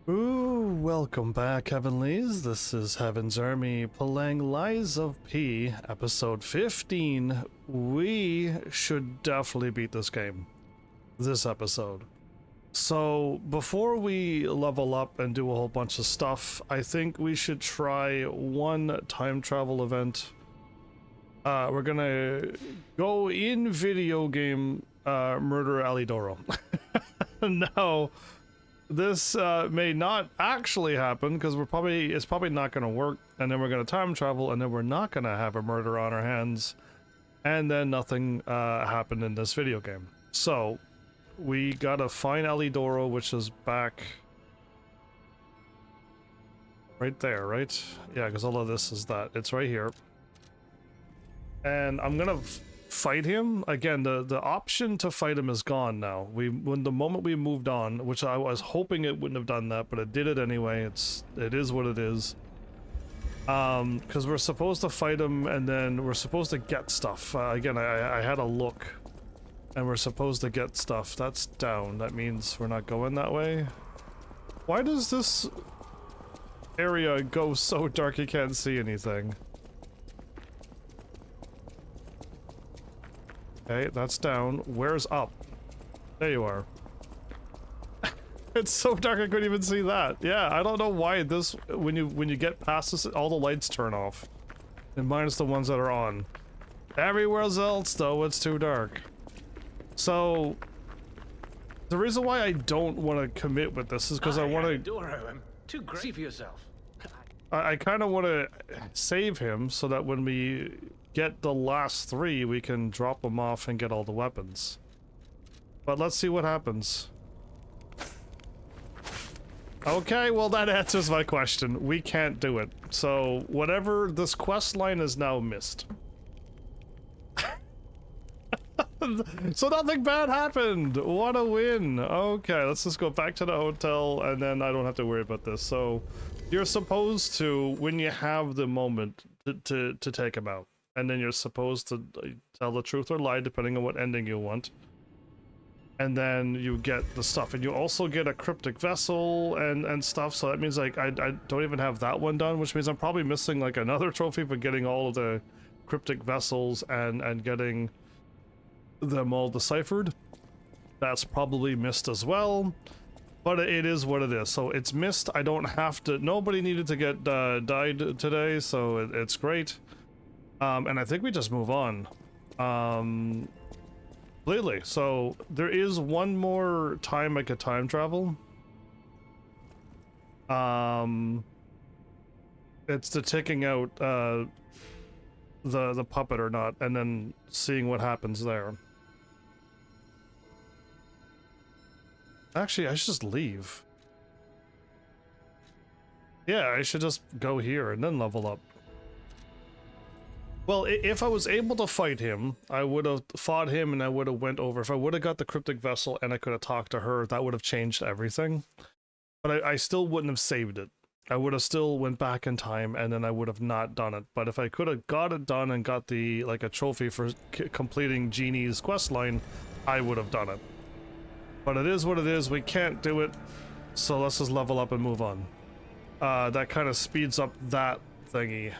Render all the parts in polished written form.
Ooh, welcome back, Heavenlies. This is Heaven's Army playing Lies of P, episode 15. We should definitely beat this game, this episode. So, before we level up and do a whole bunch of stuff, I think we should try one time travel event. We're gonna go in video game murder Alidoro. Now, this may not actually happen because it's probably not going to work, and then we're going to time travel, and then we're not going to have a murder on our hands, and then nothing happened in this video game. So we gotta find Alidoro, which is back right there, right? Yeah, because all of this is that. It's right here, and I'm gonna fight him again. The option to fight him is gone now. When the moment we moved on, which I was hoping it wouldn't have done that, but it did it anyway. It is what it is. Because we're supposed to fight him, and then we're supposed to get stuff. Again, I had a look, and we're supposed to get stuff. That's down. That means we're not going that way. Why does this area go so dark you can't see anything? Okay, that's down. Where's up? There you are. It's so dark I couldn't even see that. Yeah, I don't know why this, when you get past this, all the lights turn off. And minus the ones that are on. Everywhere else, though, it's too dark. So, the reason why I don't want to commit with this is because I want to... I'm too great for yourself. I kind of want to save him so that when we get the last three, we can drop them off and get all the weapons. But let's see what happens. Okay, well that answers my question. We can't do it. So whatever, this quest line is now missed. So nothing bad happened. What a win. Okay, let's just go back to the hotel, and then I don't have to worry about this. So you're supposed to, when you have the moment, to take him out. And then you're supposed to tell the truth or lie, depending on what ending you want. And then you get the stuff. And you also get a cryptic vessel and stuff. So that means, like, I don't even have that one done, which means I'm probably missing, like, another trophy for getting all of the cryptic vessels and getting them all deciphered. That's probably missed as well. But it is what it is. So it's missed. I don't have to... Nobody needed to get died today, so it's great. And I think we just move on. Completely. So there is one more time I could time travel. It's the taking out the puppet or not, and then seeing what happens there. Actually, I should just leave. Yeah, I should just go here and then level up. Well, if I was able to fight him, I would have fought him and I would have went over. If I would have got the cryptic vessel and I could have talked to her, that would have changed everything. But I still wouldn't have saved it. I would have still went back in time and then I would have not done it. But if I could have got it done and got the, like, a trophy for completing Jeannie's quest line, I would have done it. But it is what it is. We can't do it. So let's just level up and move on. That kind of speeds up that thingy.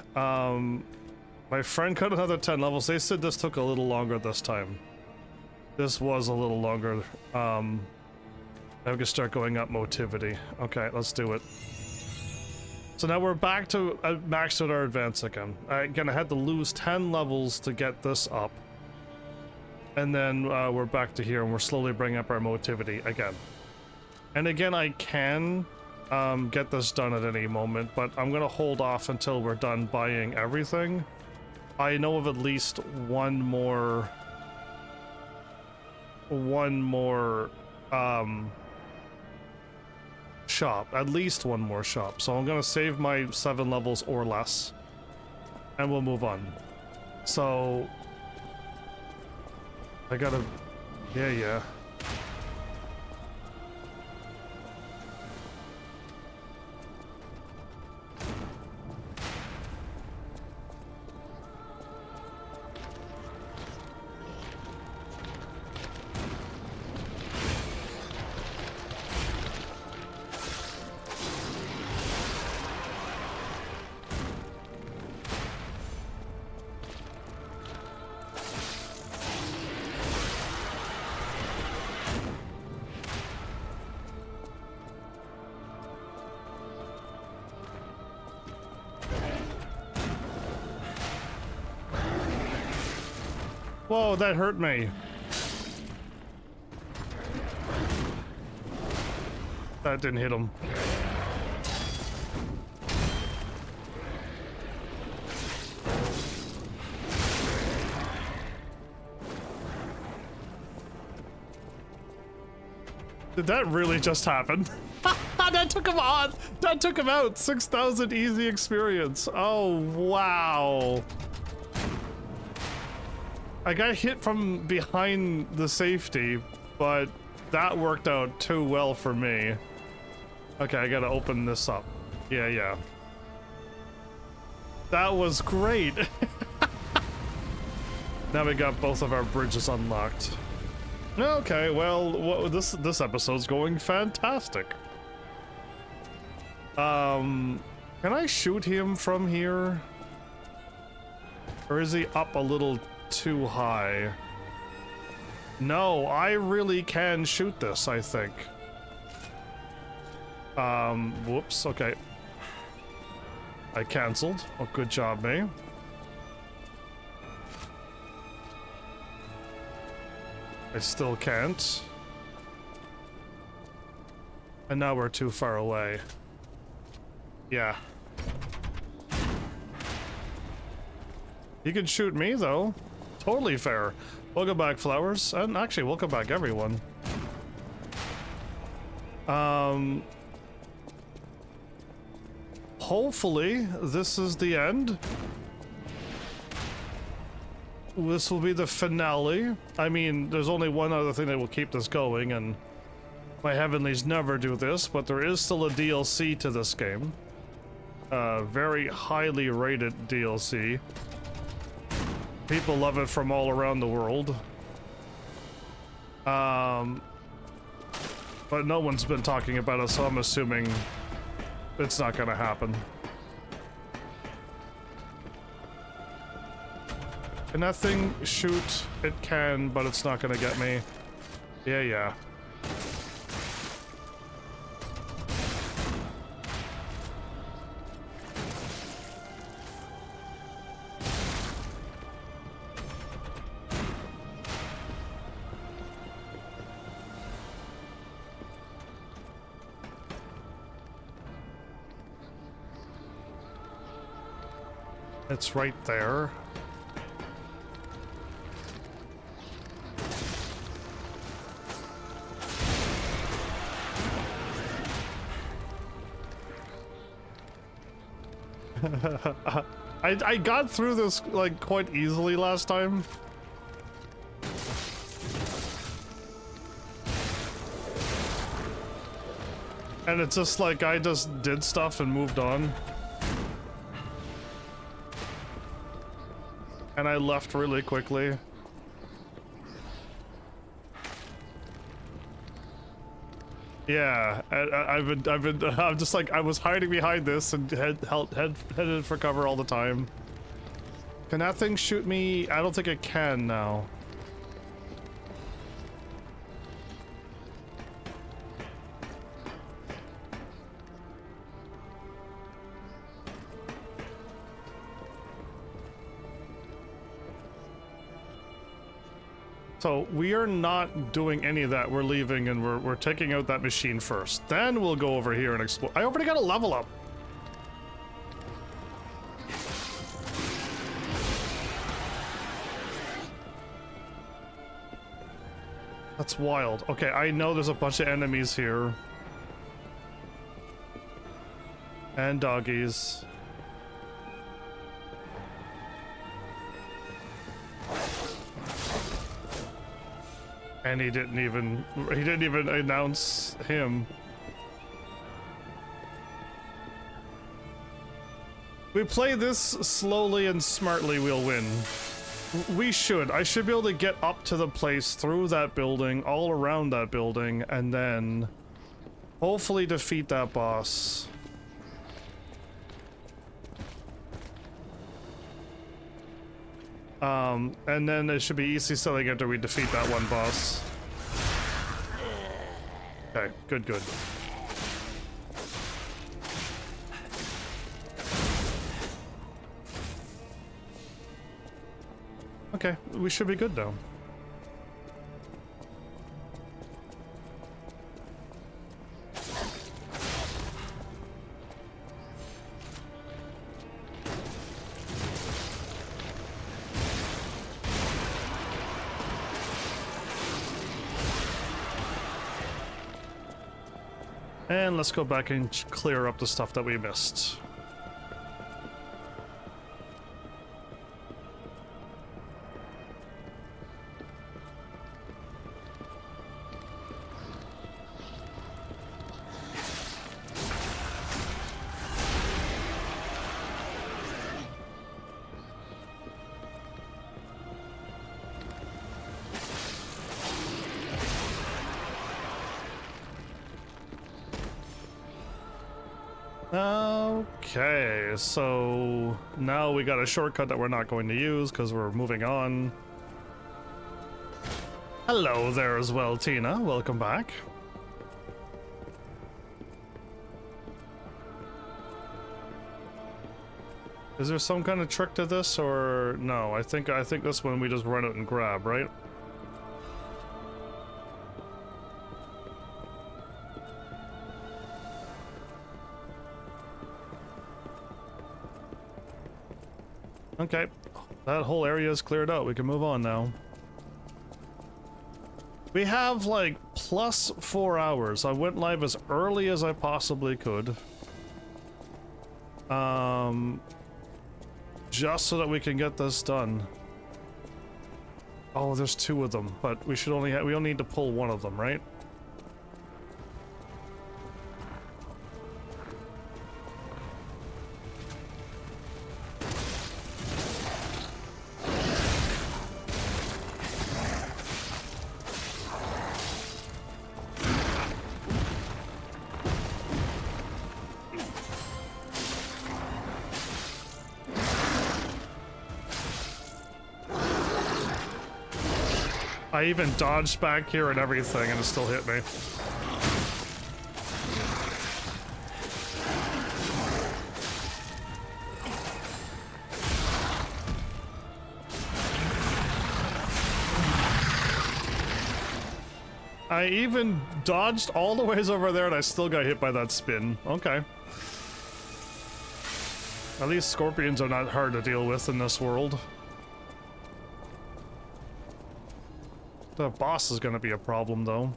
My friend cut another 10 levels. They said this took a little longer this time. This was a little longer. Now we can start going up motivity. Okay, let's do it. So now we're back to maxed out our advance again. Again, I had to lose 10 levels to get this up. And then we're back to here, and we're slowly bringing up our motivity again. And again, I can get this done at any moment, but I'm gonna hold off until we're done buying everything. I know of at least one more shop, at least one more shop. So I'm gonna save my 7 levels or less, and we'll move on. So I gotta, yeah. Whoa, that hurt me. That didn't hit him. Did that really just happen? That took him on! That took him out! 6,000 easy experience. Oh, wow. I got hit from behind the safety, but that worked out too well for me. Okay, I gotta open this up. Yeah. That was great! Now we got both of our bridges unlocked. Okay, well, this episode's going fantastic. Can I shoot him from here? Or is he up a little too high? No, I really can shoot this, I think. Whoops, okay. I canceled. Oh, good job, me. I still can't. And now we're too far away. Yeah. You can shoot me, though. Totally fair. Welcome back, Flowers. And actually, welcome back, everyone. Hopefully, this is the end. This will be the finale. I mean, there's only one other thing that will keep this going, and my heavenlies never do this, but there is still a DLC to this game. Very highly rated DLC. People love it from all around the world. But no one's been talking about it, so I'm assuming it's not gonna happen. Can that thing shoot? It can, but it's not gonna get me. Yeah. It's right there. I got through this like quite easily last time. And it's just like I just did stuff and moved on. And I left really quickly. Yeah, I'm just like, I was hiding behind this and headed for cover all the time. Can that thing shoot me? I don't think it can now. So we are not doing any of that. We're leaving and we're taking out that machine first. Then we'll go over here and explore. I already got a level up. That's wild. Okay, I know there's a bunch of enemies here. And doggies. And he didn't even announce him. We play this slowly and smartly, we'll win. We should. I should be able to get up to the place through that building, all around that building, and then hopefully defeat that boss. And then it should be easy selling after we defeat that one boss. Okay, good. Okay, we should be good now. And let's go back and clear up the stuff that we missed. Okay, so now we got a shortcut that we're not going to use because we're moving on. Hello there as well, Tina. Welcome back. Is there some kind of trick to this, or no? I think this one we just run out and grab, right? Okay, that whole area is cleared out. We can move on now. We have like plus 4 hours. I went live as early as I possibly could. Just so that we can get this done. Oh, there's 2 of them, but we only need to pull 1 of them, right? I even dodged back here and everything, and it still hit me. I even dodged all the ways over there, and I still got hit by that spin. Okay. At least scorpions are not hard to deal with in this world. The boss is gonna be a problem, though.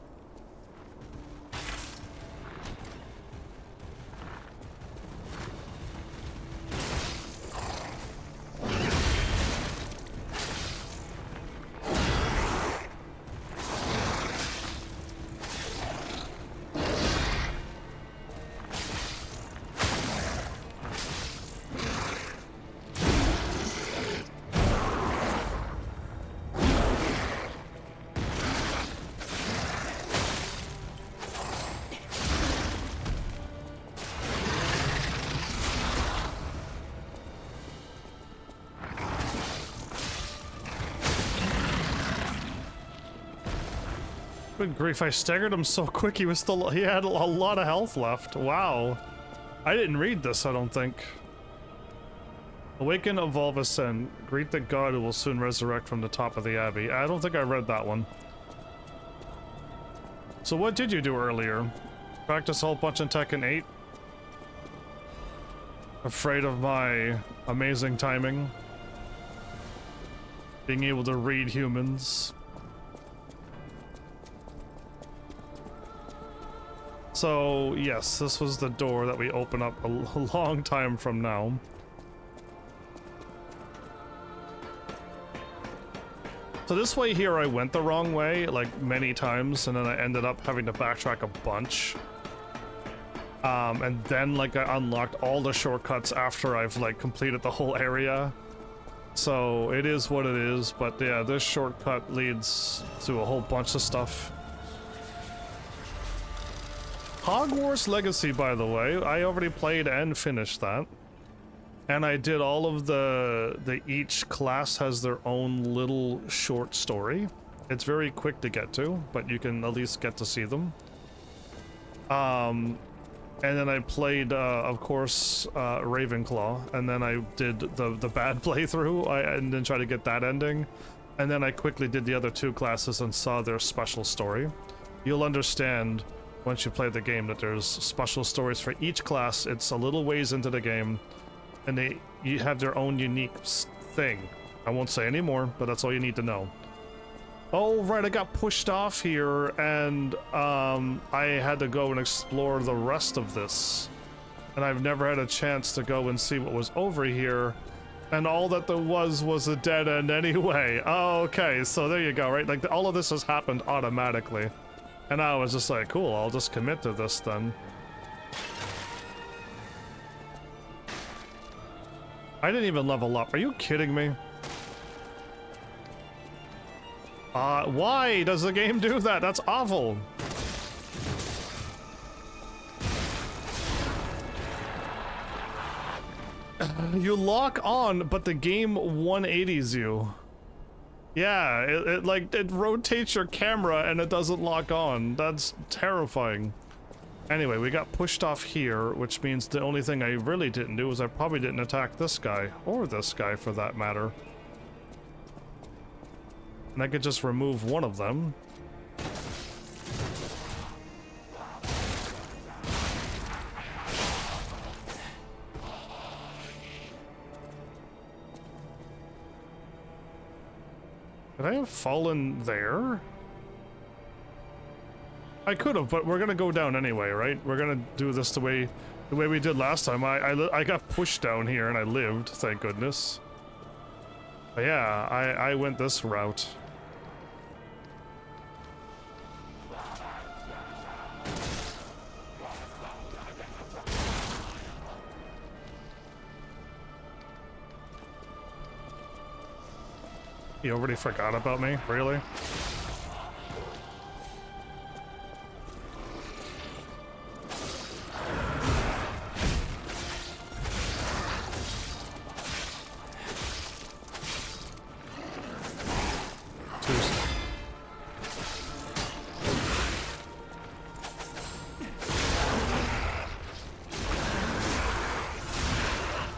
Good grief, I staggered him so quick he had a lot of health left. Wow. I didn't read this, I don't think. Awaken, evolve, ascend. Greet the god who will soon resurrect from the top of the abbey. I don't think I read that one. So what did you do earlier? Practice a whole bunch in Tekken 8? Afraid of my amazing timing? Being able to read humans? So, yes, this was the door that we open up a long time from now. So this way here I went the wrong way, like, many times, and then I ended up having to backtrack a bunch. And then, like, I unlocked all the shortcuts after I've, like, completed the whole area. So, it is what it is, but yeah, this shortcut leads to a whole bunch of stuff. Hogwarts Legacy, by the way, I already played and finished that. And I did all of each class has their own little short story. It's very quick to get to, but you can at least get to see them. And then I played, of course, Ravenclaw, and then I did the bad playthrough, and then tried to get that ending. and then I quickly did the other 2 classes and saw their special story. You'll understand once you play the game that there's special stories for each class. It's a little ways into the game, and you have their own unique thing. I won't say any more, but that's all you need to know. Oh, right, I got pushed off here, and I had to go and explore the rest of this. And I've never had a chance to go and see what was over here. And all that there was a dead end anyway. Oh, okay, so there you go, right? Like, all of this has happened automatically. And I was just like, cool, I'll just commit to this then. I didn't even level up. Are you kidding me? Why does the game do that? That's awful. You lock on, but the game 180s you. Yeah, it rotates your camera and it doesn't lock on. That's terrifying. Anyway, we got pushed off here, which means the only thing I really didn't do is I probably didn't attack this guy, or this guy for that matter. And I could just remove one of them. Could I have fallen there? I could have, but we're gonna go down anyway, right? We're gonna do this the way we did last time. I got pushed down here and I lived, thank goodness. But yeah, I went this route. You already forgot about me? Really?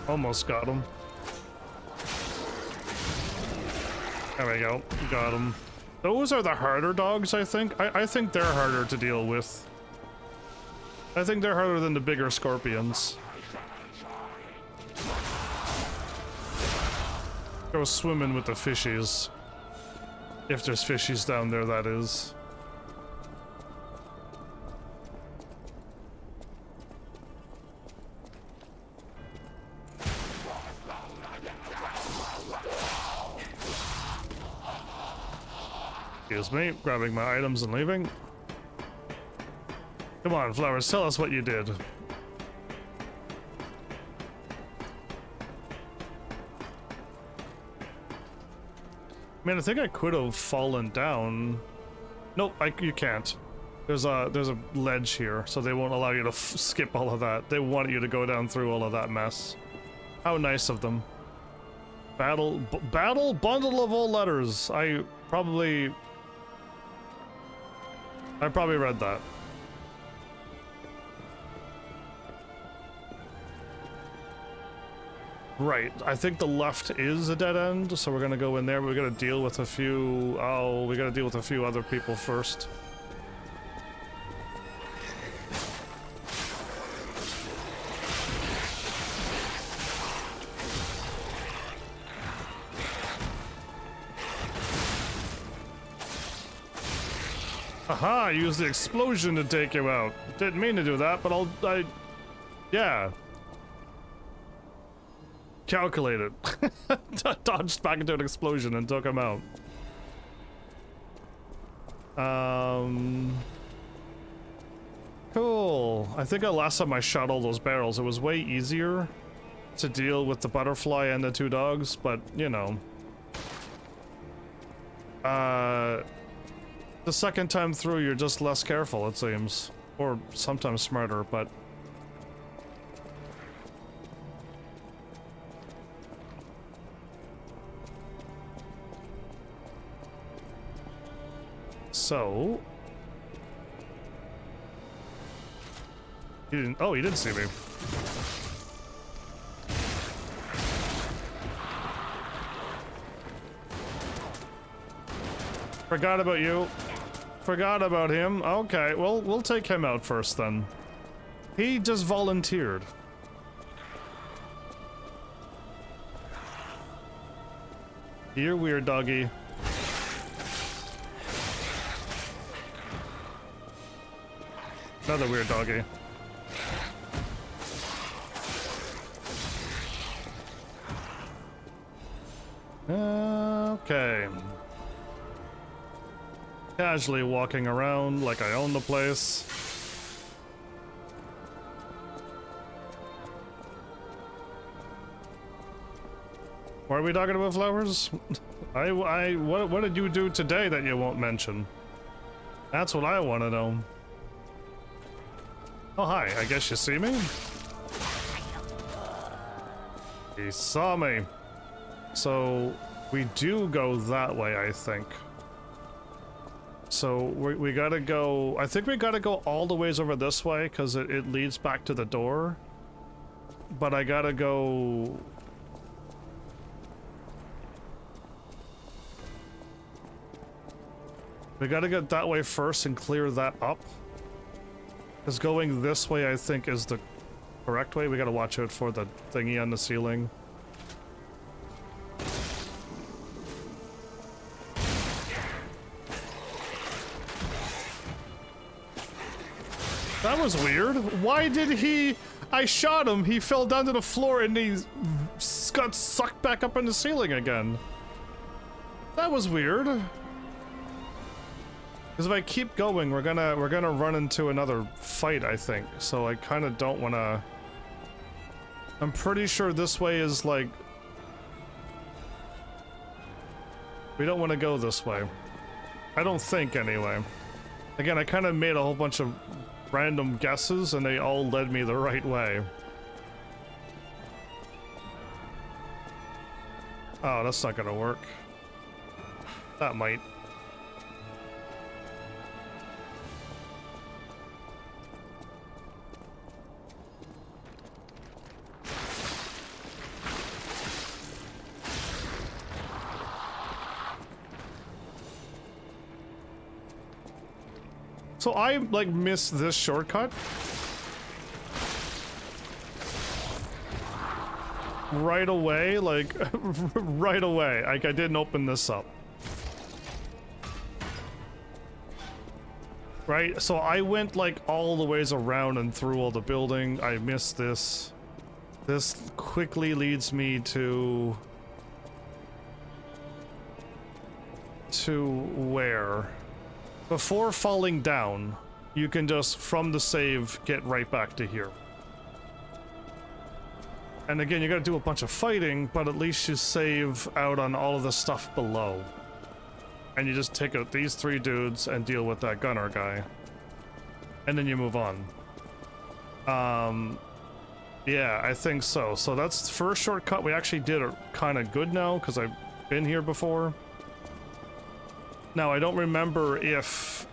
Almost got him. There we go. Got him. Those are the harder dogs, I think. I think they're harder to deal with. I think they're harder than the bigger scorpions. Go swimming with the fishies. If there's fishies down there, that is. Excuse me, grabbing my items and leaving. Come on, Flowers, tell us what you did. I mean, I think I could have fallen down. Nope, you can't. There's a ledge here, so they won't allow you to skip all of that. They want you to go down through all of that mess. How nice of them. Battle bundle of all letters. I probably read that. Right, I think the left is a dead end, so we're gonna go in there. We're gonna deal with a few. Oh, we gotta deal with a few other people first. Aha, I used the explosion to take you out. Didn't mean to do that, but yeah. Calculated. Dodged back into an explosion and took him out. Cool. I think last time I shot all those barrels, it was way easier to deal with the butterfly and the 2 dogs, but, you know. The second time through, you're just less careful, it seems. Or sometimes smarter, but... So... Oh, he didn't see me. Forgot about you. Forgot about him. Okay, well, we'll take him out first then. He just volunteered. You're weird, doggy. Another weird doggy. Okay. Casually walking around like I own the place. Why are we talking about flowers? What did you do today that you won't mention? That's what I want to know. Oh, hi. I guess you see me? He saw me. So, we do go that way, I think. So, we gotta go... I think we gotta go all the ways over this way, because it leads back to the door. But I gotta go... We gotta get that way first and clear that up. Because going this way, I think, is the correct way. We gotta watch out for the thingy on the ceiling. That was weird. Why did he... I shot him, he fell down to the floor and he got sucked back up in the ceiling again. That was weird. Because if I keep going, we're gonna run into another fight, I think. So I kind of don't want to... I'm pretty sure this way is like... We don't want to go this way. I don't think, anyway. Again, I kind of made a whole bunch of random guesses, and they all led me the right way. Oh, that's not gonna work. That might. So I, like, missed this shortcut. Right away, like, right away. Like, I didn't open this up. Right? So I went, like, all the ways around and through all the building. I missed this. This quickly leads me to... where? Before falling down, you can just, from the save, get right back to here. And again, you gotta do a bunch of fighting, but at least you save out on all of the stuff below. And you just take out these 3 dudes and deal with that gunner guy. And then you move on. Yeah, I think so. So that's the first shortcut. We actually did it kind of good now, because I've been here before. Now, I don't remember if...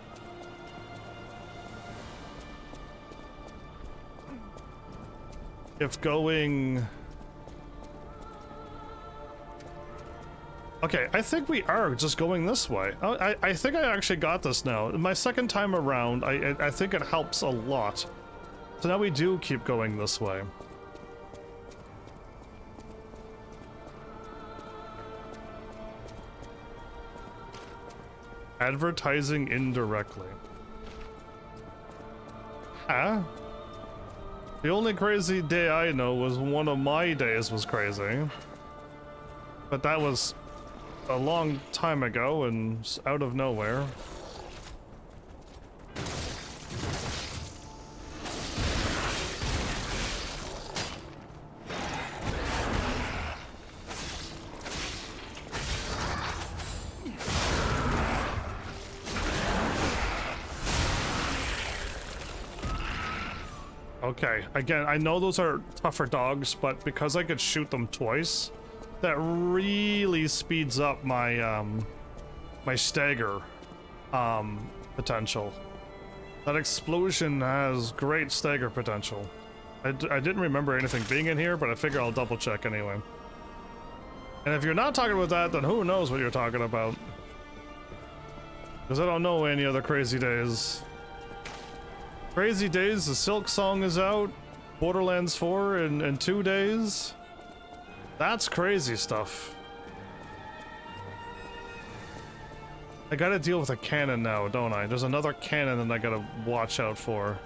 going... Okay, I think we are just going this way. I think I actually got this now. My second time around, I think it helps a lot. So now we do keep going this way. Advertising indirectly. Huh? The only crazy day I know was one of my days was crazy. But that was a long time ago and out of nowhere. Okay, again, I know those are tougher dogs, but because I could shoot them twice, that really speeds up my my stagger potential. That explosion has great stagger potential. I didn't remember anything being in here, but I figure I'll double check anyway. And if you're not talking about that, then who knows what you're talking about. Because I don't know any other Crazy Days. Crazy Days, the Silk Song is out. Borderlands 4 in 2 days. That's crazy stuff. I gotta deal with a cannon now, don't I? There's another cannon that I gotta watch out for.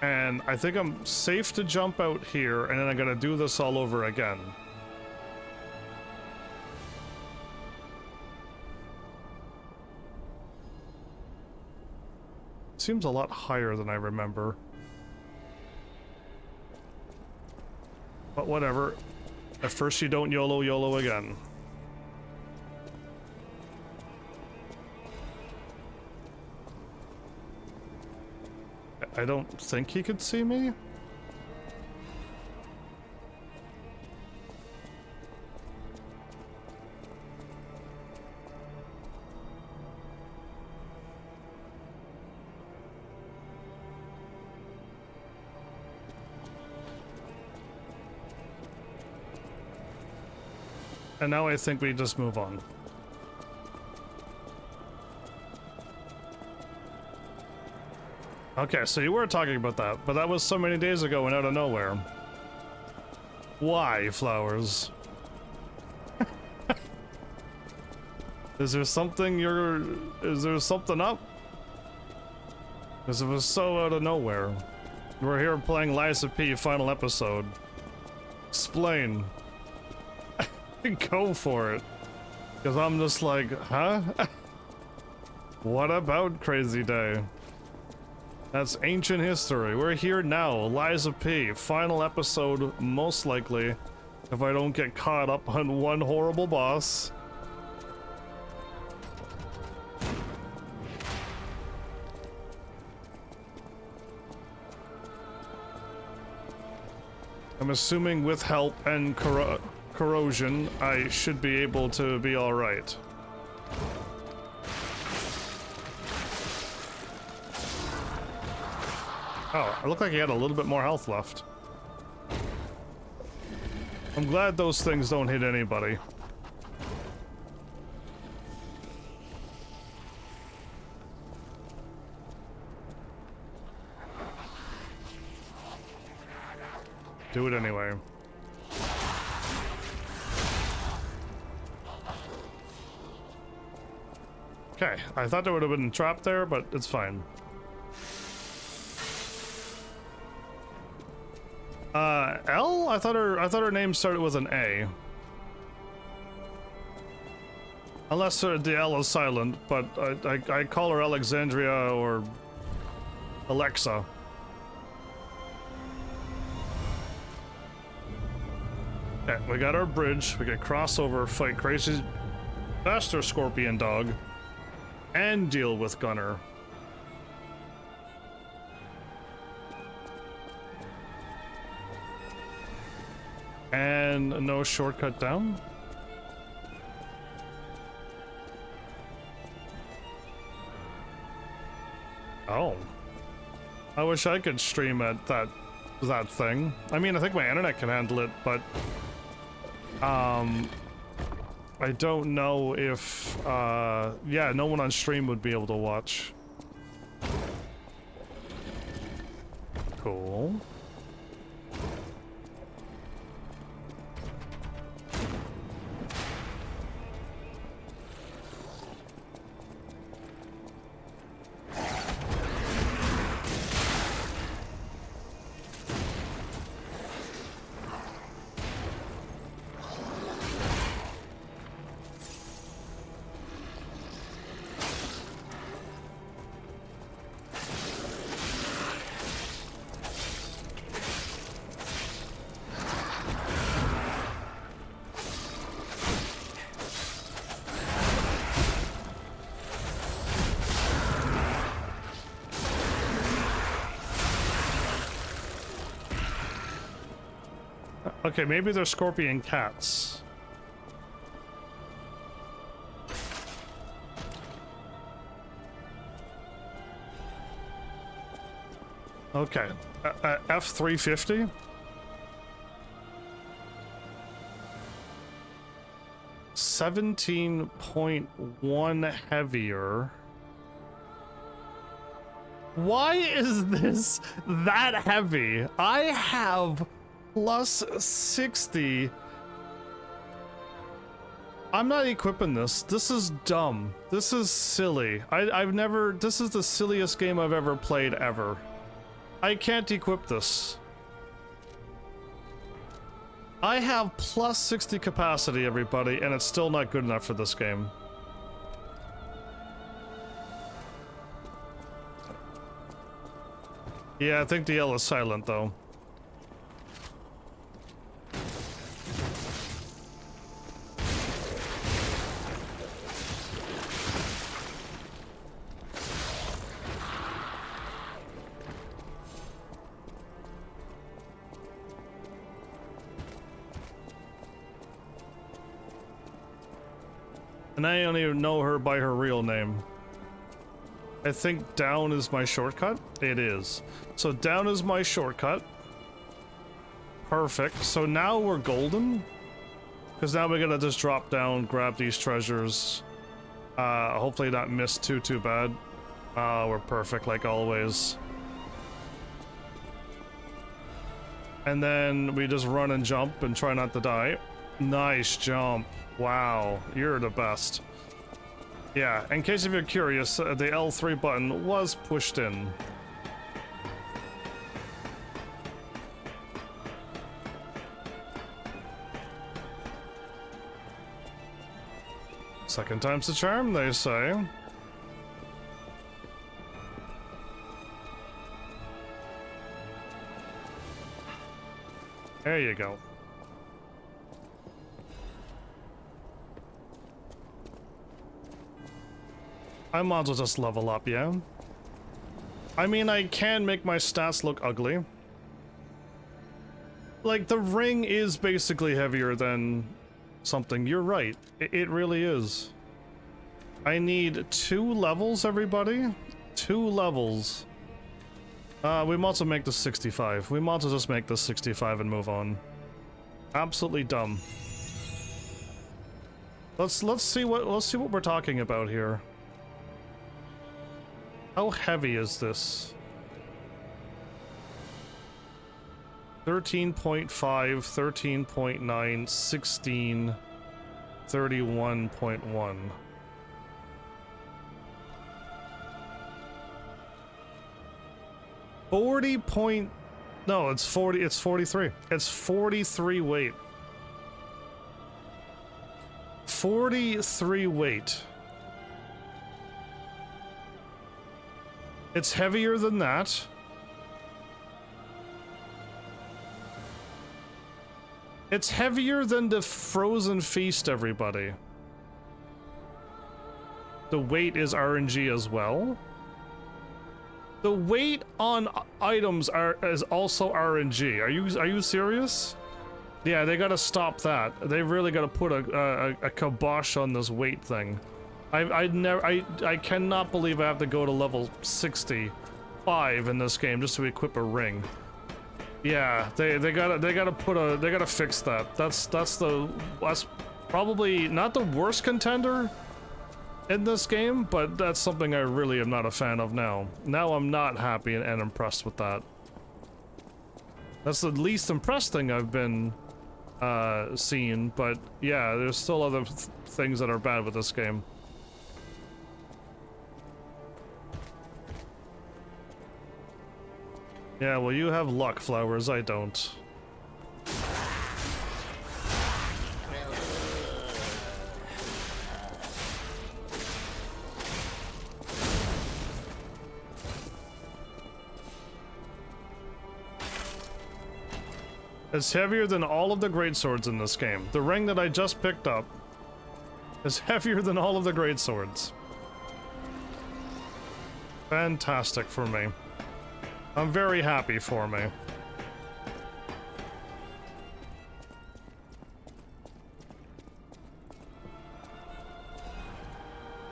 And I think I'm safe to jump out here, and then I gotta do this all over again. Seems a lot higher than I remember. But whatever. At first you don't YOLO YOLO again. I don't think he could see me. And now I think we just move on. Okay, so you were talking about that, but that was so many days ago and out of nowhere. Why, Flowers? Is there something is there something up? Because it was so out of nowhere. We're here playing Lies of P final episode. Explain. Go for it. Because I'm just like, huh? What about Crazy Day? That's ancient history. We're here now. Lies of P. Final episode, most likely. If I don't get caught up on one horrible boss. I'm assuming with help and corrosion, I should be able to be alright. Oh, it looked like he had a little bit more health left. I'm glad those things don't hit anybody. Do it anyway. Okay, I thought there would have been a trap there, but it's fine. L? I thought her name started with an A. Unless the L is silent, but I call her Alexandria or Alexa. Okay, we got our bridge. We can cross over, fight crazy faster scorpion dog, and deal with Gunner. And no shortcut down? Oh. I wish I could stream at that thing. I mean, I think my internet can handle it, but I don't know if yeah, no one on stream would be able to watch. Cool. Okay, maybe they're scorpion cats. Okay, F350? 17.1 heavier. Why is this that heavy? I have plus 60. I'm not equipping this. This is dumb. This is silly. I've never... This is the silliest game I've ever played ever. I can't equip this. I have plus 60 capacity, everybody, and it's still not good enough for this game. Yeah, I think the L is silent, though. And I don't even know her by her real name. I think down is my shortcut. It is. So down is my shortcut. Perfect. So now we're golden. Because now we're gonna just drop down, grab these treasures. Hopefully not miss too bad. We're perfect like always. And then we just run and jump and try not to die. Nice jump. Wow, you're the best. Yeah, in case if you're curious, the L3 button was pushed in. Second time's the charm, they say. There you go. I might as well just level up, yeah? I mean, I can make my stats look ugly. Like, the ring is basically heavier than something. You're right. It really is. I need 2 levels, everybody. 2 levels. We might as well make this 65. We might as well just make this 65 and move on. Absolutely dumb. Let's see what we're talking about here. How heavy is this? 13.5, 13.9, 16, 31.1. No, it's 40, it's 43. It's 43 weight. 43 weight. It's heavier than that. It's heavier than the Frozen Feast, everybody. The weight is RNG as well. The weight on items is also RNG. Are you serious? Yeah, they gotta stop that. They really gotta put a kibosh on this weight thing. I cannot believe I have to go to level 65 in this game just to equip a ring. Yeah, they gotta fix that. That's probably not the worst contender in this game, but that's something I really am not a fan of now. Now I'm not happy and impressed with that. That's the least impressed thing I've been seeing, but yeah, there's still other things that are bad with this game. Yeah, well, you have luck, Flowers. I don't. It's heavier than all of the greatswords in this game. The ring that I just picked up is heavier than all of the greatswords. Fantastic for me. I'm very happy for me.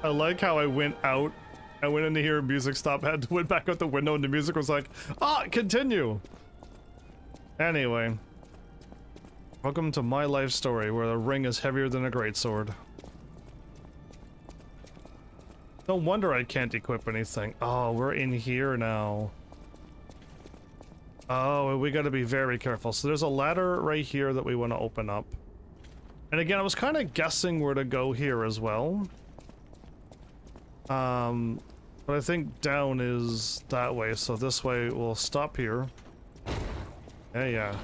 I like how I went out, I went in to hear music stop, went back out the window and the music was like, ah, continue! Anyway. Welcome to my life story where the ring is heavier than a greatsword. No wonder I can't equip anything. Oh, we're in here now. Oh, we gotta be very careful. So there's a ladder right here that we want to open up. And again, I was kind of guessing where to go here as well. But I think down is that way, so this way we'll stop here. Yeah.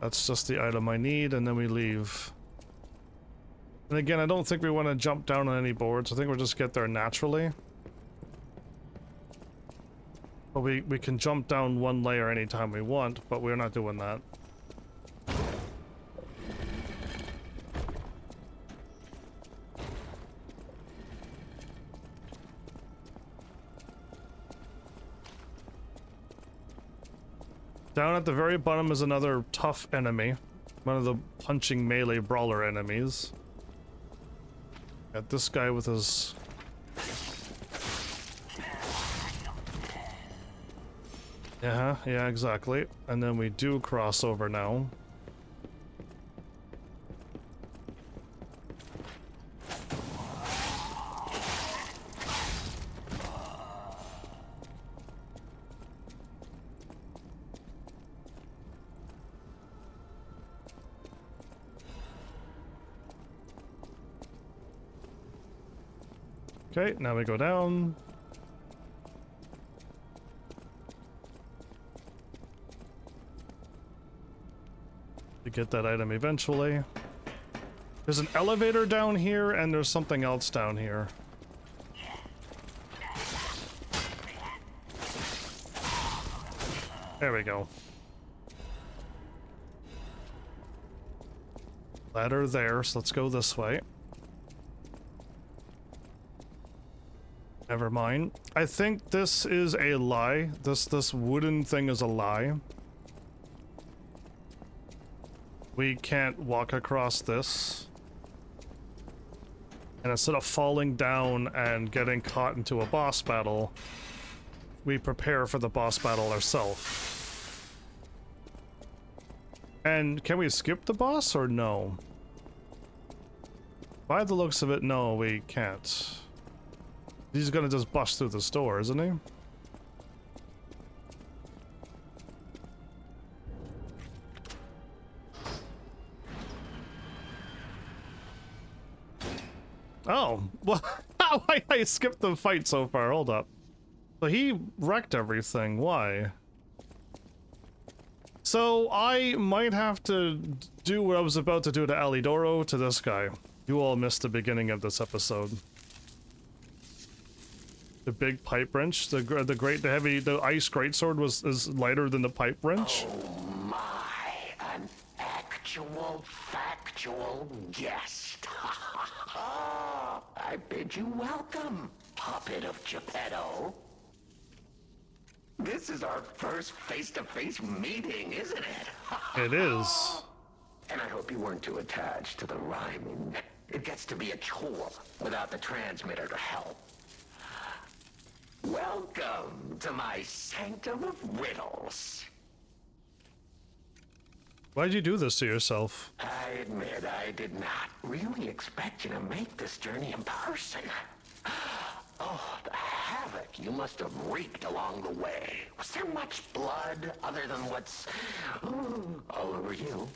That's just the item I need, and then we leave. And again, I don't think we want to jump down on any boards. I think we'll just get there naturally. But we can jump down one layer anytime we want, but we're not doing that. Down at the very bottom is another tough enemy. One of the punching melee brawler enemies. Got this guy with his... yeah, exactly. And then we do cross over now. Okay, now we go down. To get that item eventually. There's an elevator down here, and there's something else down here. There we go. Ladder there, so let's go this way. Never mind. I think this is a lie. This wooden thing is a lie. We can't walk across this. And instead of falling down and getting caught into a boss battle, we prepare for the boss battle ourselves. And can we skip the boss or no? By the looks of it, no, we can't. He's gonna just bust through this door, isn't he? Oh, well, I skipped the fight so far, hold up. So he wrecked everything, why? So I might have to do what I was about to do to Alidoro to this guy. You all missed the beginning of this episode. The big pipe wrench, the ice greatsword is lighter than the pipe wrench. Oh my, an actual factual guest. I bid you welcome, puppet of Geppetto. This is our first face-to-face meeting, isn't it? It is. And I hope you weren't too attached to the rhyming. It gets to be a chore without the transmitter to help. Welcome to my sanctum of riddles. Why'd you do this to yourself? I admit I did not really expect you to make this journey in person. Oh, the havoc you must have wreaked along the way. Was there much blood other than what's all over you?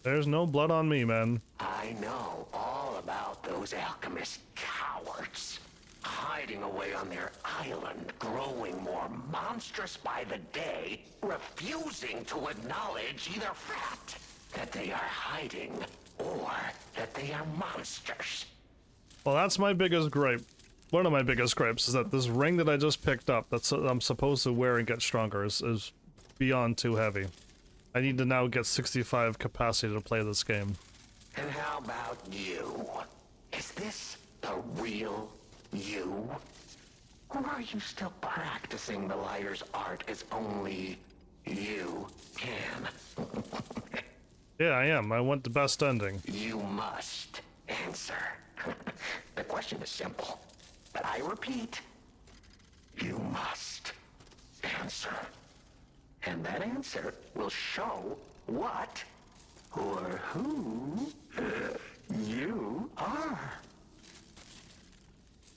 There's no blood on me, man. I know all about those alchemist cowards. Hiding away on their island, growing more monstrous by the day, refusing to acknowledge either fact that they are hiding or that they are monsters. Well, that's my biggest gripe. One of my biggest gripes is that this ring that I just picked up that I'm supposed to wear and get stronger is beyond too heavy. I need to now get 65 capacity to play this game. And how about you? Is this the real you? Or are you still practicing the liar's art as only you can? Yeah, I am. I want the best ending. You must answer. The question is simple, but I repeat, you must answer. And that answer will show what or who you are.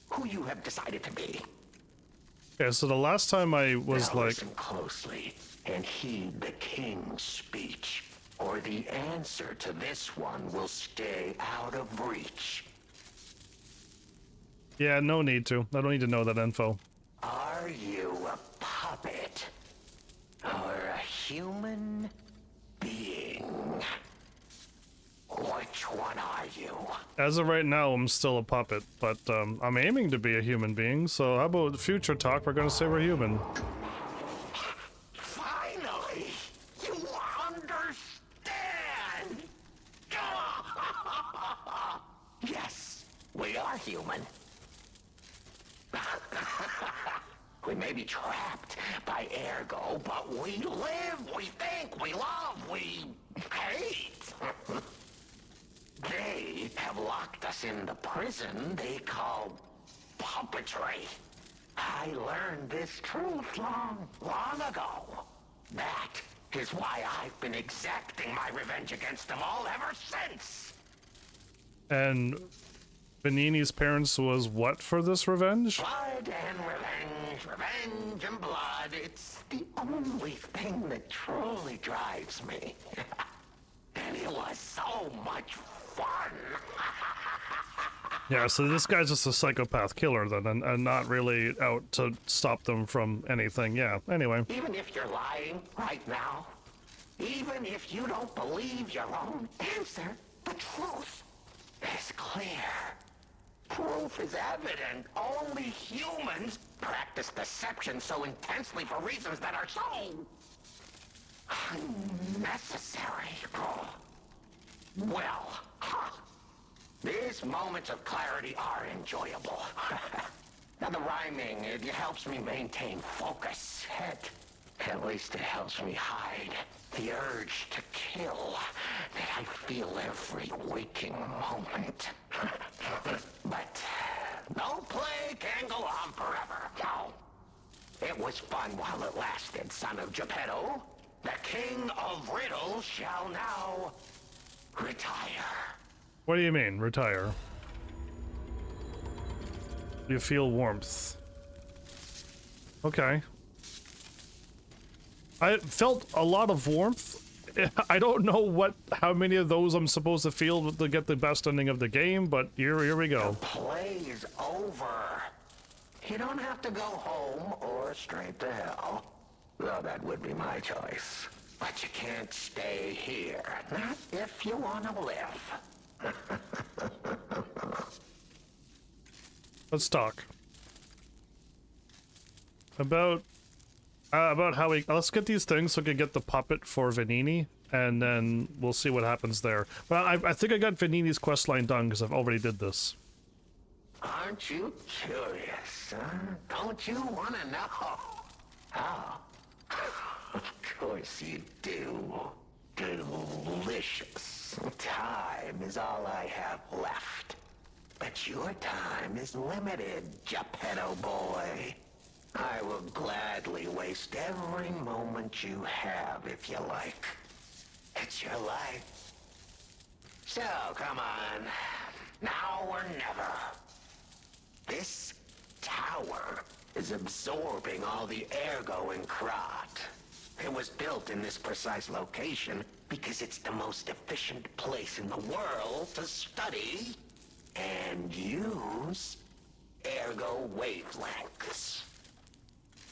Who you have decided to be. Okay, so the last time I was Now like... listen closely and heed the king's speech, or the answer to this one will stay out of reach. Yeah, no need to. I don't need to know that info. Are you a puppet? Or a human being? Which one are you? As of right now, I'm still a puppet, but I'm aiming to be a human being, so how about future talk, we're gonna say we're human. Finally! You understand! Yes, we are human. We may be trapped by ergo, but we live, we think, we love, we hate. They have locked us in the prison they call puppetry. I learned this truth long ago. That is why I've been exacting my revenge against them all ever since. And Benini's parents was what for this revenge? Blood and revenge, revenge and blood. It's the only thing that truly drives me. And it was so much fun. Yeah, so this guy's just a psychopath killer then, and not really out to stop them from anything. Yeah, anyway. Even if you're lying right now, even if you don't believe your own answer, the truth is clear. Proof is evident. Only humans practice deception so intensely for reasons that are so unnecessary. Well, these moments of clarity are enjoyable. Now the rhyming, it helps me maintain focus. At least it helps me hide the urge to kill that I feel every waking moment. But no play can go on forever. No. It was fun while it lasted, son of Geppetto. The king of riddles shall now retire. What do you mean, retire? You feel warmth. Okay. I felt a lot of warmth. I don't know how many of those I'm supposed to feel to get the best ending of the game, but here we go. The play is over. You don't have to go home or straight to hell. Though that would be my choice. But you can't stay here. Not if you want to live. Let's talk. About how let's get these things so we can get the puppet for Vanini, and then we'll see what happens there. But I think I got Vanini's questline done because I've already did this. Aren't you curious, huh? Don't you want to know? Oh, of course you do. Delicious. Time is all I have left. But your time is limited, Geppetto boy. I will gladly waste every moment you have if you like. It's your life. So, come on. Now or never. This tower is absorbing all the ergo in Krat. It was built in this precise location because it's the most efficient place in the world to study and use ergo wavelengths.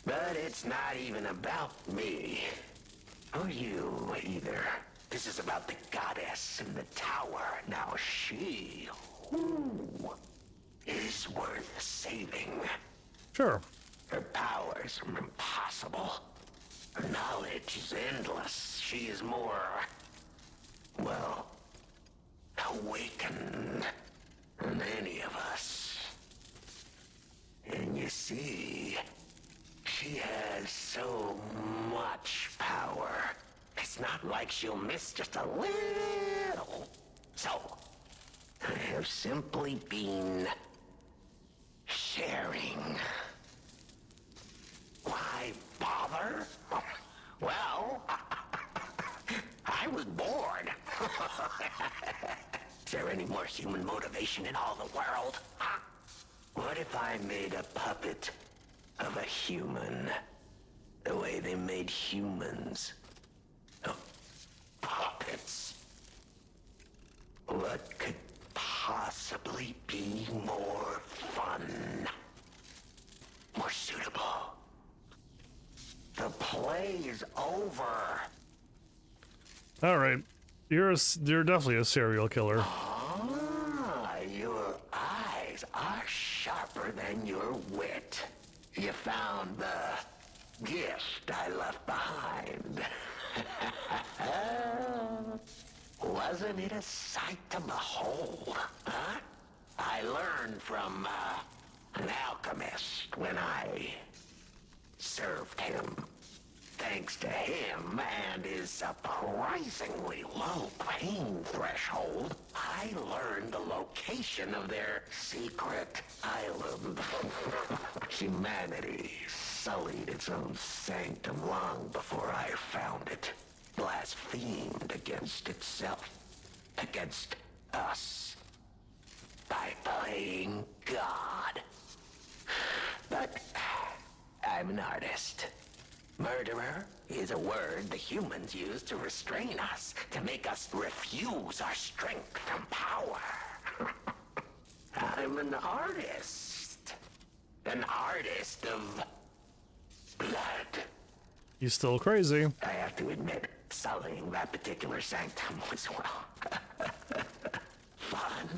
But it's not even about me, or you either. This is about the goddess in the tower. Now she, is worth saving. Sure. Her powers are impossible. Her knowledge is endless. She is more, well, awakened than any of us. And you see, she has so much power. It's not like she'll miss just a little. So, I have simply been sharing. Why bother? killer? Well, I was bored. Is there any more human motivation in all the world? Huh? What if I made a puppet of a human? The way they made humans. Oh, puppets. What could possibly be more fun? More suitable? The play is over. All right, you're definitely a serial killer. Ah, your eyes are sharper than your wit. You found the gift I left behind. Wasn't it a sight to behold, huh? I learned from an alchemist when I served him. Thanks to him and his surprisingly low pain threshold, I learned the location of their secret island. Humanity sullied its own sanctum long before I found it. Blasphemed against itself, against us, by playing God. But I'm an artist. Murderer is a word the humans use to restrain us, to make us refuse our strength and power. I'm an artist. An artist of blood. You still crazy. I have to admit, sullying that particular sanctum was, well, fun.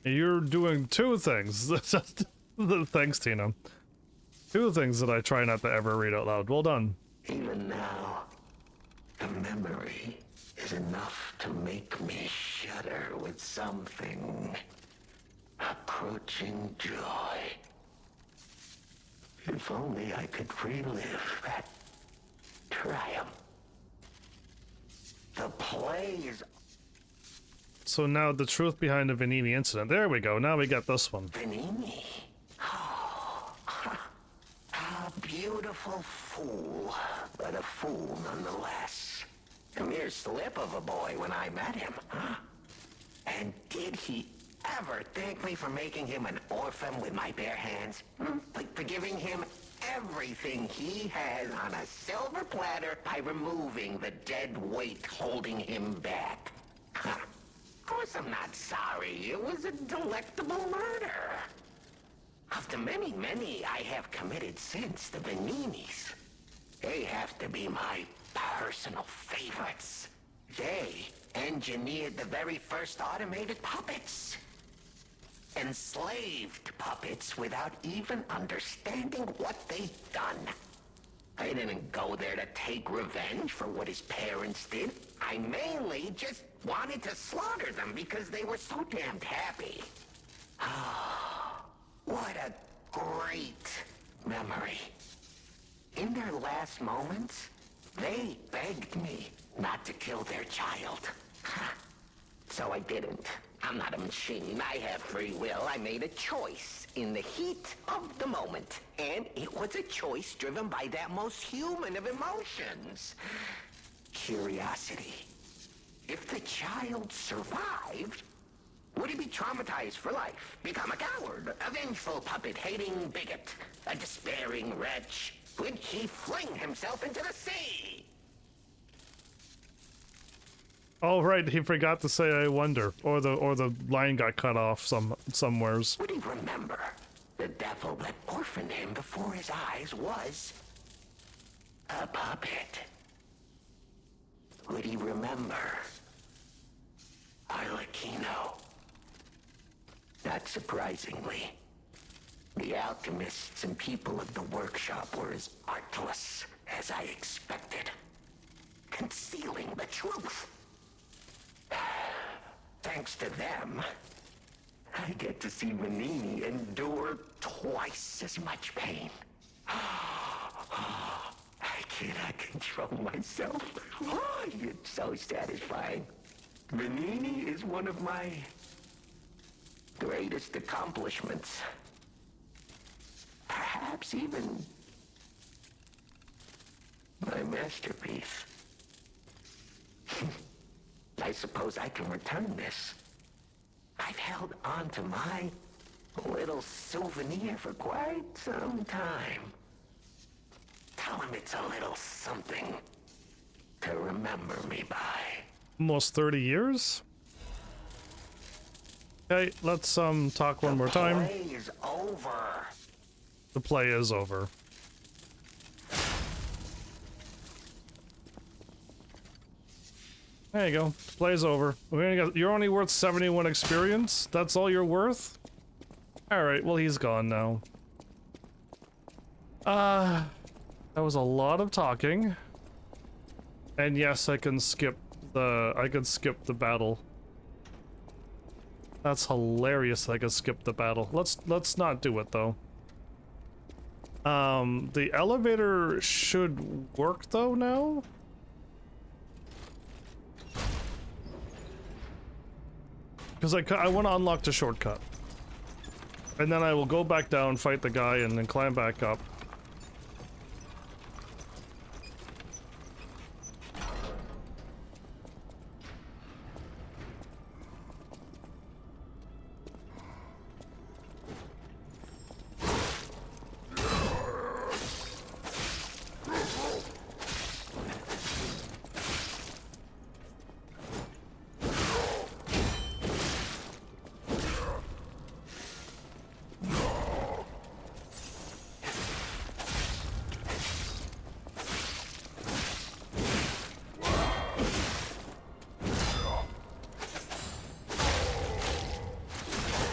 You're doing two things. Thanks, Tina. Two things that I try not to ever read out loud. Well done. Even now, the memory is enough to make me shudder with something approaching joy. If only I could relive that triumph. The play is... So now the truth behind the Vanini incident. There we go. Now we got this one. Vanini? Oh, a beautiful fool, but a fool nonetheless. A mere slip of a boy when I met him, huh? And did he ever thank me for making him an orphan with my bare hands? Like for giving him everything he has on a silver platter by removing the dead weight holding him back. Of course I'm not sorry. It was a delectable murder. Of the many, many I have committed since, the Vaninis, they have to be my personal favorites. They engineered the very first automated puppets. Enslaved puppets without even understanding what they'd done. I didn't go there to take revenge for what his parents did. I mainly just wanted to slaughter them because they were so damned happy. What a great memory. In their last moments, they begged me not to kill their child. So I didn't. I'm not a machine. I have free will. I made a choice in the heat of the moment. And it was a choice driven by that most human of emotions. Curiosity. If the child survived, would he be traumatized for life? Become a coward, a vengeful puppet-hating bigot, a despairing wretch? Would he fling himself into the sea? Oh right, he forgot to say I wonder. Or the line got cut off somewheres. Would he remember the devil that orphaned him before his eyes was a puppet? Would he remember Arlecchino? Not surprisingly, the alchemists and people of the workshop were as artless as I expected, concealing the truth. Thanks to them, I get to see Vanini endure twice as much pain. I cannot control myself. Oh, it's so satisfying. Vanini is one of my greatest accomplishments. Perhaps even masterpiece. I suppose I can return this. I've held on to my little souvenir for quite some time. Tell him it's a little something to remember me by. Almost 30 years? Okay, let's talk one more time. The play is over. The play is over. There you go. The play's over. You're only worth 71 experience? That's all you're worth? Alright, well he's gone now. That was a lot of talking. And yes, I can skip the battle. That's hilarious that I can skip the battle. Let's not do it though. The elevator should work though now? Because I want to unlock the shortcut. And then I will go back down, fight the guy, and then climb back up.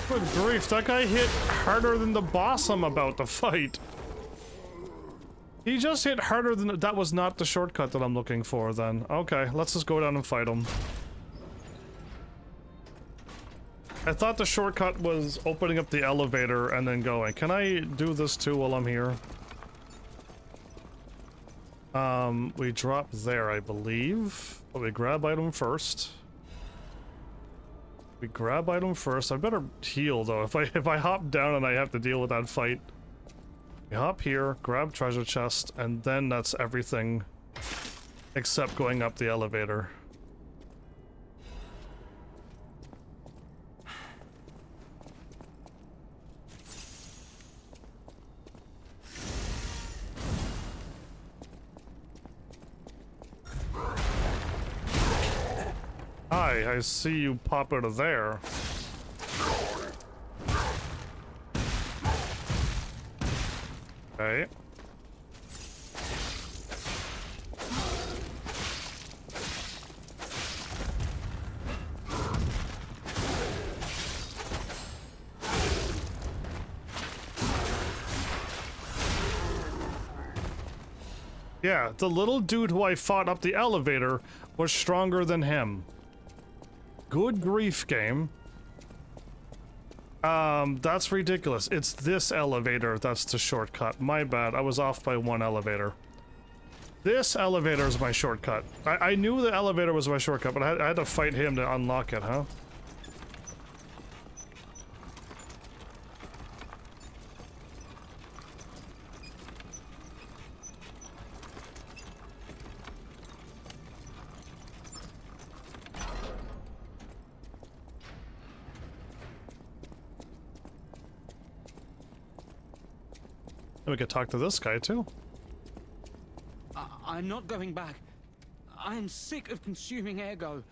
Good grief, that guy hit harder than the boss I'm about to fight. He just hit harder than... That was not the shortcut that I'm looking for then. Okay, let's just go down and fight him. I thought the shortcut was opening up the elevator and then going. Can I do this too while I'm here? We drop there, I believe. But we grab item first. We grab item first. I better heal though. If I hop down and I have to deal with that fight. We hop here, grab treasure chest, and then that's everything except going up the elevator. Hi, I see you pop out of there. Okay. Yeah, the little dude who I fought up the elevator was stronger than him. Good grief, game. That's ridiculous. It's this elevator that's the shortcut. My bad. I was off by one elevator. This elevator is my shortcut. I knew the elevator was my shortcut, but I had to fight him to unlock it, huh? We could talk to this guy too. I'm not going back. I am sick of consuming ergo.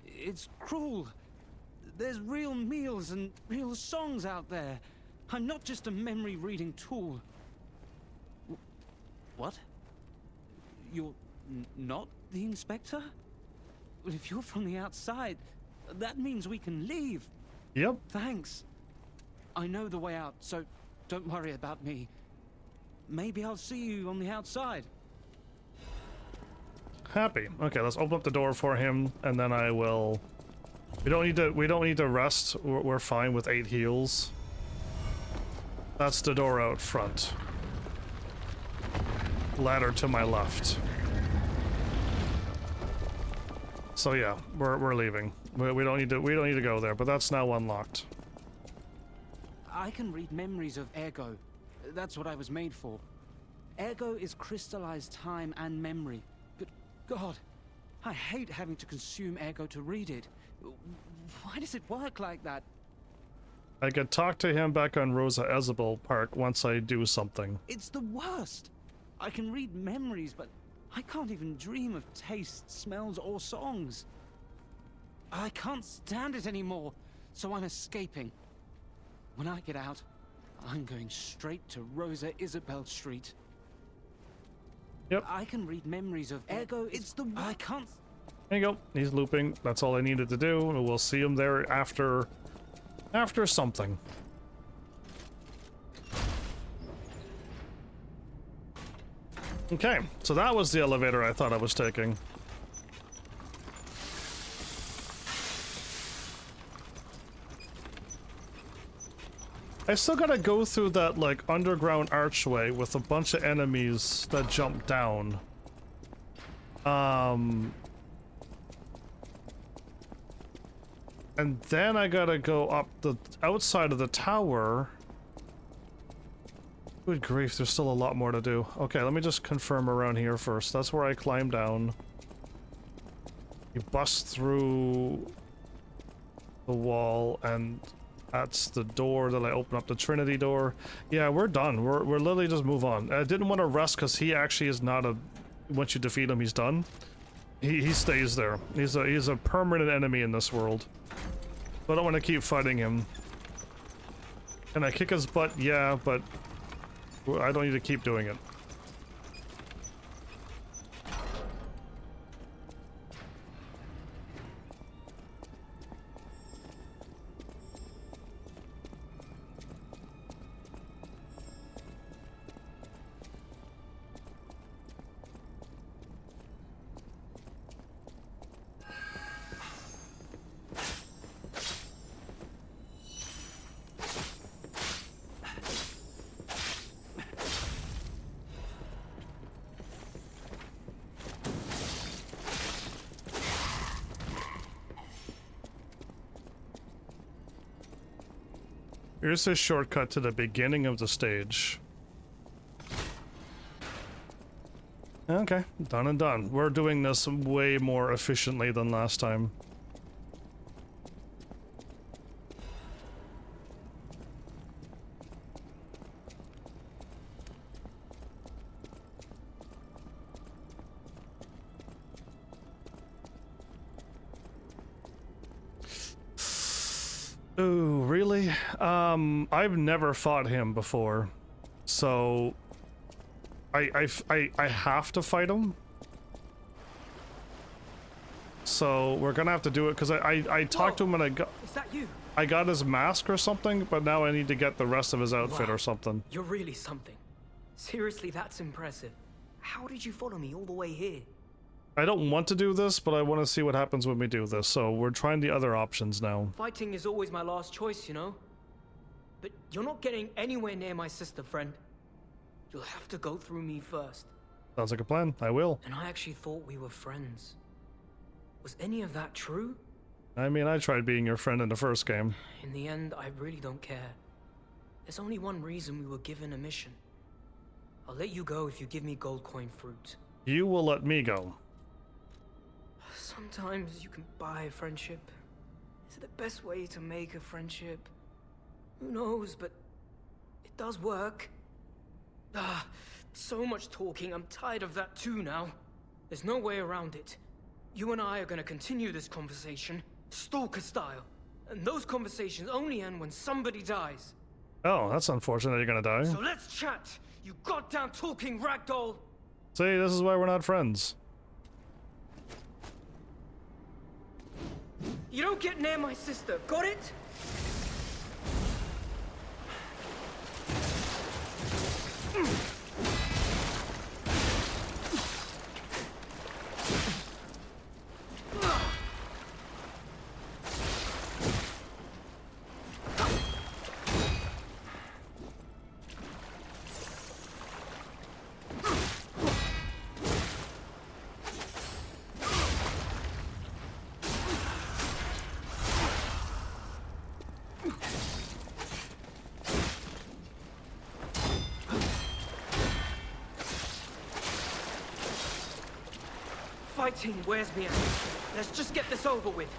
It's cruel. There's real meals and real songs out there. I'm not just a memory-reading tool. What? You're not the inspector? Well, if you're from the outside, that means we can leave. Yep. Thanks. I know the way out, so don't worry about me. Maybe I'll see you on the outside. Happy. Okay, let's open up the door for him, and then I will... We don't need to rest. We're fine with 8 heals. That's the door out front. Ladder to my left. So yeah, we're leaving. We don't need to go there, but that's now unlocked. I can read memories of ergo. That's what I was made for. Ergo is crystallized time and memory. But God, I hate having to consume Ergo to read it. Why does it work like that? I could talk to him back on Rosa Isabel Park once I do something. It's the worst. I can read memories, but I can't even dream of tastes, smells, or songs. I can't stand it anymore, so I'm escaping. When I get out, I'm going straight to Rosa Isabel Street. Yep. I can read memories of Ergo. It's the I can't. There you go. He's looping. That's all I needed to do. We'll see him there after something. Okay, so that was the elevator I thought I was taking. I still gotta go through that, like, underground archway with a bunch of enemies that jump down. And then I gotta go up the outside of the tower. Good grief, there's still a lot more to do. Okay, let me just confirm around here first. That's where I climb down. You bust through the wall, and that's the door that I open up, the Trinity door. Yeah, we're done. We're literally just move on. I didn't want to rest because he actually is not a... Once you defeat him, he's done. He stays there. He's a permanent enemy in this world. But I don't want to keep fighting him. Can I kick his butt? Yeah, but I don't need to keep doing it. Here's a shortcut to the beginning of the stage. Okay, done and done. We're doing this way more efficiently than last time. Ooh, really? I've never fought him before, so I have to fight him. So we're gonna have to do it because I talked to him and Is that you? I got his mask or something, but now I need to get the rest of his outfit Wow, or something. You're really something. Seriously, that's impressive. How did you follow me all the way here? I don't want to do this, but I want to see what happens when we do this, so we're trying the other options now. Fighting is always my last choice, you know? But you're not getting anywhere near my sister, friend. You'll have to go through me first. Sounds like a plan. I will. And I actually thought we were friends. Was any of that true? I mean, I tried being your friend in the first game. In the end, I really don't care. There's only one reason we were given a mission. I'll let you go if you give me gold coin fruit. You will let me go. Sometimes you can buy a friendship. Is it the best way to make a friendship? Who knows, but it does work. So much talking. I'm tired of that too now. There's no way around it. You and I are gonna continue this conversation, stalker style. And those conversations only end when somebody dies. Oh, that's unfortunate you're gonna die. So let's chat, you goddamn talking ragdoll! See, this is why we're not friends. You don't get near my sister, got it? Fighting wears me out. Let's just get this over with.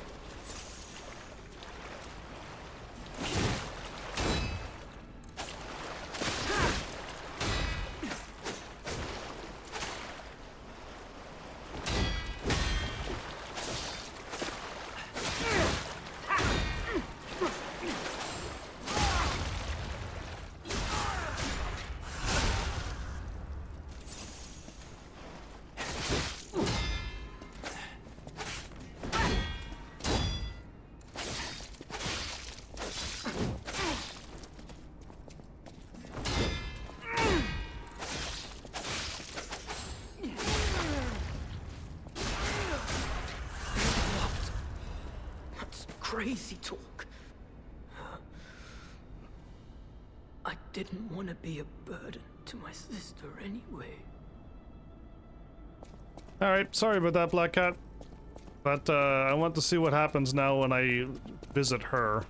Crazy talk. I didn't want to be a burden to my sister anyway. Alright, sorry about that, Black Cat. But I want to see what happens now when I visit her.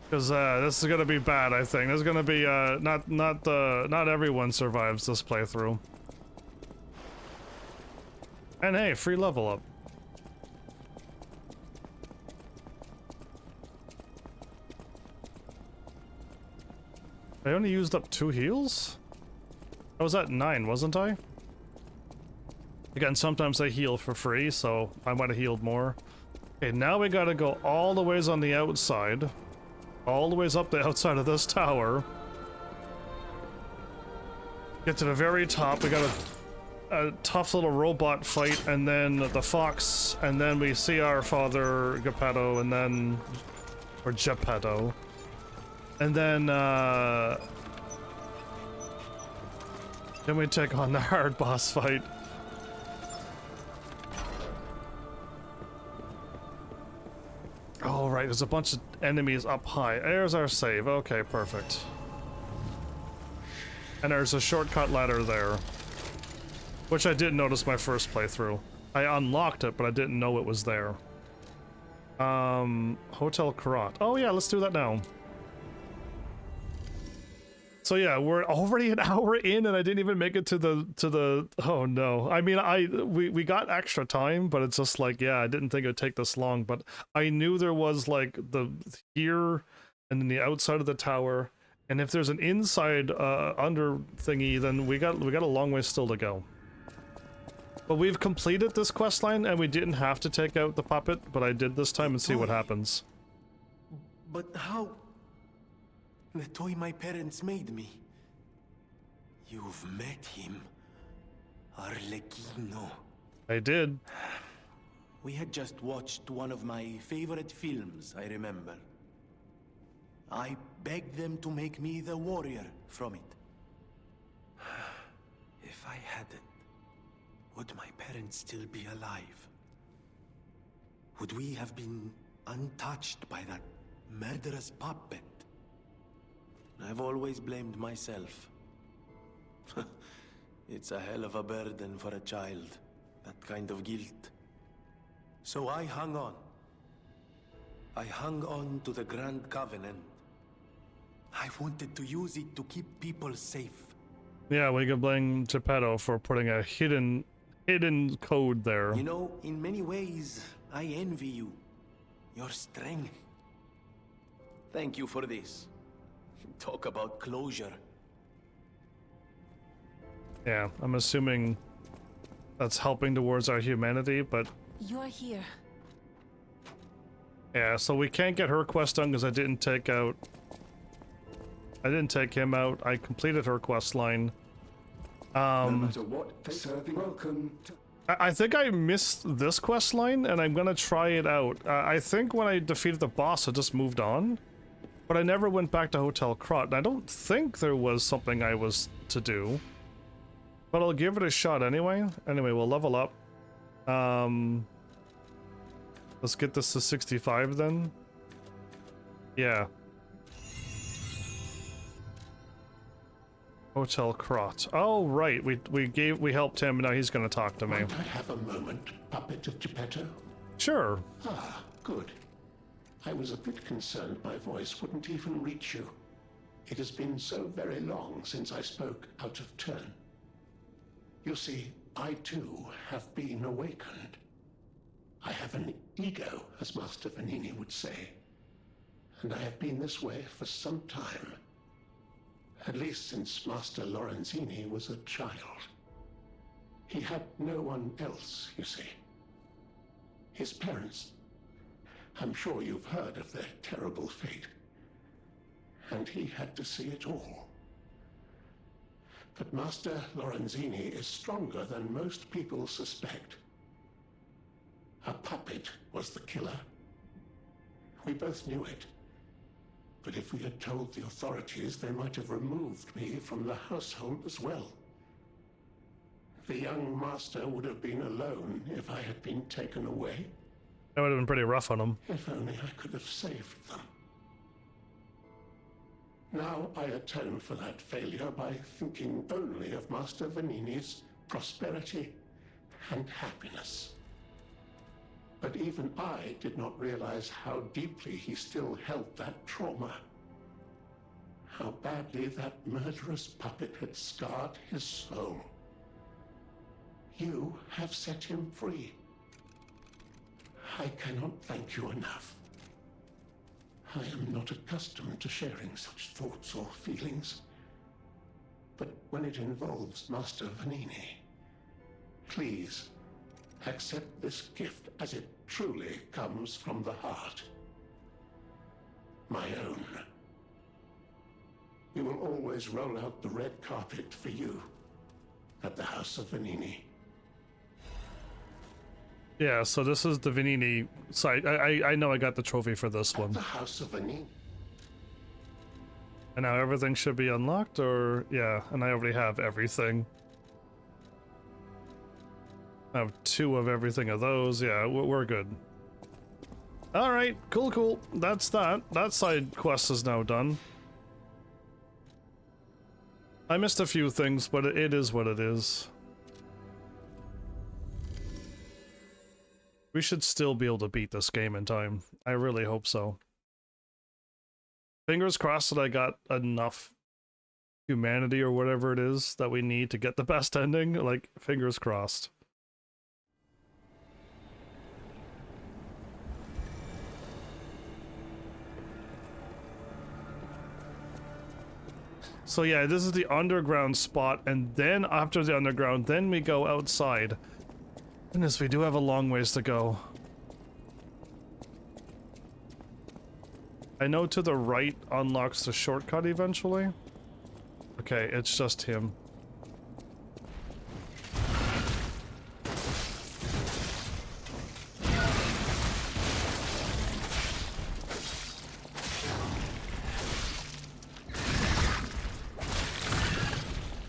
Because this is gonna be bad, I think. There's gonna be not everyone survives this playthrough. And hey, free level up. I only used up 2 heals? I was at 9, wasn't I? Again, sometimes I heal for free, so I might have healed more. Okay, now we gotta go all the ways on the outside. All the ways up the outside of this tower. Get to the very top, we got a tough little robot fight, and then the fox, and then we see our father, Geppetto, and then... or Geppetto. And then we take on the hard boss fight. Oh, right, there's a bunch of enemies up high. There's our save. Okay, perfect. And there's a shortcut ladder there. Which I did notice my first playthrough. I unlocked it, but I didn't know it was there. Hotel Karat. Oh yeah, let's do that now. So yeah, we're already an hour in and I didn't even make it to the oh no. I mean, we got extra time, but it's just like, yeah, I didn't think it would take this long, but I knew there was like the here and then the outside of the tower, and if there's an inside under thingy, then we got a long way still to go. But we've completed this quest line and we didn't have to take out the puppet, but I did this time and see what happens. But how? The toy my parents made me. You've met him. Arlecchino. I did. We had just watched one of my favorite films, I remember. I begged them to make me the warrior from it. If I hadn't, would my parents still be alive? Would we have been untouched by that murderous puppet? I've always blamed myself. It's a hell of a burden for a child, that kind of guilt. So I hung on. I hung on to the Grand Covenant. I wanted to use it to keep people safe. Yeah, we can blame Geppetto for putting a hidden code there. You know, in many ways, I envy you. Your strength. Thank you for this. Talk about closure. Yeah, I'm assuming that's helping towards our humanity, but... You're here. Yeah, so we can't get her quest done because I didn't take him out. I completed her quest line. No matter what, serving welcome to... I think I missed this quest line, and I'm gonna try it out. I think when I defeated the boss, I just moved on. But I never went back to Hotel Krot, and I don't think there was something I was to do. But I'll give it a shot anyway. Anyway, we'll level up. Let's get this to 65 then. Yeah. Hotel Krot. Oh right, we helped him, and now he's gonna talk to me. Might I have a moment, puppet of Geppetto? Sure. Ah, good. I was a bit concerned my voice wouldn't even reach you. It has been so very long since I spoke out of turn. You see, I too have been awakened. I have an ego, as Master Vanini would say, and I have been this way for some time. At least since Master Lorenzini was a child. He had no one else, you see. His parents, I'm sure you've heard of their terrible fate. And he had to see it all. But Master Lorenzini is stronger than most people suspect. A puppet was the killer. We both knew it. But if we had told the authorities, they might have removed me from the household as well. The young master would have been alone if I had been taken away. That would have been pretty rough on him. If only I could have saved them. Now I atone for that failure by thinking only of Master Vanini's prosperity and happiness. But even I did not realize how deeply he still held that trauma. How badly that murderous puppet had scarred his soul. You have set him free. I cannot thank you enough. I am not accustomed to sharing such thoughts or feelings. But when it involves Master Vanini, please accept this gift as it truly comes from the heart. My own. We will always roll out the red carpet for you at the House of Vanini. Yeah, so this is the Vanini site. I know I got the trophy for this one. The House of Vanini. And now everything should be unlocked, or... Yeah, and I already have everything. I have 2 of everything of those. Yeah, we're good. Alright, cool. That's that. That side quest is now done. I missed a few things, but it is what it is. We should still be able to beat this game in time. I really hope so. Fingers crossed that I got enough humanity or whatever it is that we need to get the best ending. Like, fingers crossed. So yeah, this is the underground spot, and then after the underground, then we go outside. Goodness, we do have a long ways to go. I know to the right unlocks the shortcut eventually. Okay, it's just him.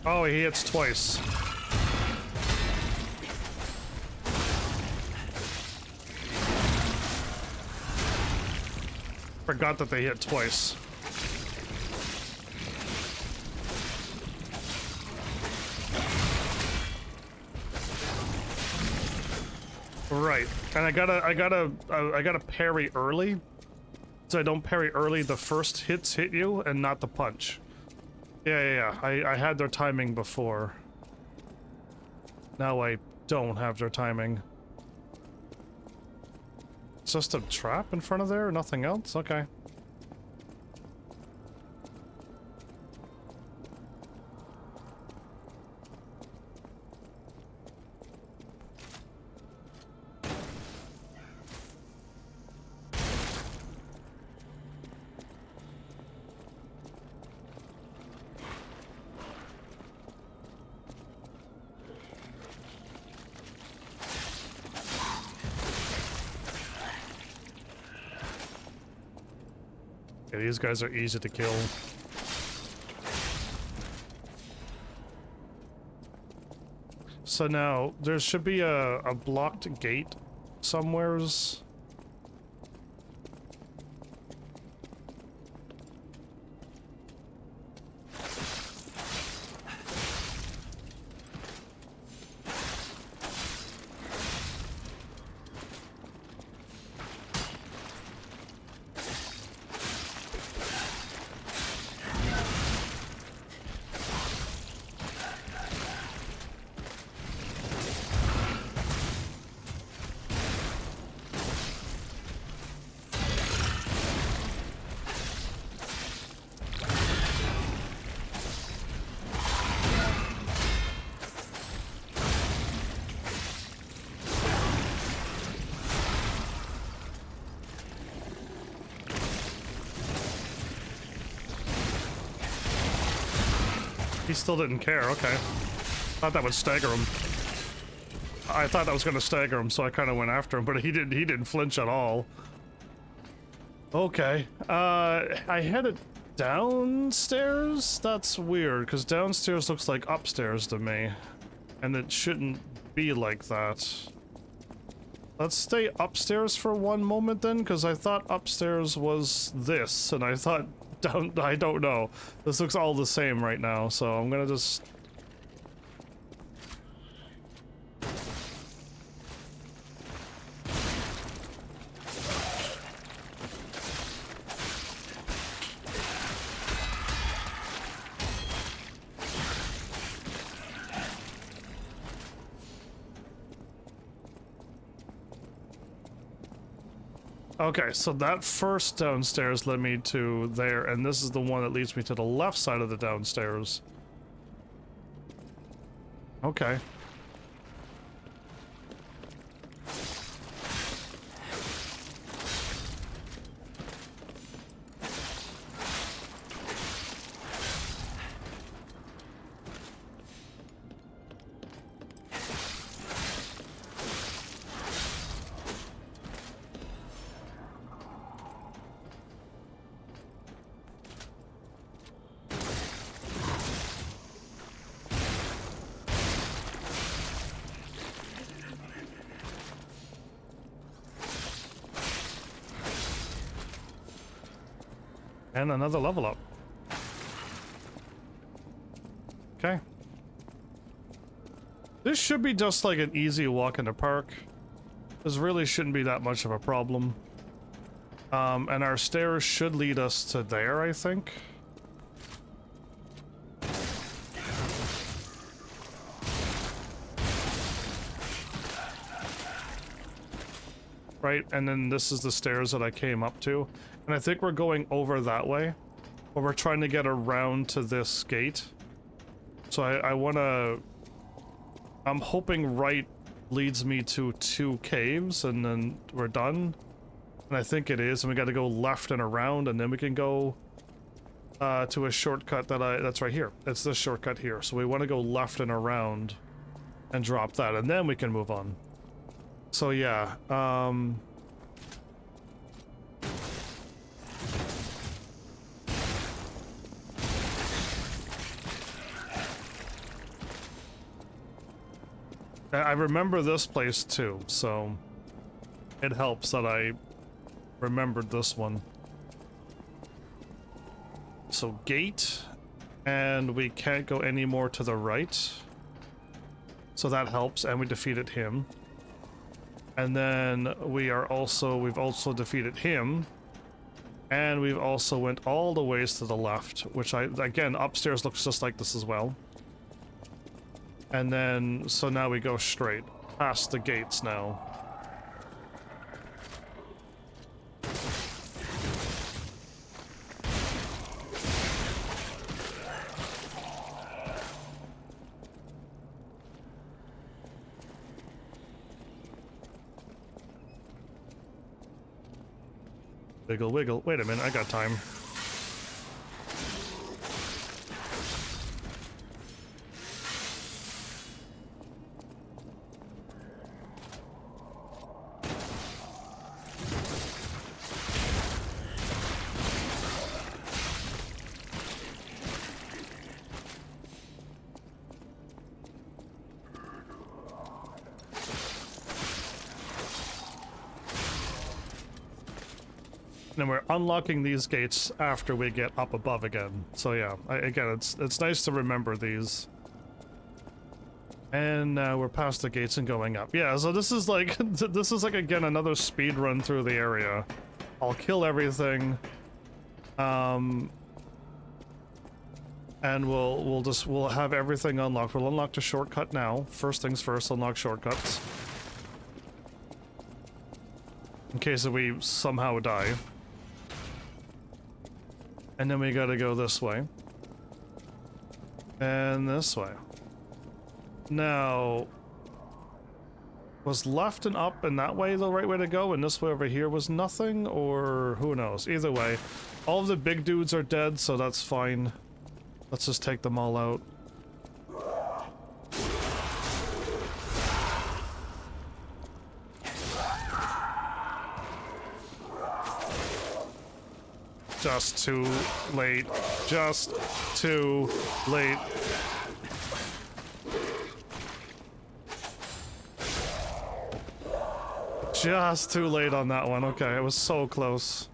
Oh, he hits twice. Forgot that they hit twice. Right, and I gotta parry early, so I don't parry early. The first hits hit you, and not the punch. Yeah. I had their timing before. Now I don't have their timing. It's just a trap in front of there, nothing else? Okay. Yeah, these guys are easy to kill. So now, there should be a blocked gate somewheres. He still didn't care, okay. Thought that would stagger him. I thought that was gonna stagger him, so I kind of went after him, but he didn't flinch at all. Okay, I headed downstairs? That's weird, because downstairs looks like upstairs to me. And it shouldn't be like that. Let's stay upstairs for one moment then, because I thought upstairs was this, and I thought I don't know. This looks all the same right now, so I'm gonna just... Okay, so that first downstairs led me to there, and this is the one that leads me to the left side of the downstairs. Okay. And another level up. Okay. This should be just like an easy walk in the park. This really shouldn't be that much of a problem. And our stairs should lead us to there, I think. Right, and then this is the stairs that I came up to. And I think we're going over that way. Or we're trying to get around to this gate. So I wanna... I'm hoping right leads me to 2 caves and then we're done. And I think it is, and we gotta go left and around and then we can go to a shortcut that's right here. It's this shortcut here. So we wanna go left and around and drop that, and then we can move on. So yeah, I remember this place too, so it helps that I remembered this one. So gate, and we can't go any more to the right. So that helps, and we defeated him. And then we've also defeated him. And we've also went all the ways to the left, which again, upstairs looks just like this as well. And then, so now we go straight past the gates now. Wiggle, wiggle. Wait a minute, I got time. And we're unlocking these gates after we get up above again. So yeah, again, it's nice to remember these. And we're past the gates and going up. Yeah, so this is like again another speed run through the area. I'll kill everything. And we'll have everything unlocked. We'll unlock the shortcut now. First things first, unlock shortcuts. In case we somehow die. And then we gotta go this way. And this way. Now, was left and up and that way the right way to go, and this way over here was nothing, or who knows? Either way, all of the big dudes are dead, so that's fine. Let's just take them all out. Just too late. Just too late. Just too late on that one. Okay, it was so close.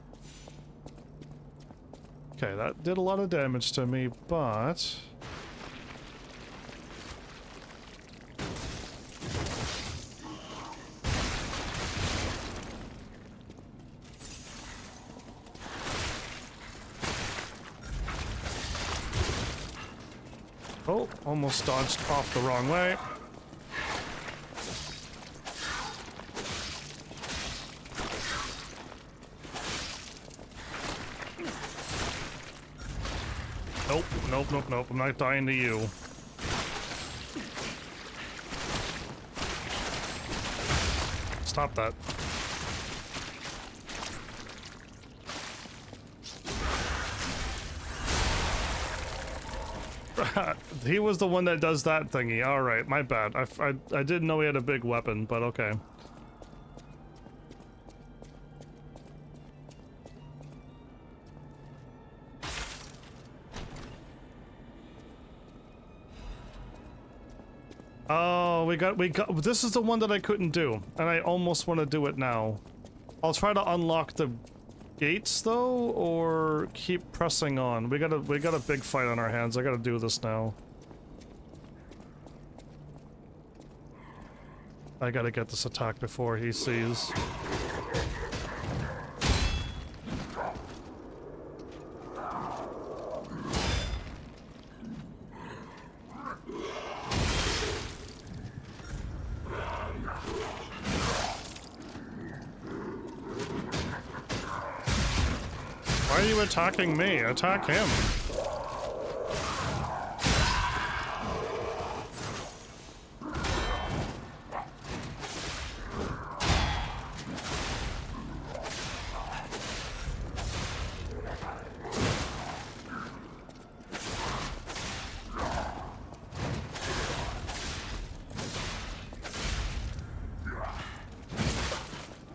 Okay, that did a lot of damage to me, but... Oh, almost dodged off the wrong way. Nope, nope, nope, nope. I'm not dying to you. Stop that. He was the one that does that thingy. Alright, my bad. I didn't know he had a big weapon, but okay. Oh, we got, this is the one that I couldn't do, and I almost want to do it now. I'll try to unlock the gates though, or keep pressing on. We got a big fight on our hands. I gotta do this now. I gotta get this attack before he sees. Why are you attacking me? Attack him.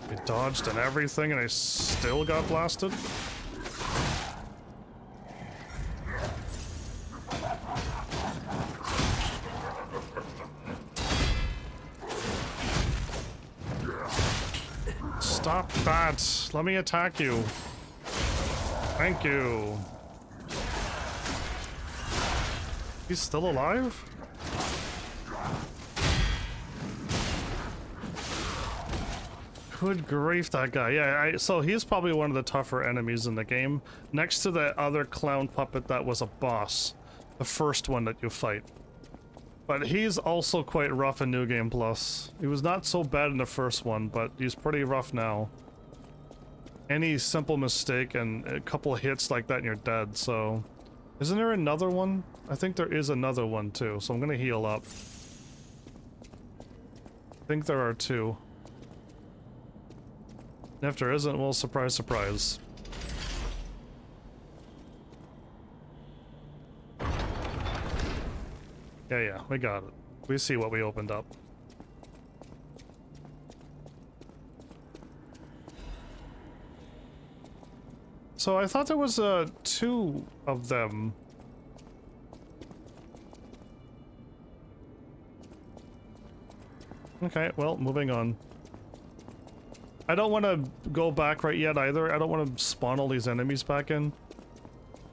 I dodged and everything and I still got blasted. Stop that! Let me attack you. Thank you. He's still alive? Good grief, that guy. Yeah, so he's probably one of the tougher enemies in the game. Next to the other clown puppet that was a boss. The first one that you fight. But he's also quite rough in New Game Plus. He was not so bad in the first one, but he's pretty rough now. Any simple mistake and a couple hits like that and you're dead, so... Isn't there another one? I think there is another one too, so I'm gonna heal up. I think there are two. And if there isn't, well, surprise, surprise. Yeah, we got it. We see what we opened up. So I thought there was two of them. Okay, well, moving on. I don't want to go back right yet either. I don't want to spawn all these enemies back in.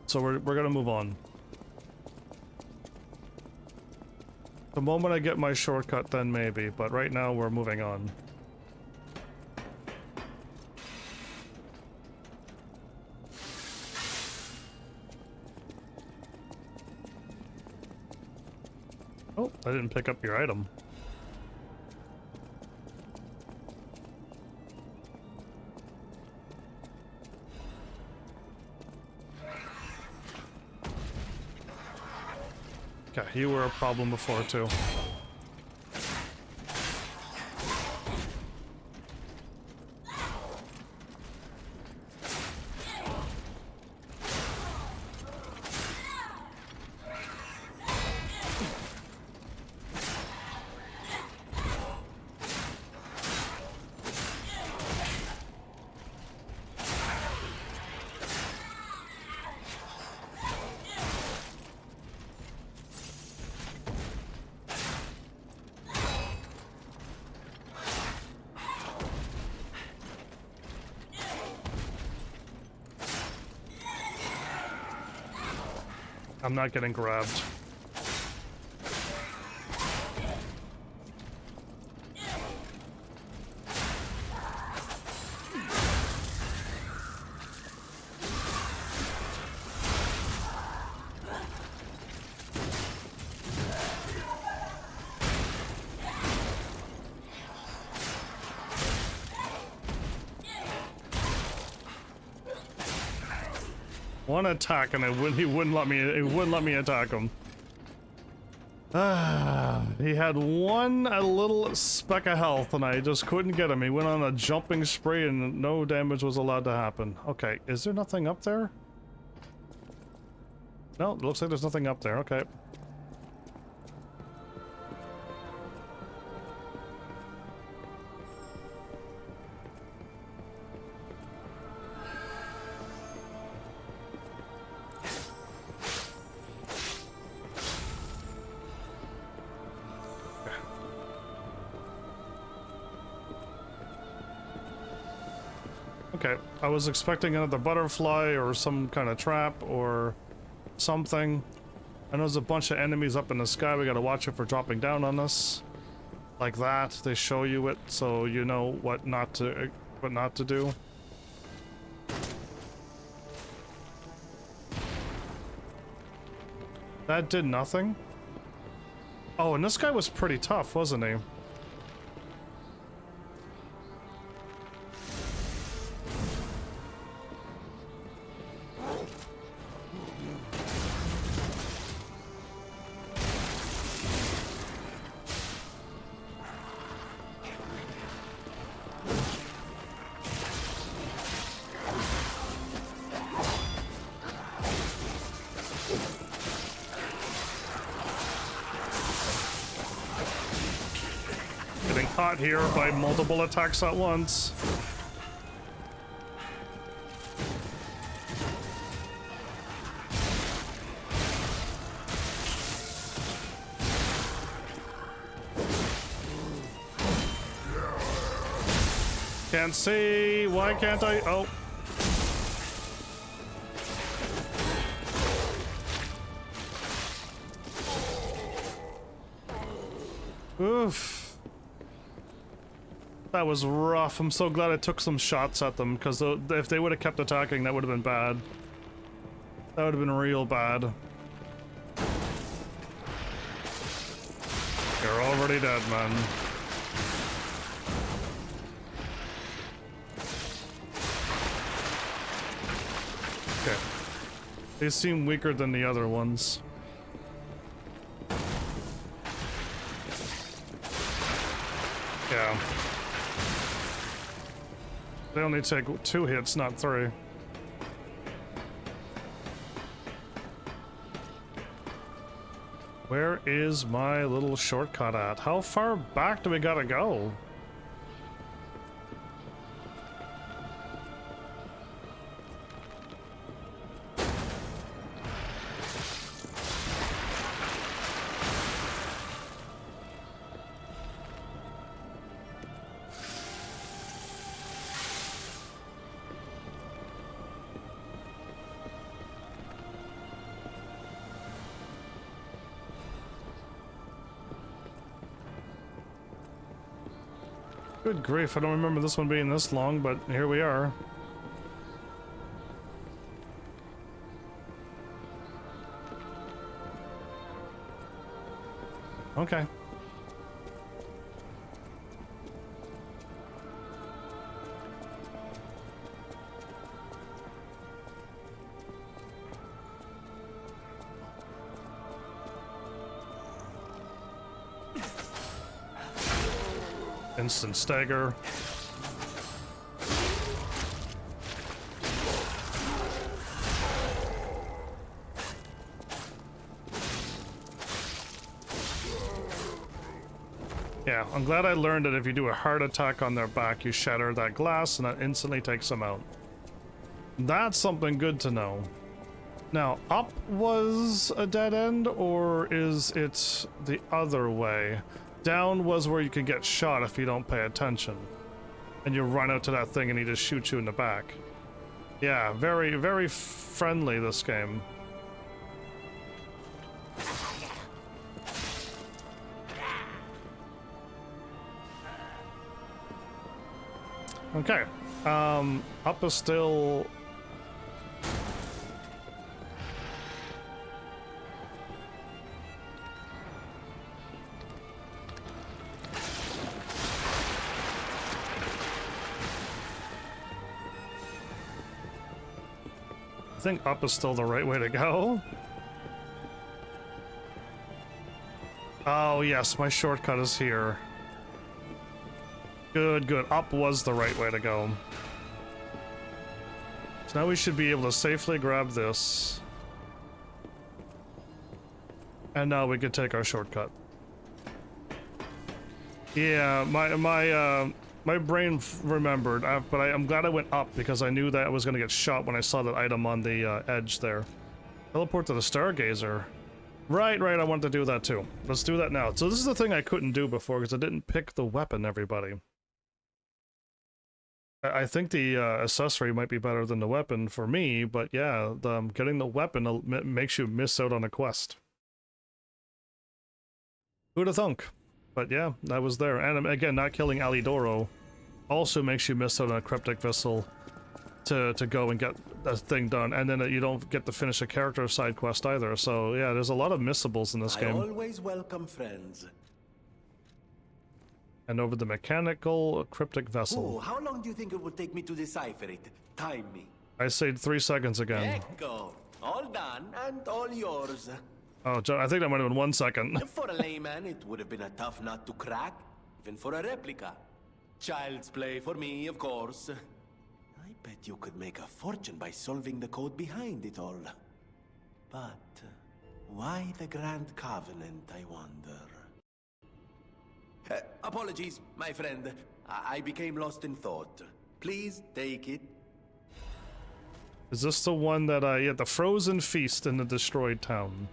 So we're gonna move on. The moment I get my shortcut, then maybe, but right now we're moving on. Oh, I didn't pick up your item. Okay, you were a problem before too. I'm not getting grabbed. One attack and he wouldn't let me attack him. He had a little speck of health and I just couldn't get him. He went on a jumping spree and no damage was allowed to happen. Okay, is there nothing up there? No, it looks like there's nothing up there. Okay. Okay, I was expecting another butterfly or some kind of trap or something. I know there's a bunch of enemies up in the sky. We gotta watch it for dropping down on us. Like that. They show you it so you know what not to do. That did nothing. Oh, and this guy was pretty tough, wasn't he? Caught here by multiple attacks at once. Can't see. Why can't I? Oh. Oof. That was rough. I'm so glad I took some shots at them, because if they would have kept attacking, that would have been bad. That would have been real bad. You're already dead, man. Okay. They seem weaker than the other ones. Yeah. They only take 2 hits, not 3. Where is my little shortcut at? How far back do we gotta go? Good grief, I don't remember this one being this long, but here we are. Okay. Instant stagger. Yeah, I'm glad I learned that if you do a hard attack on their back, you shatter that glass and that instantly takes them out. That's something good to know. Now, up was a dead end, or is it the other way? Down was where you can get shot if you don't pay attention. And you run out to that thing and he just shoots you in the back. Yeah, very, very friendly, this game. Okay. Up is still... I think up is still the right way to go. Oh yes, my shortcut is here. Good, good. Up was the right way to go. So now we should be able to safely grab this. And now we can take our shortcut. Yeah, my brain remembered, but I'm glad I went up because I knew that I was going to get shot when I saw that item on the edge there. Teleport to the Stargazer. Right, I wanted to do that too. Let's do that now. So this is the thing I couldn't do before because I didn't pick the weapon, everybody. I think the accessory might be better than the weapon for me, but yeah, getting the weapon makes you miss out on a quest. Who'd have thunk? But yeah, that was there. And again, not killing Alidoro also makes you miss out on a cryptic vessel to go and get the thing done, and then you don't get to finish a character side quest either. So yeah, there's a lot of missables in this game. I always welcome friends. And over the mechanical cryptic Oh, vessel. how long do you think it will take me to decipher it? Time me. I said 3 seconds again. Echo. All done and all yours. Oh, I think that might have been 1 second. For a layman, it would have been a tough nut to crack, even for a replica. Child's play for me, of course. I bet you could make a fortune by solving the code behind it all. But why the Grand Covenant, I wonder? Apologies, my friend. I became lost in thought. Please take it. Is this the one that yeah, the frozen feast in the destroyed town?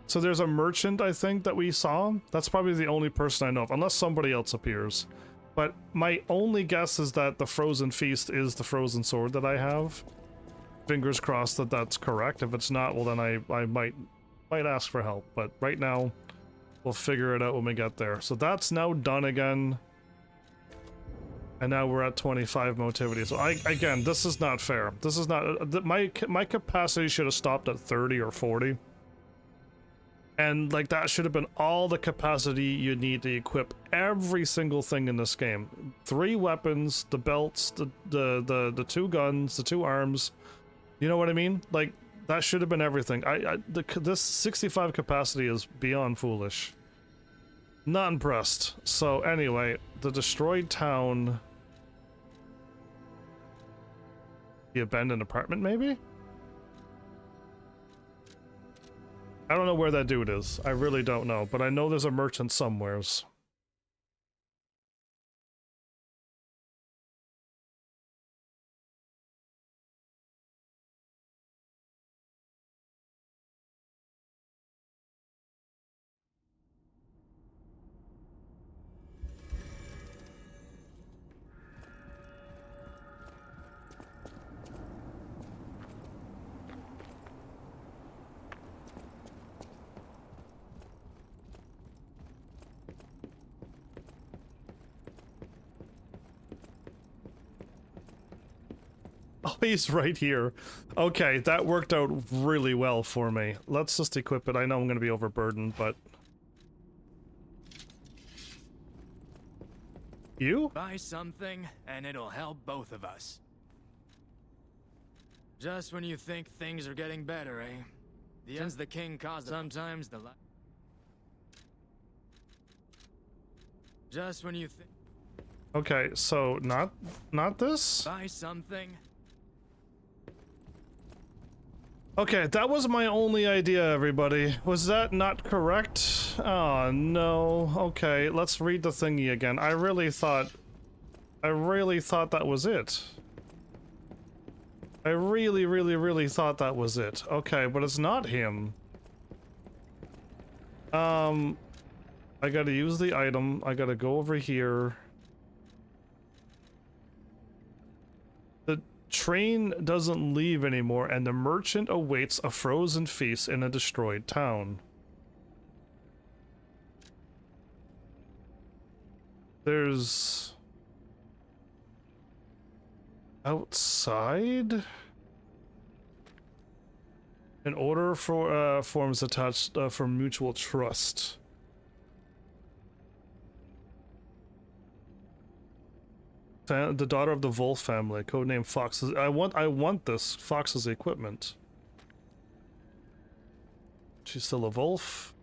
So there's a merchant, I think, that we saw. That's probably the only person I know of, unless somebody else appears. But my only guess is that the frozen feast is the frozen sword that I have. Fingers crossed that that's correct. If it's not, well then I might ask for help. But right now, we'll figure it out when we get there. So that's now done again. And now we're at 25 motivity. So again, this is not fair. This is not... My capacity should have stopped at 30 or 40. And like that should have been all the capacity you need to equip every single thing in this game. 3 weapons, the belts, the 2 guns, the 2 arms. You know what I mean? Like that should have been everything. This 65 capacity is beyond foolish. Not impressed. So anyway, the destroyed town. The abandoned apartment, maybe? I don't know where that dude is. I really don't know, but I know there's a merchant somewheres. Oh, he's right here. Okay, that worked out really well for me. Let's just equip it. I know I'm going to be overburdened, but... You? Buy something, and it'll help both of us. Just when you think things are getting better, eh? Since the king caused sometimes the Just when you think... Okay, so not this? Buy something. Okay, that was my only idea, everybody. Was that not correct? Oh, no. Okay, let's read the thingy again. I really thought that was it. I really thought that was it. Okay, but it's not him. I gotta use the item. I gotta go over here. The train doesn't leave anymore, and the merchant awaits a frozen feast in a destroyed town. There's... Outside? An order for forms attached for mutual trust. The daughter of the Wolf family, codename Fox. I want this Fox's equipment. She's still a wolf.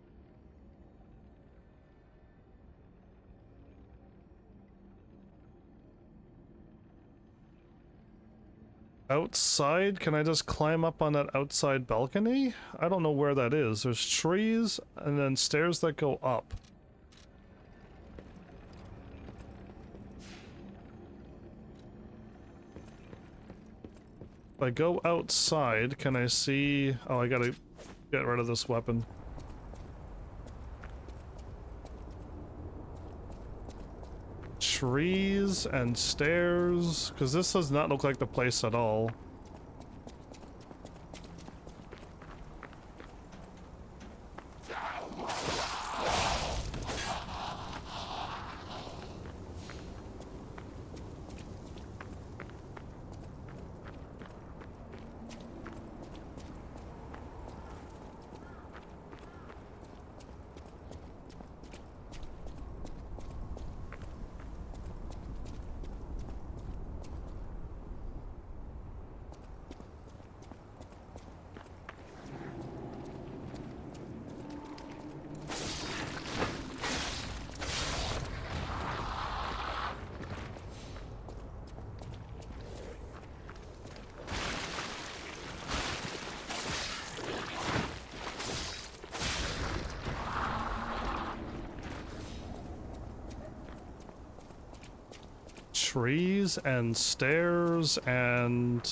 Outside? Can I just climb up on that outside balcony? I don't know where that is. There's trees and then stairs that go up. If I go outside, can I see... Oh, I gotta get rid of this weapon. Trees and stairs, because this does not look like the place at all. Trees and stairs and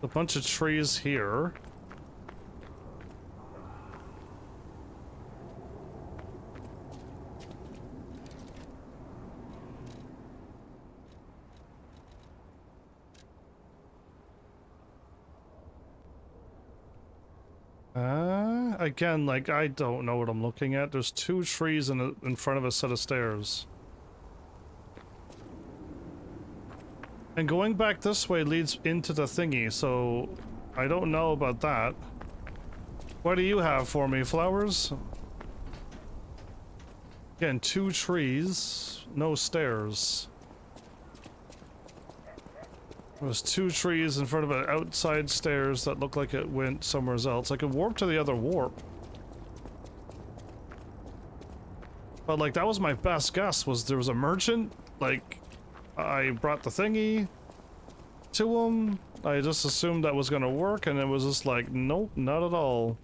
a bunch of trees here. Again, like, I don't know what I'm looking at. There's two trees in front of a set of stairs. And going back this way leads into the thingy, so I don't know about that. What do you have for me, flowers? Again, two trees, no stairs. There's two trees in front of an outside stairs that look like it went somewhere else. I could warp to the other warp. But like, that was my best guess, was there was a merchant, like, I brought the thingy to him. I just assumed that was gonna work, and it was just like, nope, not at all.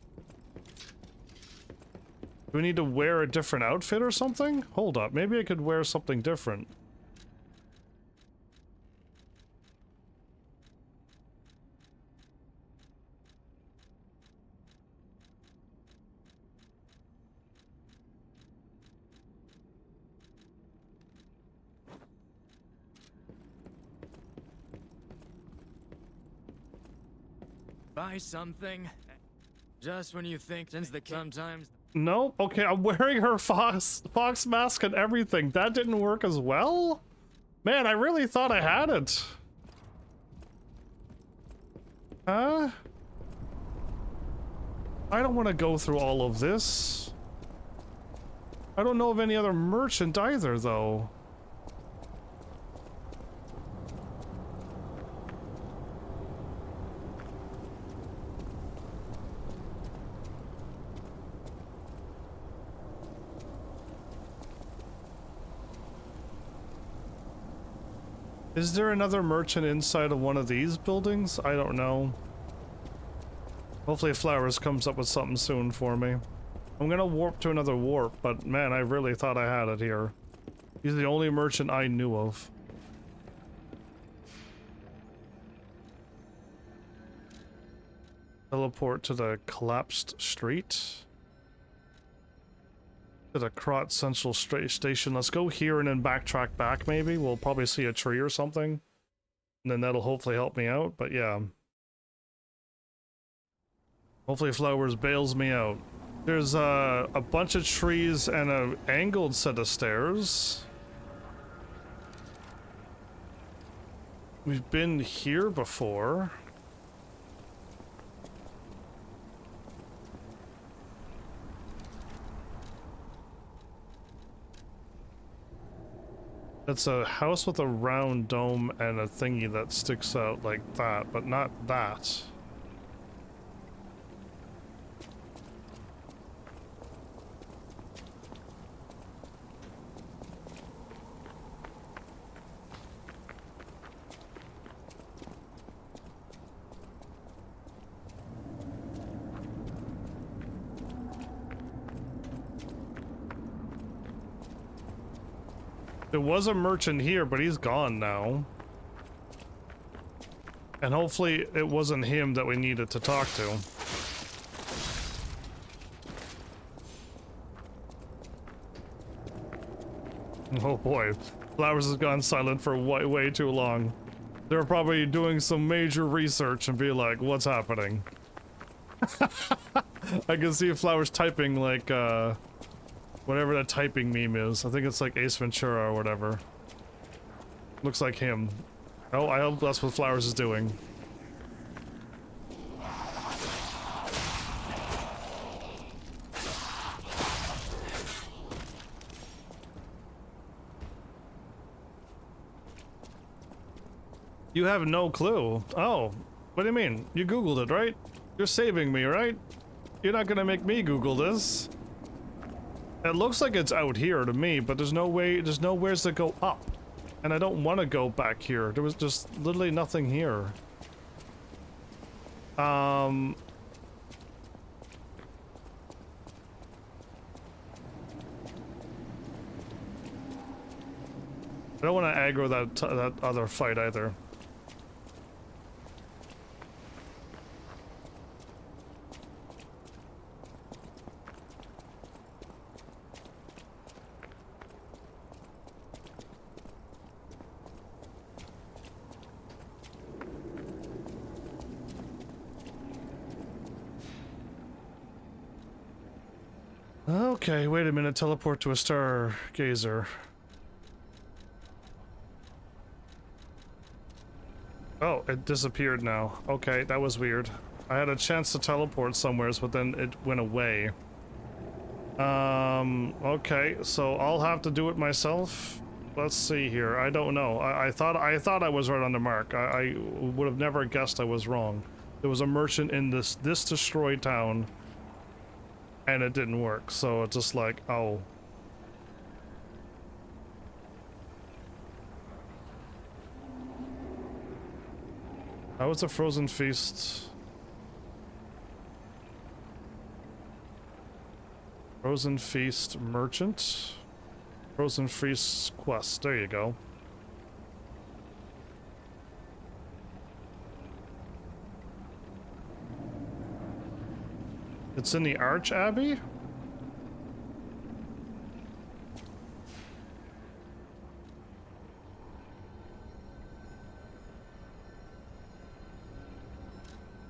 Do we need to wear a different outfit or something? Hold up, maybe I could wear something different. Buy something. Just when you think, since the sometimes. Nope. Okay, I'm wearing her fox mask and everything. That didn't work as well? Man, I really thought I had it. Huh? I don't want to go through all of this. I don't know of any other merchant either, though. Is there another merchant inside of one of these buildings? I don't know. Hopefully Flowers comes up with something soon for me. I'm gonna warp to another warp, but man, I really thought I had it here. He's the only merchant I knew of. Teleport to the collapsed street. To the Krot Central Station. Let's go here and then backtrack back, maybe. We'll probably see a tree or something. And then that'll hopefully help me out, but yeah. Hopefully Flowers bails me out. There's a bunch of trees and an angled set of stairs. We've been here before. It's a house with a round dome and a thingy that sticks out like that, but not that. There was a merchant here, but he's gone now. And hopefully it wasn't him that we needed to talk to. Oh boy, Flowers has gone silent for way too long. They're probably doing some major research and be like, what's happening? I can see Flowers typing like, whatever that typing meme is. I think it's like Ace Ventura or whatever. Looks like him. Oh, I hope that's what Flowers is doing. You have no clue. Oh, what do you mean? You Googled it, right? You're saving me, right? You're not gonna make me Google this. It looks like it's out here to me, but there's no way, there's nowheres to go up. And I don't want to go back here. There was just literally nothing here. I don't want to aggro that other fight either. Okay, wait a minute. Teleport to a stargazer. Oh, it disappeared now. Okay, that was weird. I had a chance to teleport somewheres, but then it went away. Okay, so I'll have to do it myself. Let's see here. I don't know. I thought I was right on the mark. I would have never guessed I was wrong. There was a merchant in this destroyed town, and it didn't work. So it's just like, oh. How was the Frozen Feast? Frozen Feast Merchant? Frozen Feast Quest. There you go. It's in the Arch Abbey?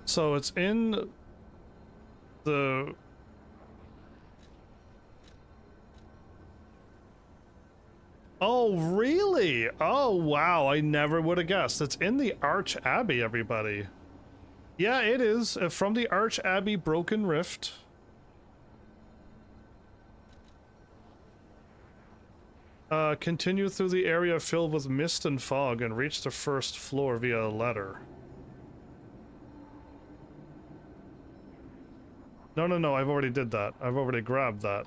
So it's in the... Oh, really? Oh, wow. I never would have guessed. It's in the Arch Abbey, everybody. Yeah, it is. From the Arch Abbey Broken Rift. Continue through the area filled with mist and fog and reach the first floor via a ladder. No, I've already did that. I've already grabbed that.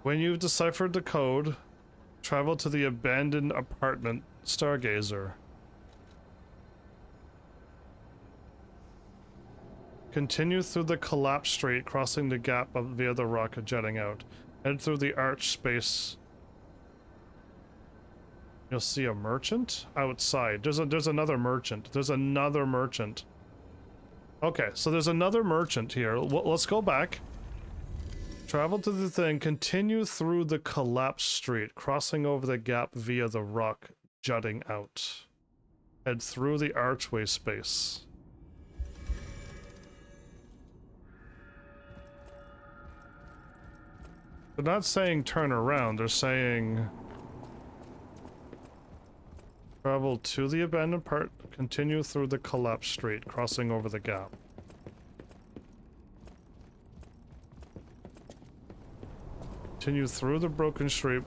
When you've deciphered the code, travel to the abandoned apartment Stargazer. Continue through the collapsed street, crossing the gap via the rock jutting out. Head through the arch space. You'll see a merchant outside. There's another merchant. There's another merchant. Okay, so there's another merchant here. Let's go back. Travel to the thing. Continue through the collapsed street, crossing over the gap via the rock jutting out. Head through the archway space. They're not saying turn around, they're saying Travel to the abandoned part, continue through the collapsed street, crossing over the gap. Continue through the broken street,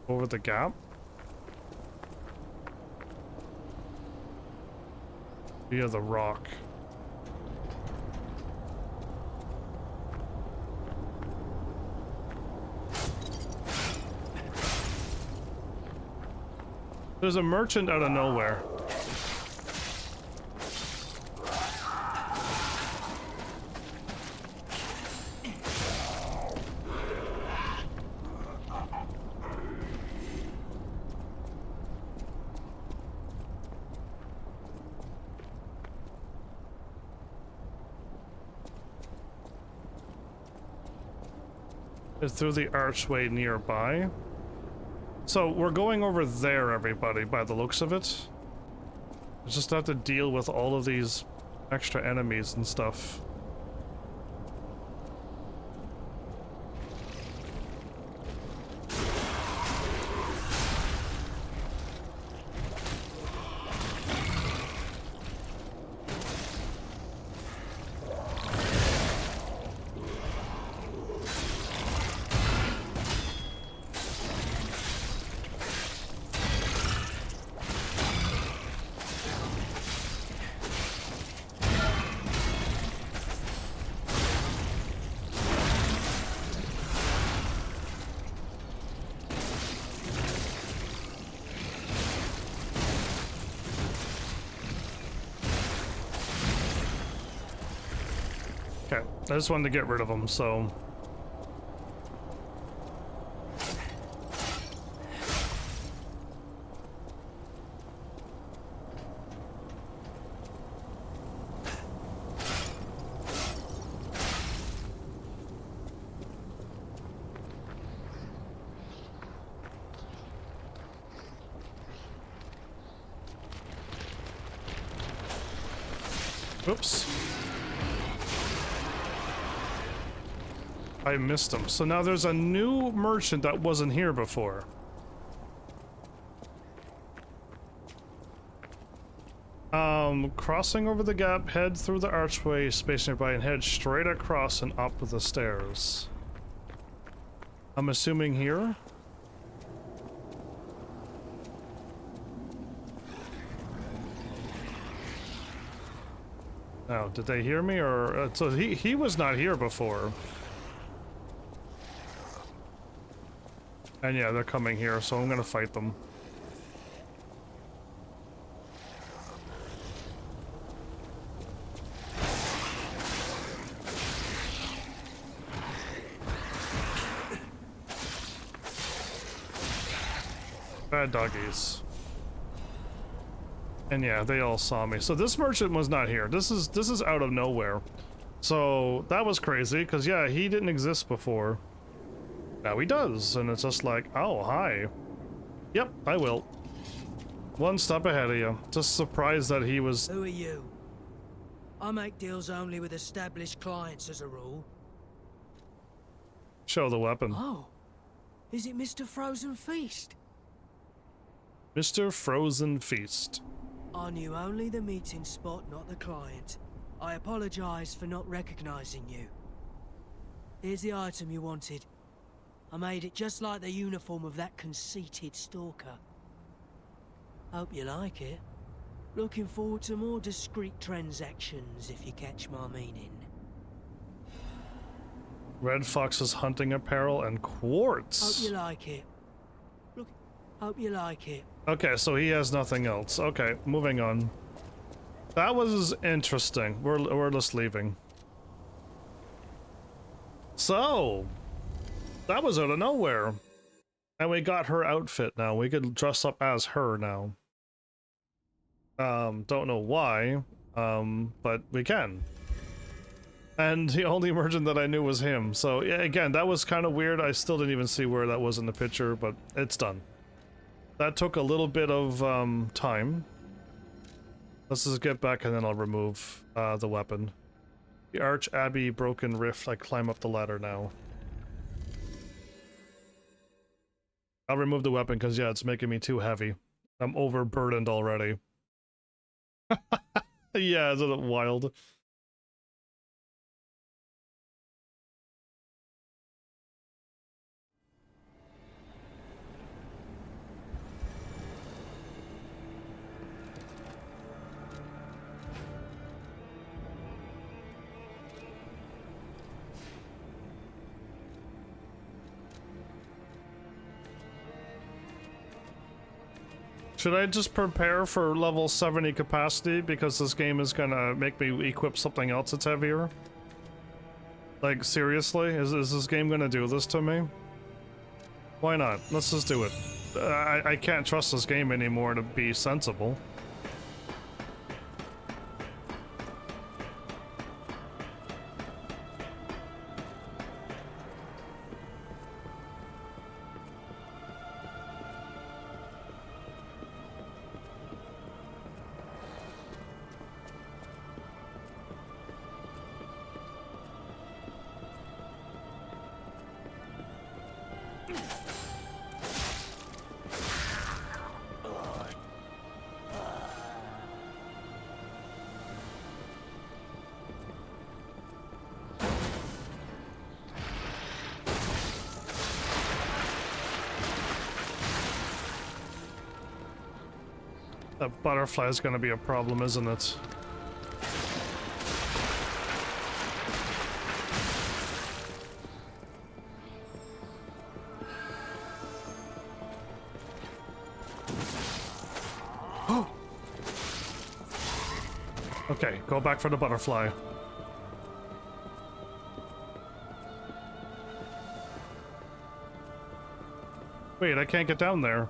over the gap. Via the rock. There's a merchant out of nowhere. It's through the archway nearby. So we're going over there, everybody, by the looks of it. We just have to deal with all of these extra enemies and stuff. Okay, I just wanted to get rid of them, so... Oops. I missed him. So now there's a new merchant that wasn't here before. Crossing over the gap, head through the archway, space nearby, and head straight across and up the stairs. I'm assuming here? Now, did they hear me, or... so he was not here before. And yeah, they're coming here, so I'm gonna fight them. Bad doggies. And yeah, they all saw me. So this merchant was not here. This is out of nowhere. So that was crazy, because yeah, he didn't exist before. Now he does, and it's just like, oh, hi. Yep, I will. One step ahead of you. Just surprised that he was... Who are you? I make deals only with established clients as a rule. Show the weapon. Oh, is it Mr. Frozen Feast? Mr. Frozen Feast. I knew only the meeting spot, not the client. I apologize for not recognizing you. Here's the item you wanted. I made it just like the uniform of that conceited stalker. Hope you like it. Looking forward to more discreet transactions, if you catch my meaning. Red Fox's hunting apparel and quartz. Hope you like it. Look, hope you like it. Okay, so he has nothing else. Okay, moving on. That was interesting. We're just leaving. So, that was out of nowhere. And we got her outfit now. We could dress up as her now. Don't know why, but we can. And the only merchant that I knew was him. So, yeah, again, that was kind of weird. I still didn't even see where that was in the picture, but it's done. That took a little bit of time. Let's just get back and then I'll remove the weapon. The Arch Abbey Broken Rift. I climb up the ladder now. I'll remove the weapon because, yeah, it's making me too heavy. I'm overburdened already. Yeah, isn't it wild? Should I just prepare for level 70 capacity because this game is gonna make me equip something else that's heavier? Like, seriously? Is this game gonna do this to me? Why not? Let's just do it. I can't trust this game anymore to be sensible. That butterfly is gonna be a problem, isn't it? Okay, go back for the butterfly. Wait, I can't get down there.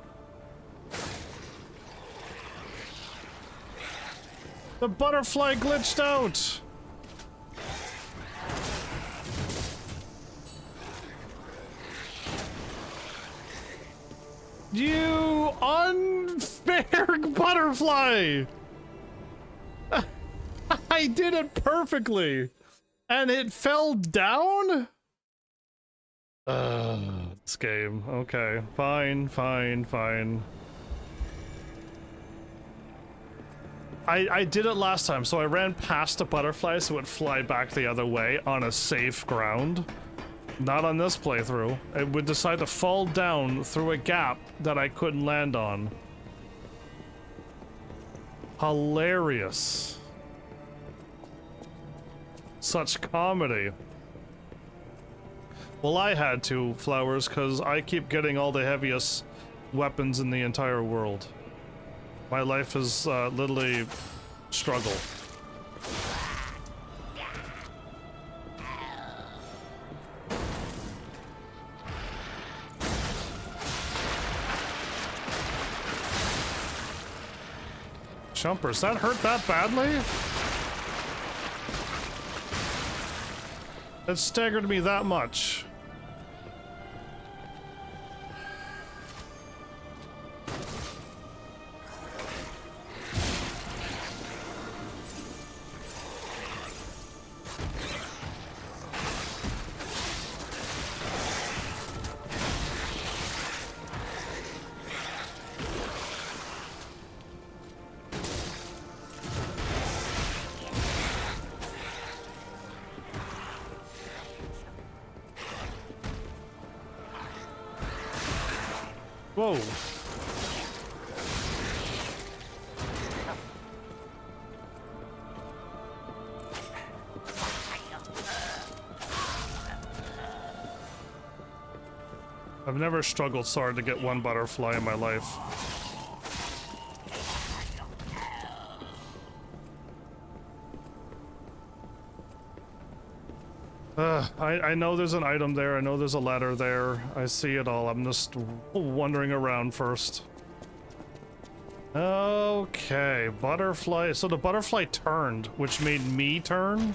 The butterfly glitched out! You unfair butterfly! I did it perfectly! And it fell down? This game. Okay, fine, fine, fine. I did it last time, so I ran past the butterfly so it would fly back the other way on a safe ground. Not on this playthrough. It would decide to fall down through a gap that I couldn't land on. Hilarious. Such comedy. Well, I had to, Flowers, because I keep getting all the heaviest weapons in the entire world. My life is literally struggle. Jumpers, that hurt that badly? It staggered me that much. Whoa. I've never struggled so hard to get one butterfly in my life. I know there's an item there, I know there's a ladder there, I see it all, I'm just wandering around first. Okay, butterfly, so the butterfly turned, which made me turn,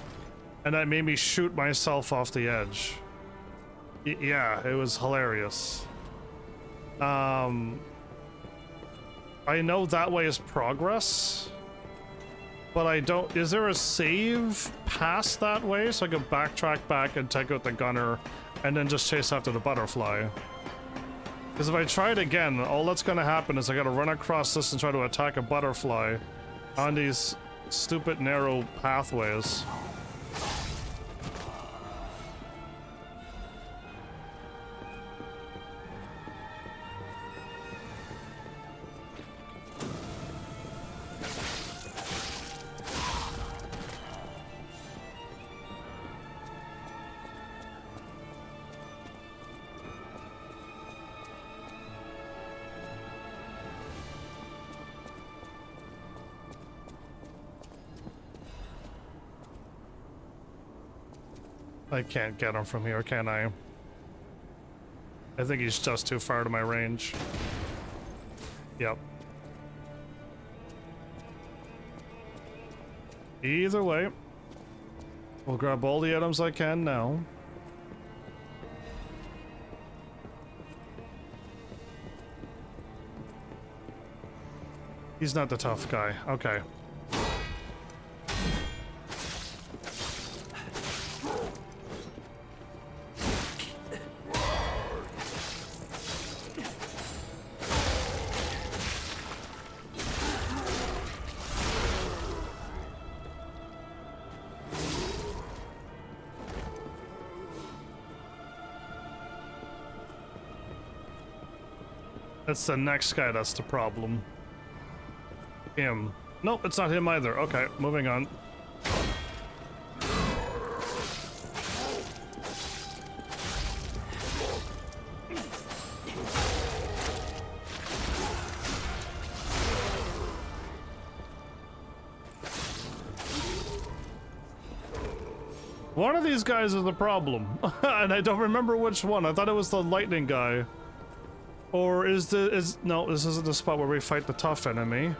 and that made me shoot myself off the edge. Yeah, it was hilarious. I know that way is progress. But I don't... Is there a save past that way so I can backtrack back and take out the gunner and then just chase after the butterfly? Because if I try it again, all that's gonna happen is I gotta run across this and try to attack a butterfly on these stupid narrow pathways. I can't get him from here, can I? I think he's just too far to my range. Yep. Either way, we'll grab all the items I can now. He's not the tough guy. Okay. It's the next guy that's the problem. Him. Nope, it's not him either. Okay, moving on. One of these guys is the problem. And I don't remember which one. I thought it was the lightning guy. Or no, this isn't the spot where we fight the tough enemy.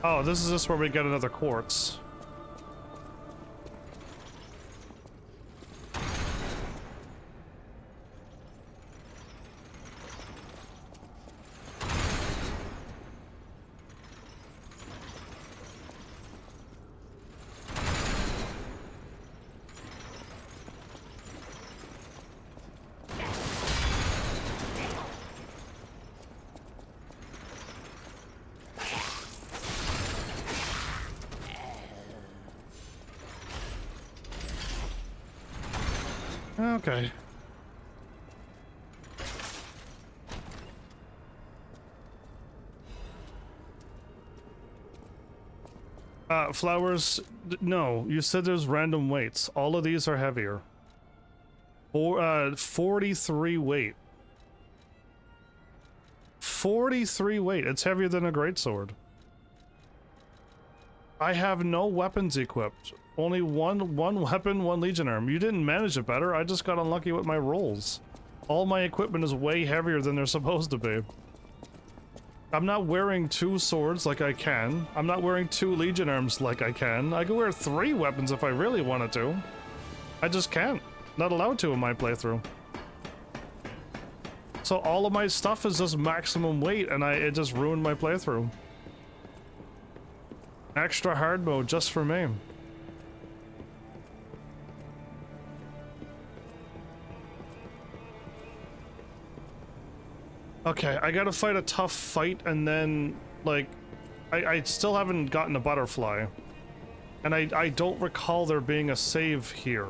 Oh, this is just where we get another quartz. Okay. Flowers, no, you said there's random weights. All of these are heavier. 43 weight. 43 weight, it's heavier than a greatsword. I have no weapons equipped. Only one weapon, one Legion arm. You didn't manage it better, I just got unlucky with my rolls. All my equipment is way heavier than they're supposed to be. I'm not wearing 2 swords like I can. I'm not wearing 2 Legion arms like I can. I could wear 3 weapons if I really wanted to. I just can't. Not allowed to in my playthrough. So all of my stuff is just maximum weight and it just ruined my playthrough. Extra hard mode just for me. Okay, I gotta fight a tough fight and then, like, I still haven't gotten a butterfly. And I don't recall there being a save here.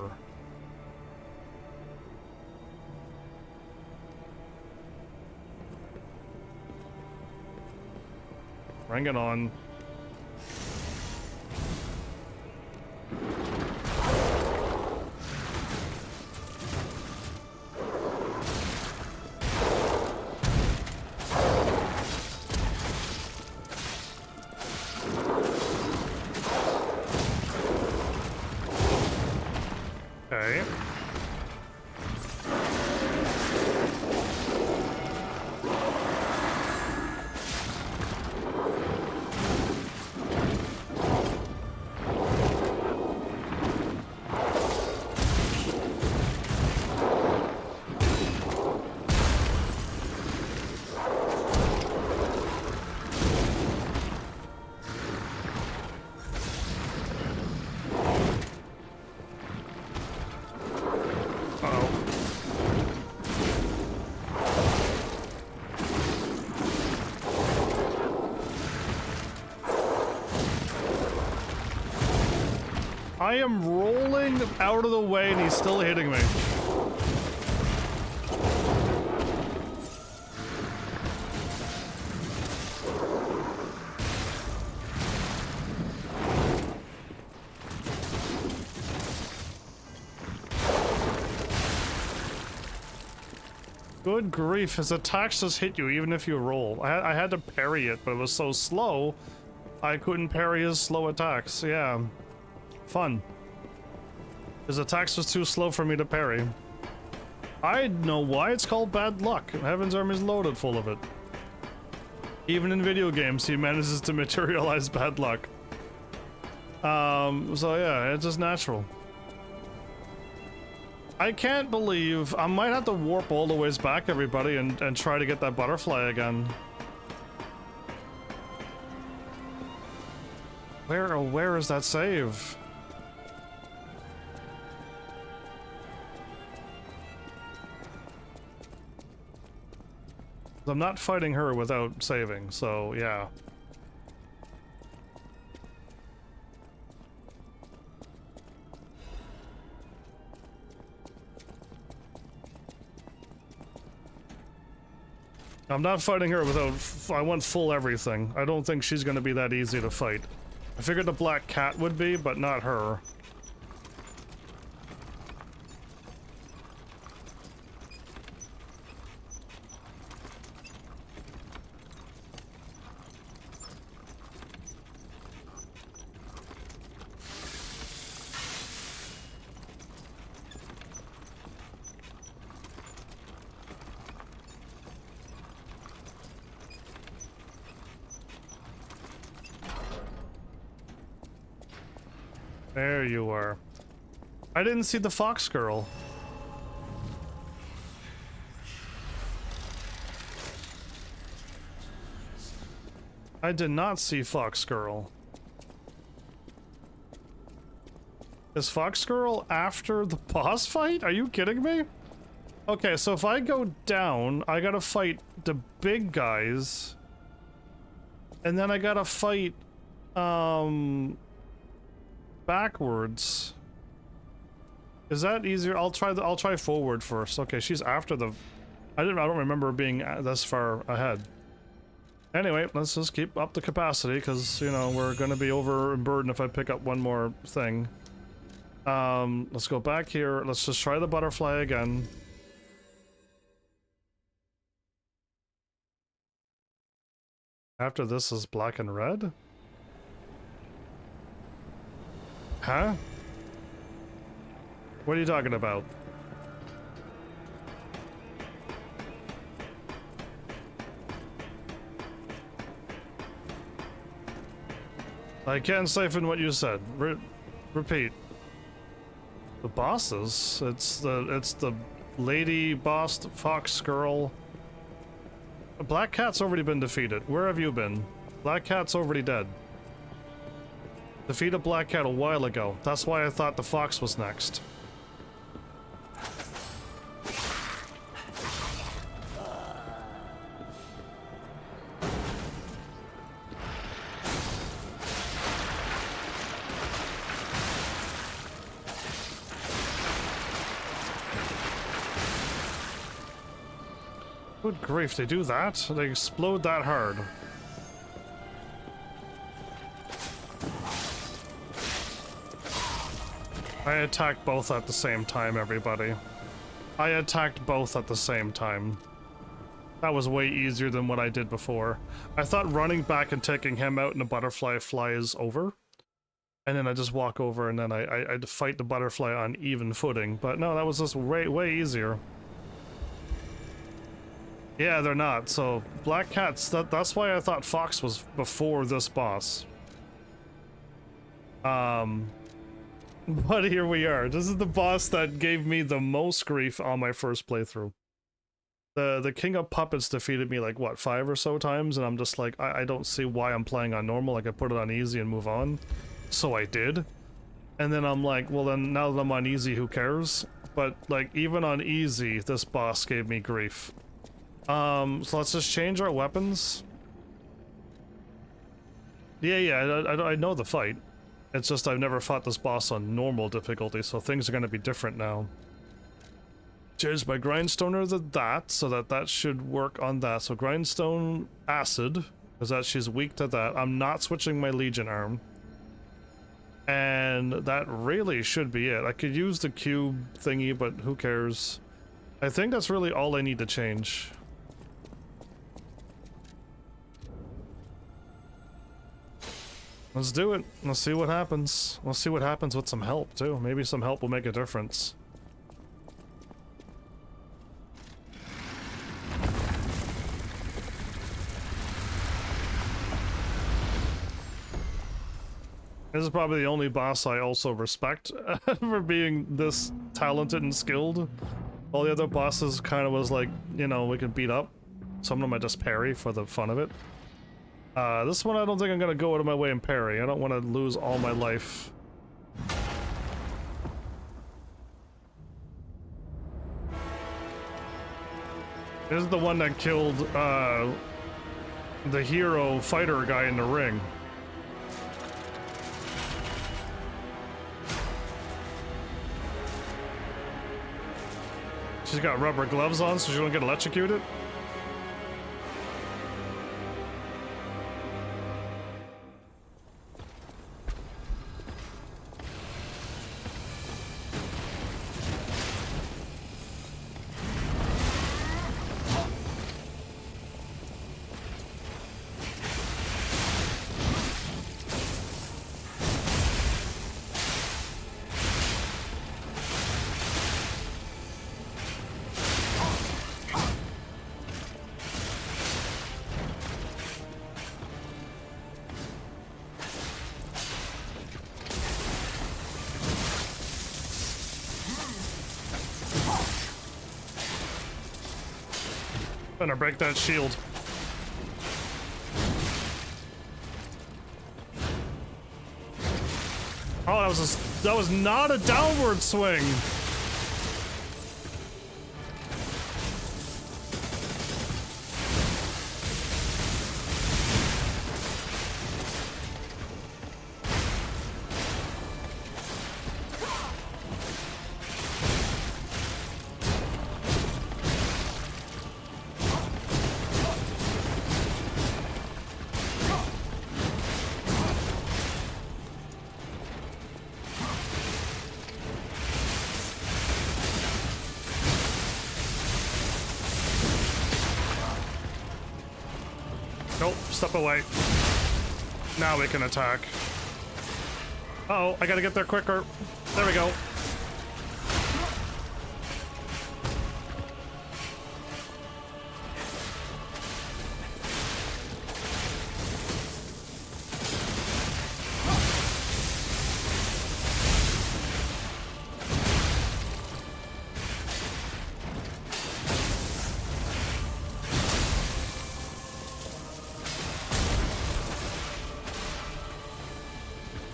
Bring it on. Okay. I am rolling out of the way and he's still hitting me. Good grief, his attacks just hit you even if you roll. I had to parry it, but it was so slow, I couldn't parry his slow attacks. Yeah. Fun. His attacks was too slow for me to parry. I know why it's called bad luck. Heaven's Army's loaded full of it. Even in video games, he manages to materialize bad luck. So yeah, it's just natural. I can't believe I might have to warp all the ways back, everybody, and try to get that butterfly again. Where is that save? I'm not fighting her without saving, so yeah. I'm not fighting her without... I want full everything. I don't think she's gonna be that easy to fight. I figured the black cat would be, but not her. There you are. I didn't see the fox girl. I did not see fox girl. Is fox girl after the boss fight? Are you kidding me? Okay, so if I go down, I gotta fight the big guys. And then I gotta fight, backwards. Is that easier? I'll try forward first. Okay, she's after the... I don't remember being this far ahead. Anyway, let's just keep up the capacity, because, you know, we're gonna be overburdened if I pick up one more thing. Let's go back here. Let's just try the butterfly again. After this is black and red? Huh? What are you talking about? I can't siphon what you said. Repeat. The bosses? It's the lady boss, fox girl. Black Cat's already been defeated. Where have you been? Black Cat's already dead. Defeated Black Cat a while ago. That's why I thought the fox was next. Good grief, they do that? They explode that hard. I attacked both at the same time, everybody. I attacked both at the same time. That was way easier than what I did before. I thought running back and taking him out in a butterfly fly is over. And then I just walk over and then I'd fight the butterfly on even footing. But no, that was just way easier. Yeah, they're not. So, Black Cat's... That's why I thought Fox was before this boss. But here we are. This is the boss that gave me the most grief on my first playthrough. The King of Puppets defeated me like, what, 5 or so times? And I'm just like, I don't see why I'm playing on normal. I could put it on easy and move on. So I did. And then I'm like, well then, now that I'm on easy, who cares? But, like, even on easy, this boss gave me grief. So let's just change our weapons. Yeah, I know the fight. It's just I've never fought this boss on normal difficulty, so things are going to be different now. Change my grindstoner to that, so that should work on that. So grindstone acid, because that she's weak to that. I'm not switching my Legion arm. And that really should be it. I could use the cube thingy, but who cares? I think that's really all I need to change. Let's do it. Let's see what happens. We'll see what happens with some help, too. Maybe some help will make a difference. This is probably the only boss I also respect for being this talented and skilled. All the other bosses kind of was like, you know, we can beat up. Some of them I just parry for the fun of it. This one I don't think I'm gonna go out of my way and parry. I don't want to lose all my life. This is the one that killed the hero fighter guy in the ring. She's got rubber gloves on so she don't get electrocuted. Gonna break that shield. Oh, that was not a downward swing. Nope, step away. Now we can attack. Uh-oh, I gotta get there quicker. There we go.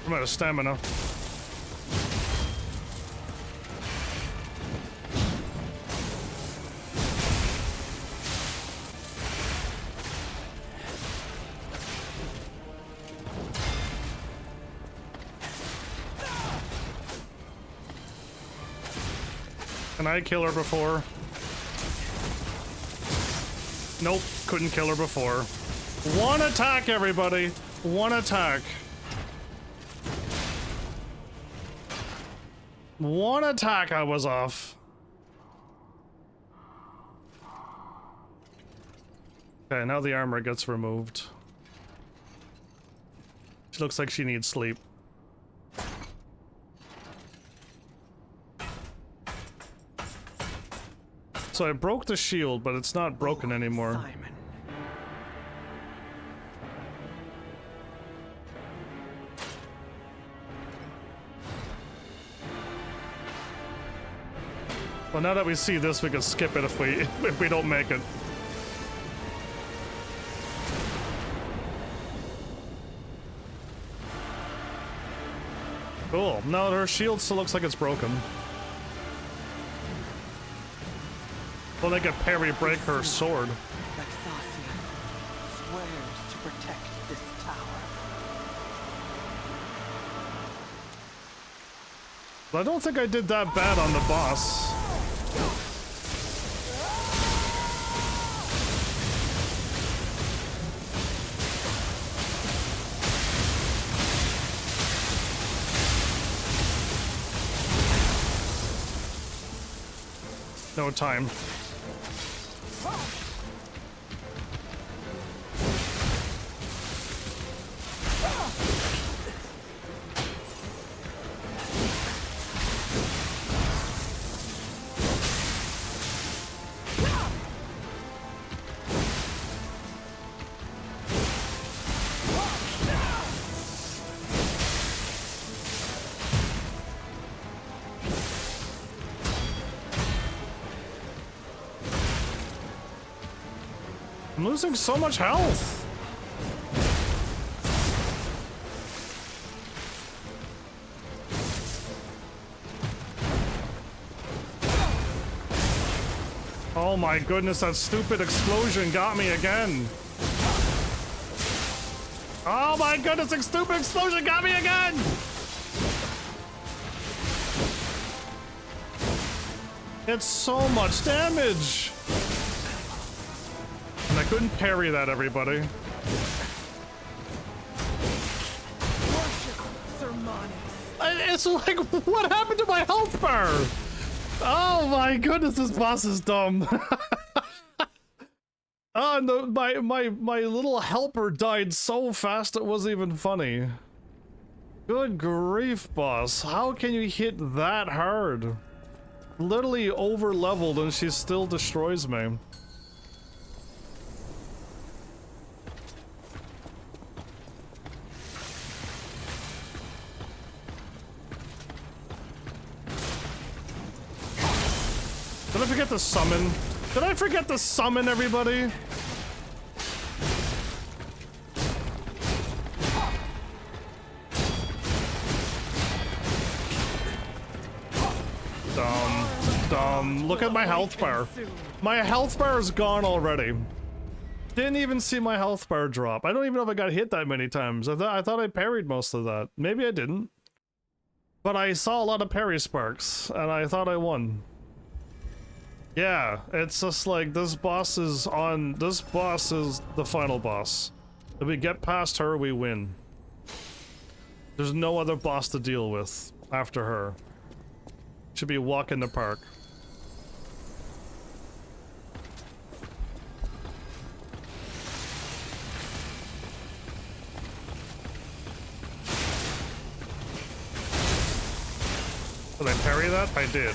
I'm out of stamina. Can I kill her before? Nope, couldn't kill her before. One attack, everybody! One attack. One attack, I was off. Okay, now the armor gets removed. She looks like she needs sleep. So I broke the shield, but it's not broken anymore. Simon. Well, now that we see this, we can skip it if we don't make it. Cool. No, her shield still looks like it's broken. Well, they could parry break her sword. Swears to protect this tower. I don't think I did that bad on the boss. No time. I'm losing so much health. Oh my goodness, that stupid explosion got me again. Oh my goodness, that stupid explosion got me again! It's so much damage. And I couldn't parry that, everybody. It's like, what happened to my health bar? Oh my goodness, this boss is dumb. Oh, no, my little helper died so fast it wasn't even funny. Good grief, boss. How can you hit that hard? Literally over leveled and she still destroys me. Did I forget to summon? Did I forget to summon everybody? Dumb. Look at my health bar. My health bar is gone already. Didn't even see my health bar drop. I don't even know if I got hit that many times. I thought I parried most of that. Maybe I didn't. But I saw a lot of parry sparks, and I thought I won. Yeah, it's just like this boss is the final boss. If we get past her, we win. There's no other boss to deal with after her. Should be a walk in the park. Did I parry that? I did.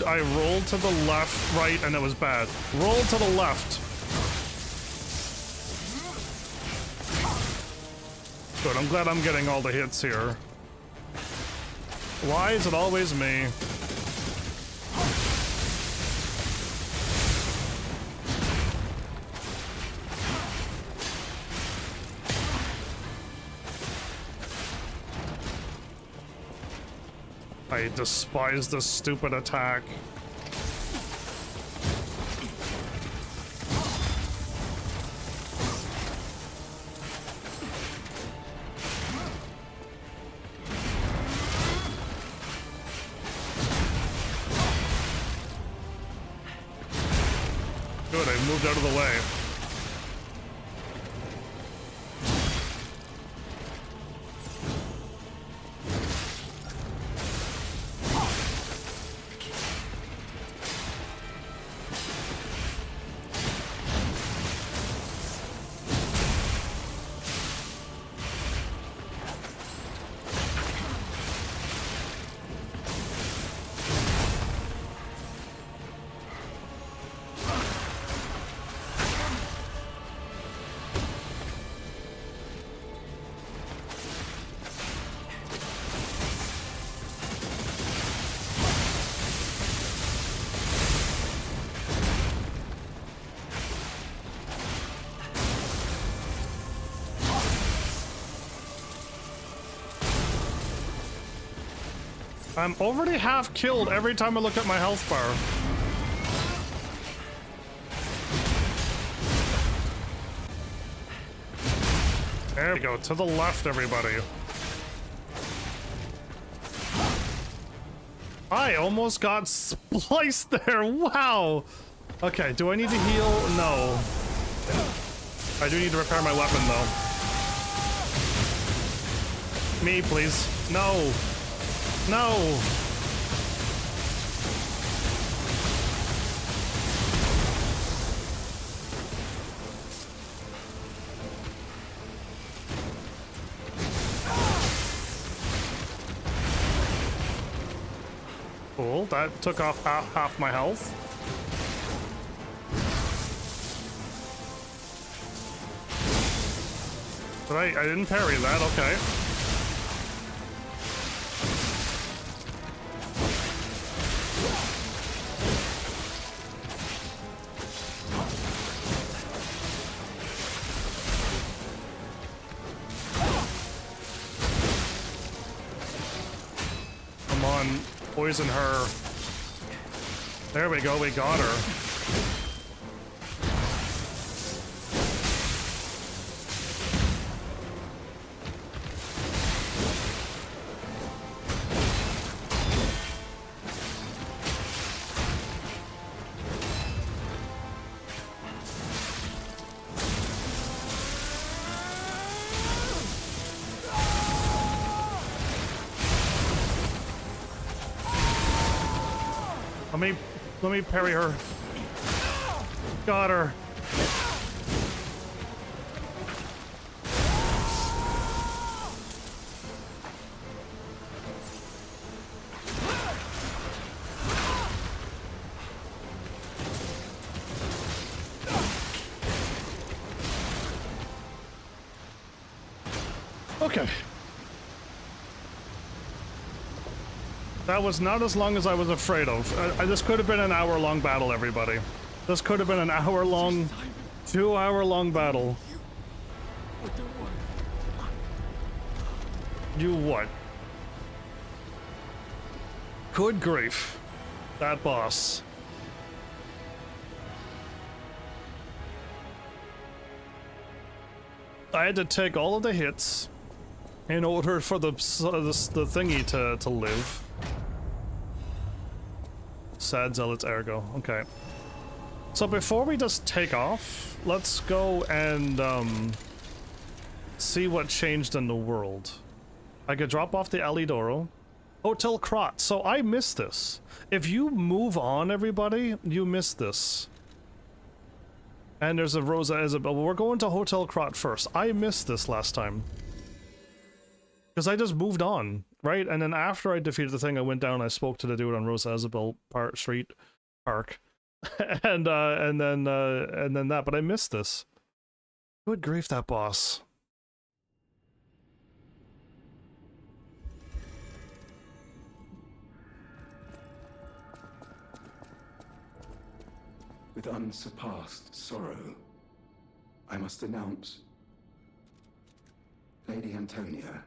I rolled to the left, right, and it was bad. Roll to the left. Good, I'm glad I'm getting all the hits here. Why is it always me? I despise this stupid attack. Good, I moved out of the way. I'm already half killed every time I look at my health bar. There we go. To the left, everybody. I almost got spliced there. Wow. Okay, do I need to heal? No. I do need to repair my weapon, though. Me, please. No. No. Cool, that took off half my health. But I didn't parry that, okay. Come on. Poison her. There we go, we got her. Let me parry her. Got her. Okay. That was not as long as I was afraid of. This could have been an hour-long battle, everybody. This could have been an hour-long, 2-hour-long battle. You what? Good grief. That boss. I had to take all of the hits in order for the thingy to live. Sad zealots ergo. Okay. So before we just take off, let's go and see what changed in the world. I could drop off the Alidoro. Hotel Krot. So I missed this. If you move on, everybody, you miss this. And there's a Rosa Isabel. We're going to Hotel Krot first. I missed this last time. Because I just moved on, right? And then after I defeated the thing, I went down and I spoke to the dude on Rosa Isabel Street Park. and then that, but I missed this. Good grief, that boss. With unsurpassed sorrow, I must announce Lady Antonia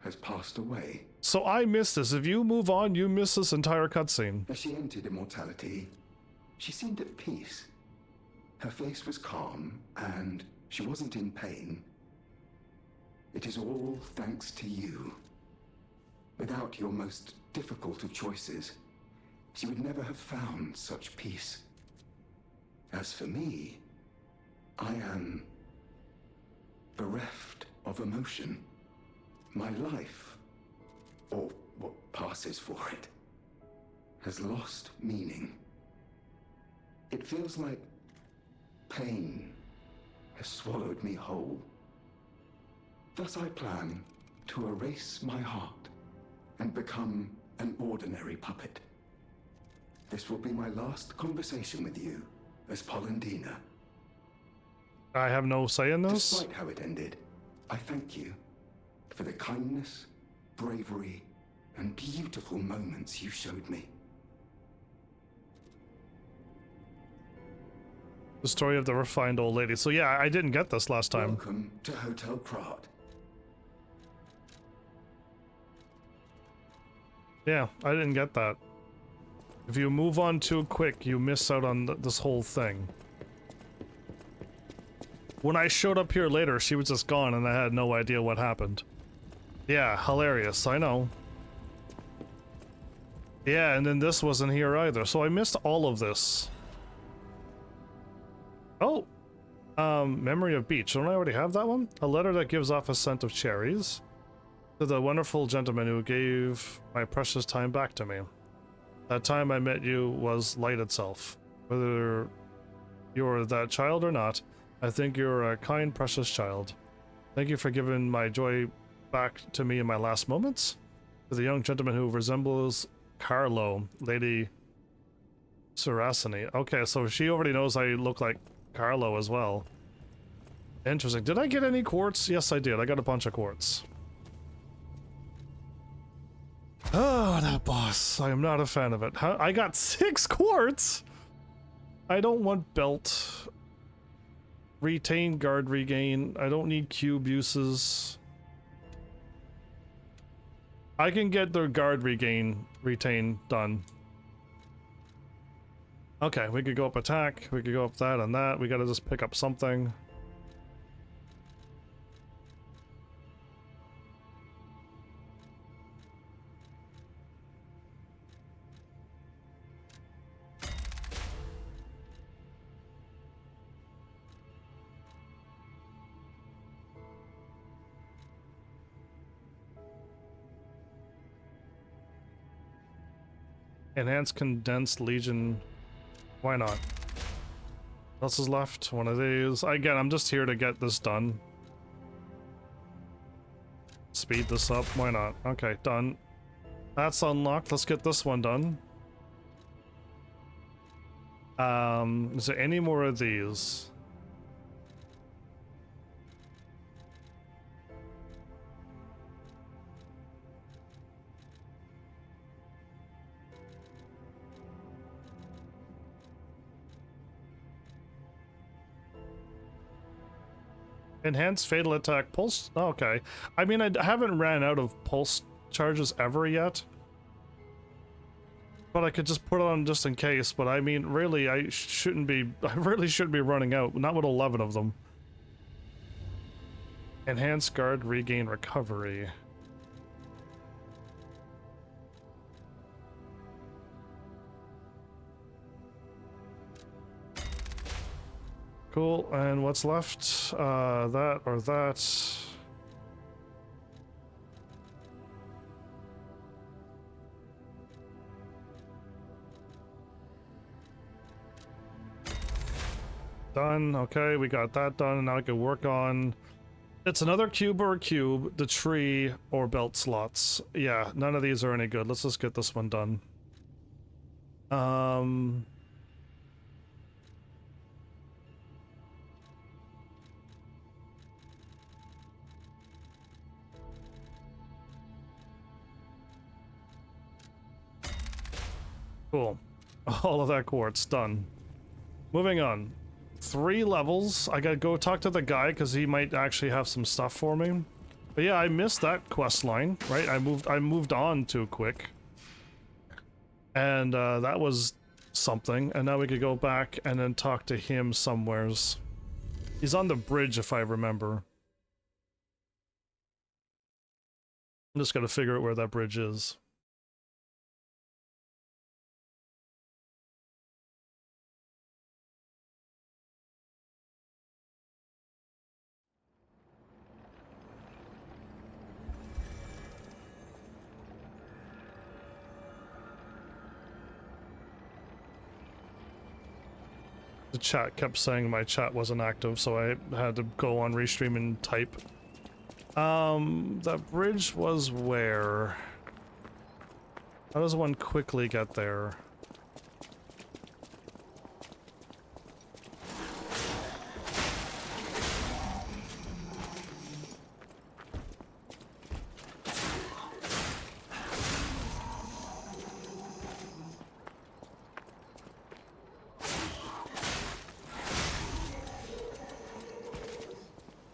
has passed away. So I missed this. If you move on, you miss this entire cutscene. As she entered immortality, she seemed at peace. Her face was calm, and she wasn't in pain. It is all thanks to you. Without your most difficult of choices, she would never have found such peace. As for me, I am bereft of emotion. My life, or what passes for it, has lost meaning. It feels like pain has swallowed me whole. Thus I plan to erase my heart and become an ordinary puppet. This will be my last conversation with you as Polendina. I have no say in this. Despite how it ended, I thank you for the kindness, bravery, and beautiful moments you showed me. The story of the refined old lady. So yeah, I didn't get this last time. Welcome to Hotel Krot. Yeah, I didn't get that. If you move on too quick, you miss out on this whole thing. When I showed up here later, she was just gone and I had no idea what happened. Yeah, hilarious, I know. Yeah, and then this wasn't here either, so I missed all of this. Oh! Memory of Beach. Don't I already have that one? A letter that gives off a scent of cherries. To the wonderful gentleman who gave my precious time back to me. That time I met you was light itself. Whether you're that child or not, I think you're a kind, precious child. Thank you for giving my joy back to me in my last moments. To the young gentleman who resembles Carlo, Lady Saraceni. Okay, so she already knows I look like Carlo as well. Interesting. Did I get any quartz? Yes, I did. I got a bunch of quartz. Oh, that boss. I am not a fan of it. I got 6 quartz! I don't want belt. Retain, guard, regain. I don't need cube uses. I can get the guard, retain done. Okay, we could go up attack. We could go up that and that. We gotta just pick up something. Enhanced condensed legion. Why not? What else is left? One of these. Again, I'm just here to get this done. Speed this up. Why not? Okay, done. That's unlocked. Let's get this one done. Is there any more of these? Enhanced fatal attack pulse. Oh, okay. I mean, I haven't ran out of pulse charges ever yet. But I could just put it on just in case. But I mean, really, I really shouldn't be running out. Not with 11 of them. Enhanced guard, regain, recovery. Cool, and what's left? That or that. Done. Okay, we got that done, and now I can work on... It's another cube or a cube, the tree, or belt slots. Yeah, none of these are any good. Let's just get this one done. Cool. All of that quartz done. Moving on. 3 levels. I gotta go talk to the guy because he might actually have some stuff for me. But yeah, I missed that quest line, right? I moved on too quick. And that was something. And now we could go back and then talk to him somewheres. He's on the bridge if I remember. I'm just gotta figure out where that bridge is. The chat kept saying my chat wasn't active, so I had to go on restream and type. That bridge was where? How does one quickly get there?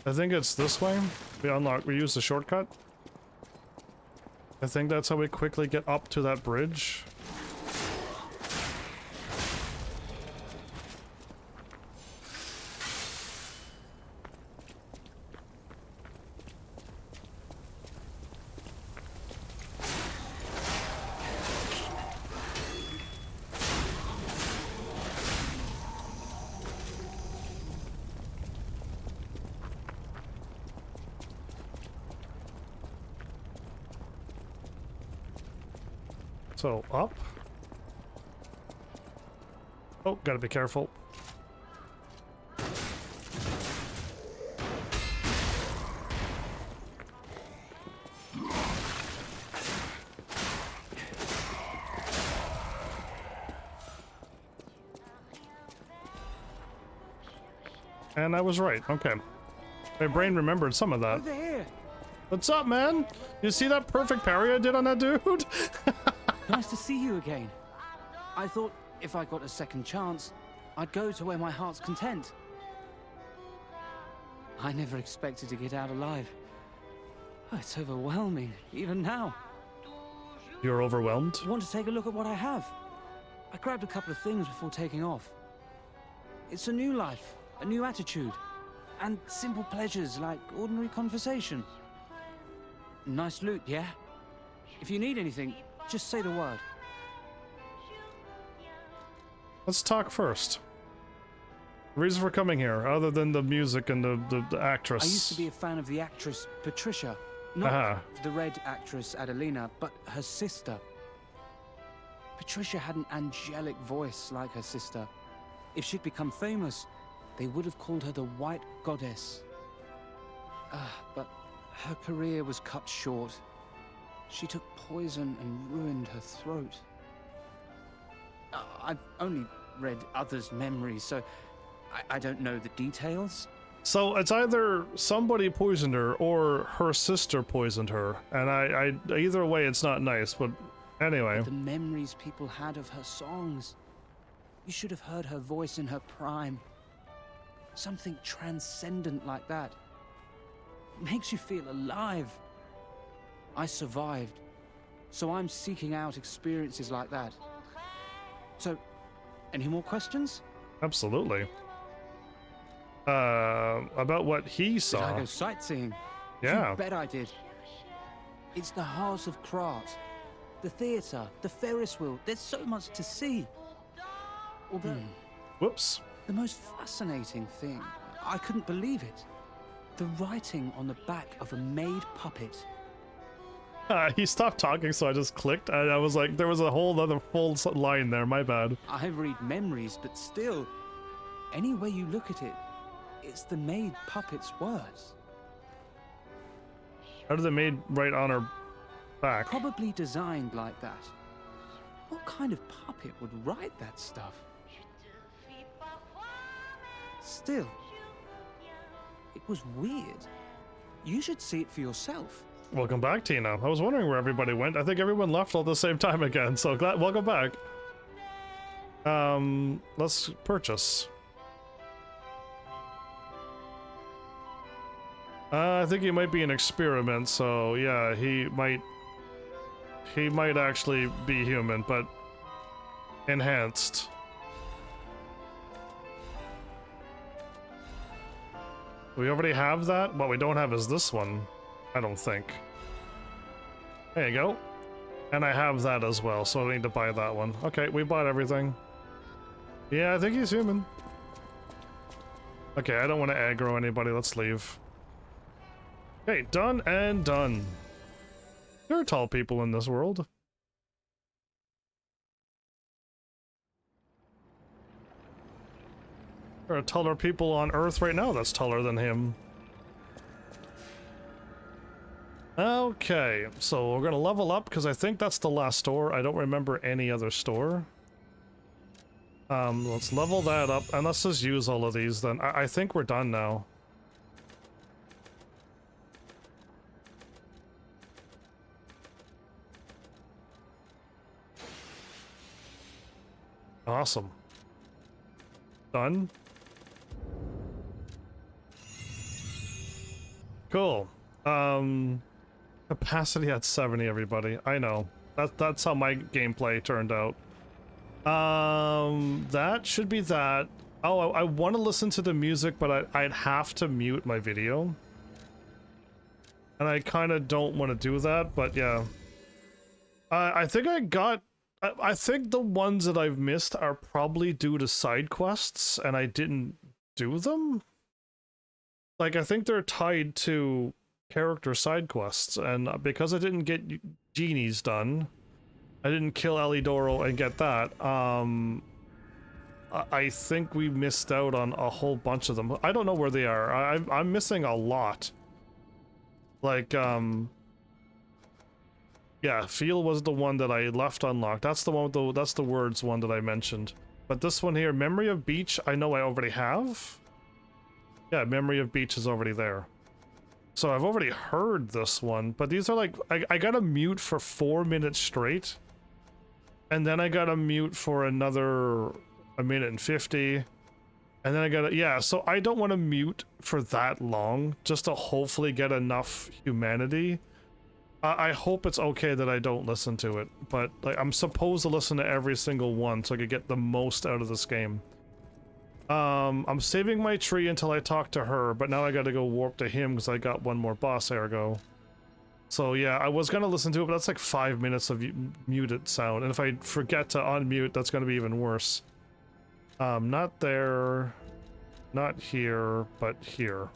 I think it's this way. We use the shortcut. I think that's how we quickly get up to that bridge. So, up. Oh, gotta be careful. And I was right. Okay. My brain remembered some of that. Over here. What's up, man? You see that perfect parry I did on that dude? Nice to see you again. I thought if I got a second chance, I'd go to where my heart's content. I never expected to get out alive. Oh, it's overwhelming, even now. You're overwhelmed? Want to take a look at what I have? I grabbed a couple of things before taking off. It's a new life, a new attitude, and simple pleasures like ordinary conversation. Nice loot, yeah? If you need anything, just say the word. Let's talk first. Reason for coming here, other than the music and the actress. I used to be a fan of the actress Patricia. Not the red actress Adelina, but her sister. Patricia had an angelic voice like her sister. If she'd become famous, they would have called her the White Goddess. But her career was cut short. She took poison and ruined her throat. I've only read others' memories, so I don't know the details. So it's either somebody poisoned her or her sister poisoned her, and I either way it's not nice. But anyway, the memories people had of her songs. You should have heard her voice in her prime. Something transcendent like that. Makes you feel alive. I survived, so I'm seeking out experiences like that. So, any more questions? Absolutely. About what he saw. Did I go sightseeing? Yeah. You bet I did. It's the House of Krat, the theatre, the Ferris wheel. There's so much to see. Although, Whoops. the most fascinating thing, I couldn't believe it. The writing on the back of a made puppet. He stopped talking, so I just clicked, and I was like, there was a whole other full line there. My bad. I read memories, but still, any way you look at it, it's the made puppet's words. How did they made right on her back? Probably designed like that. What kind of puppet would write that stuff? Still, it was weird. You should see it for yourself. Welcome back, Tina. I was wondering where everybody went. I think everyone left all at the same time again, so glad. Welcome back. Let's purchase. I think he might be an experiment, so yeah, he might actually be human, but enhanced. We already have that? What we don't have is this one, I don't think. There you go. And I have that as well, so I need to buy that one. Okay, we bought everything. Yeah, I think he's human. Okay, I don't want to aggro anybody, let's leave. Okay, done and done. There are tall people in this world. There are taller people on Earth right now that's taller than him. Okay, so we're gonna level up because I think that's the last store. I don't remember any other store. Let's level that up and let's just use all of these then. I think we're done now. Awesome. Done. Cool. Capacity at 70, everybody. I know. That's how my gameplay turned out. That should be that. Oh, I want to listen to the music, but I'd have to mute my video. And I kind of don't want to do that, but yeah. I think I think the ones that I've missed are probably due to side quests, and I didn't do them. Like, I think they're tied to character side quests, and because I didn't get genies done, I didn't kill Alidoro and get that. I think we missed out on a whole bunch of them. I don't know where they are. I'm missing a lot. Like, yeah, Feel was the one that I left unlocked. That's the one with the, that's the words one that I mentioned. But this one here, Memory of Beach, I know I already have. Yeah, Memory of Beach is already there. So I've already heard this one, but these are like, I gotta mute for 4 minutes straight. And then I gotta mute for another 1:50. And then I gotta, yeah, so I don't want to mute for that long, just to hopefully get enough humanity. I hope it's okay that I don't listen to it, but like, I'm supposed to listen to every single one so I could get the most out of this game. I'm saving my tree until I talk to her, but now I gotta go warp to him because I got one more boss ergo. So yeah, I was gonna listen to it, but that's like 5 minutes of muted sound, and if I forget to unmute, that's gonna be even worse. Not there, not here, but here.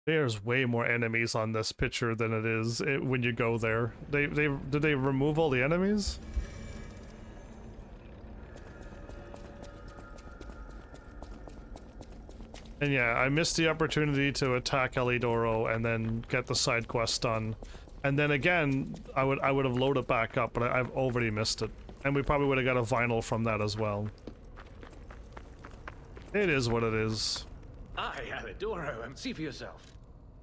There's way more enemies on this picture than it is when you go there. Did they remove all the enemies? And yeah, I missed the opportunity to attack Alidoro and then get the side quest done. And then again, I would have loaded back up, but I've already missed it. And we probably would have got a vinyl from that as well. It is what it is. Aye, Alidoro, see for yourself.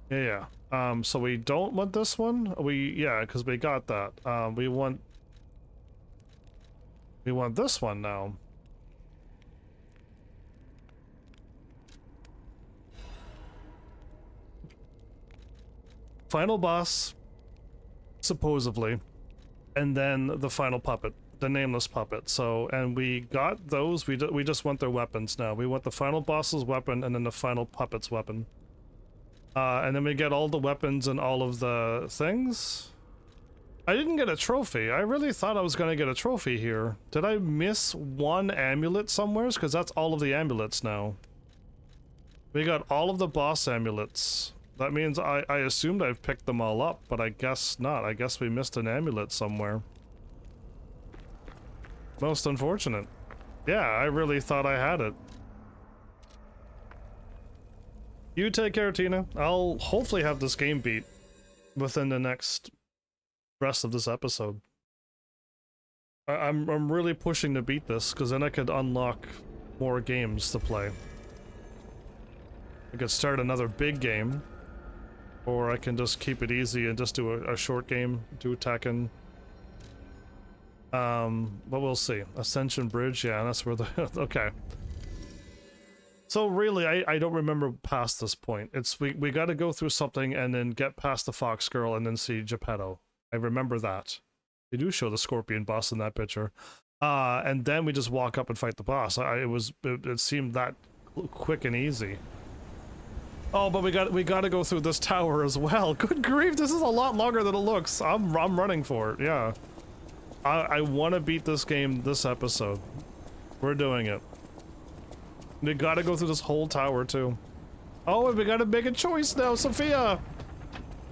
Yeah, yeah. So we don't want this one? Yeah, because we got that. We want this one now. Final boss, supposedly, and then the final puppet, the nameless puppet. So, and we got those. We just want their weapons now. We want the final boss's weapon and then the final puppet's weapon. And then we get all the weapons and all of the things. I didn't get a trophy. I really thought I was gonna get a trophy here. Did I miss one amulet somewheres? Because that's all of the amulets now. We got all of the boss amulets. That means I assumed I've picked them all up, but I guess not. I guess we missed an amulet somewhere. Most unfortunate. Yeah, I really thought I had it. You take care, Tina. I'll hopefully have this game beat within the next rest of this episode. I'm really pushing to beat this, because then I could unlock more games to play. I could start another big game, or I can just keep it easy and just do a short game, do Tekken. But we'll see. Ascension Bridge, yeah, that's where the... okay. So really, I don't remember past this point. It's we gotta go through something and then get past the Fox Girl and then see Geppetto. I remember that. They do show the Scorpion boss in that picture. And then we just walk up and fight the boss. It seemed that quick and easy. Oh, but we gotta go through this tower as well. Good grief, this is a lot longer than it looks. I'm running for it, yeah. I want to beat this game this episode. We're doing it. We gotta go through this whole tower too. Oh, and we gotta make a choice now, Sophia!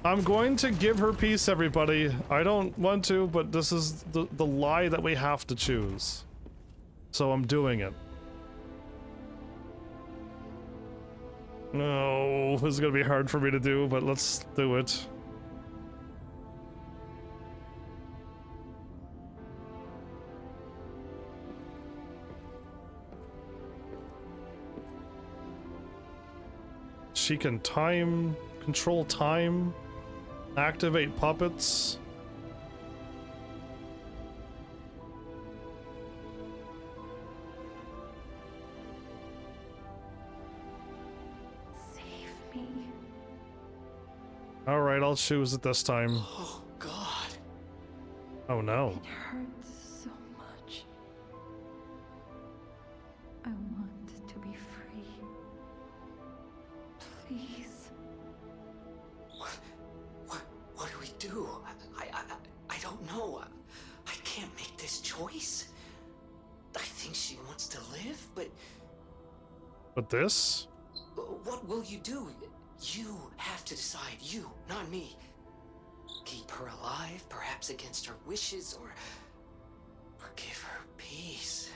I'm going to give her peace, everybody. I don't want to, but this is the lie that we have to choose. So I'm doing it. No, this is gonna be hard for me to do, but let's do it. She can control time, activate puppets. Save me. All right, I'll choose it this time. Oh, God. Oh, no. It hurts so much. I want to be free. Please. What do we do? I don't know. I can't make this choice. I think she wants to live, but... But this? What will you do? You have to decide. You, not me. Keep her alive, perhaps against her wishes, or give her peace.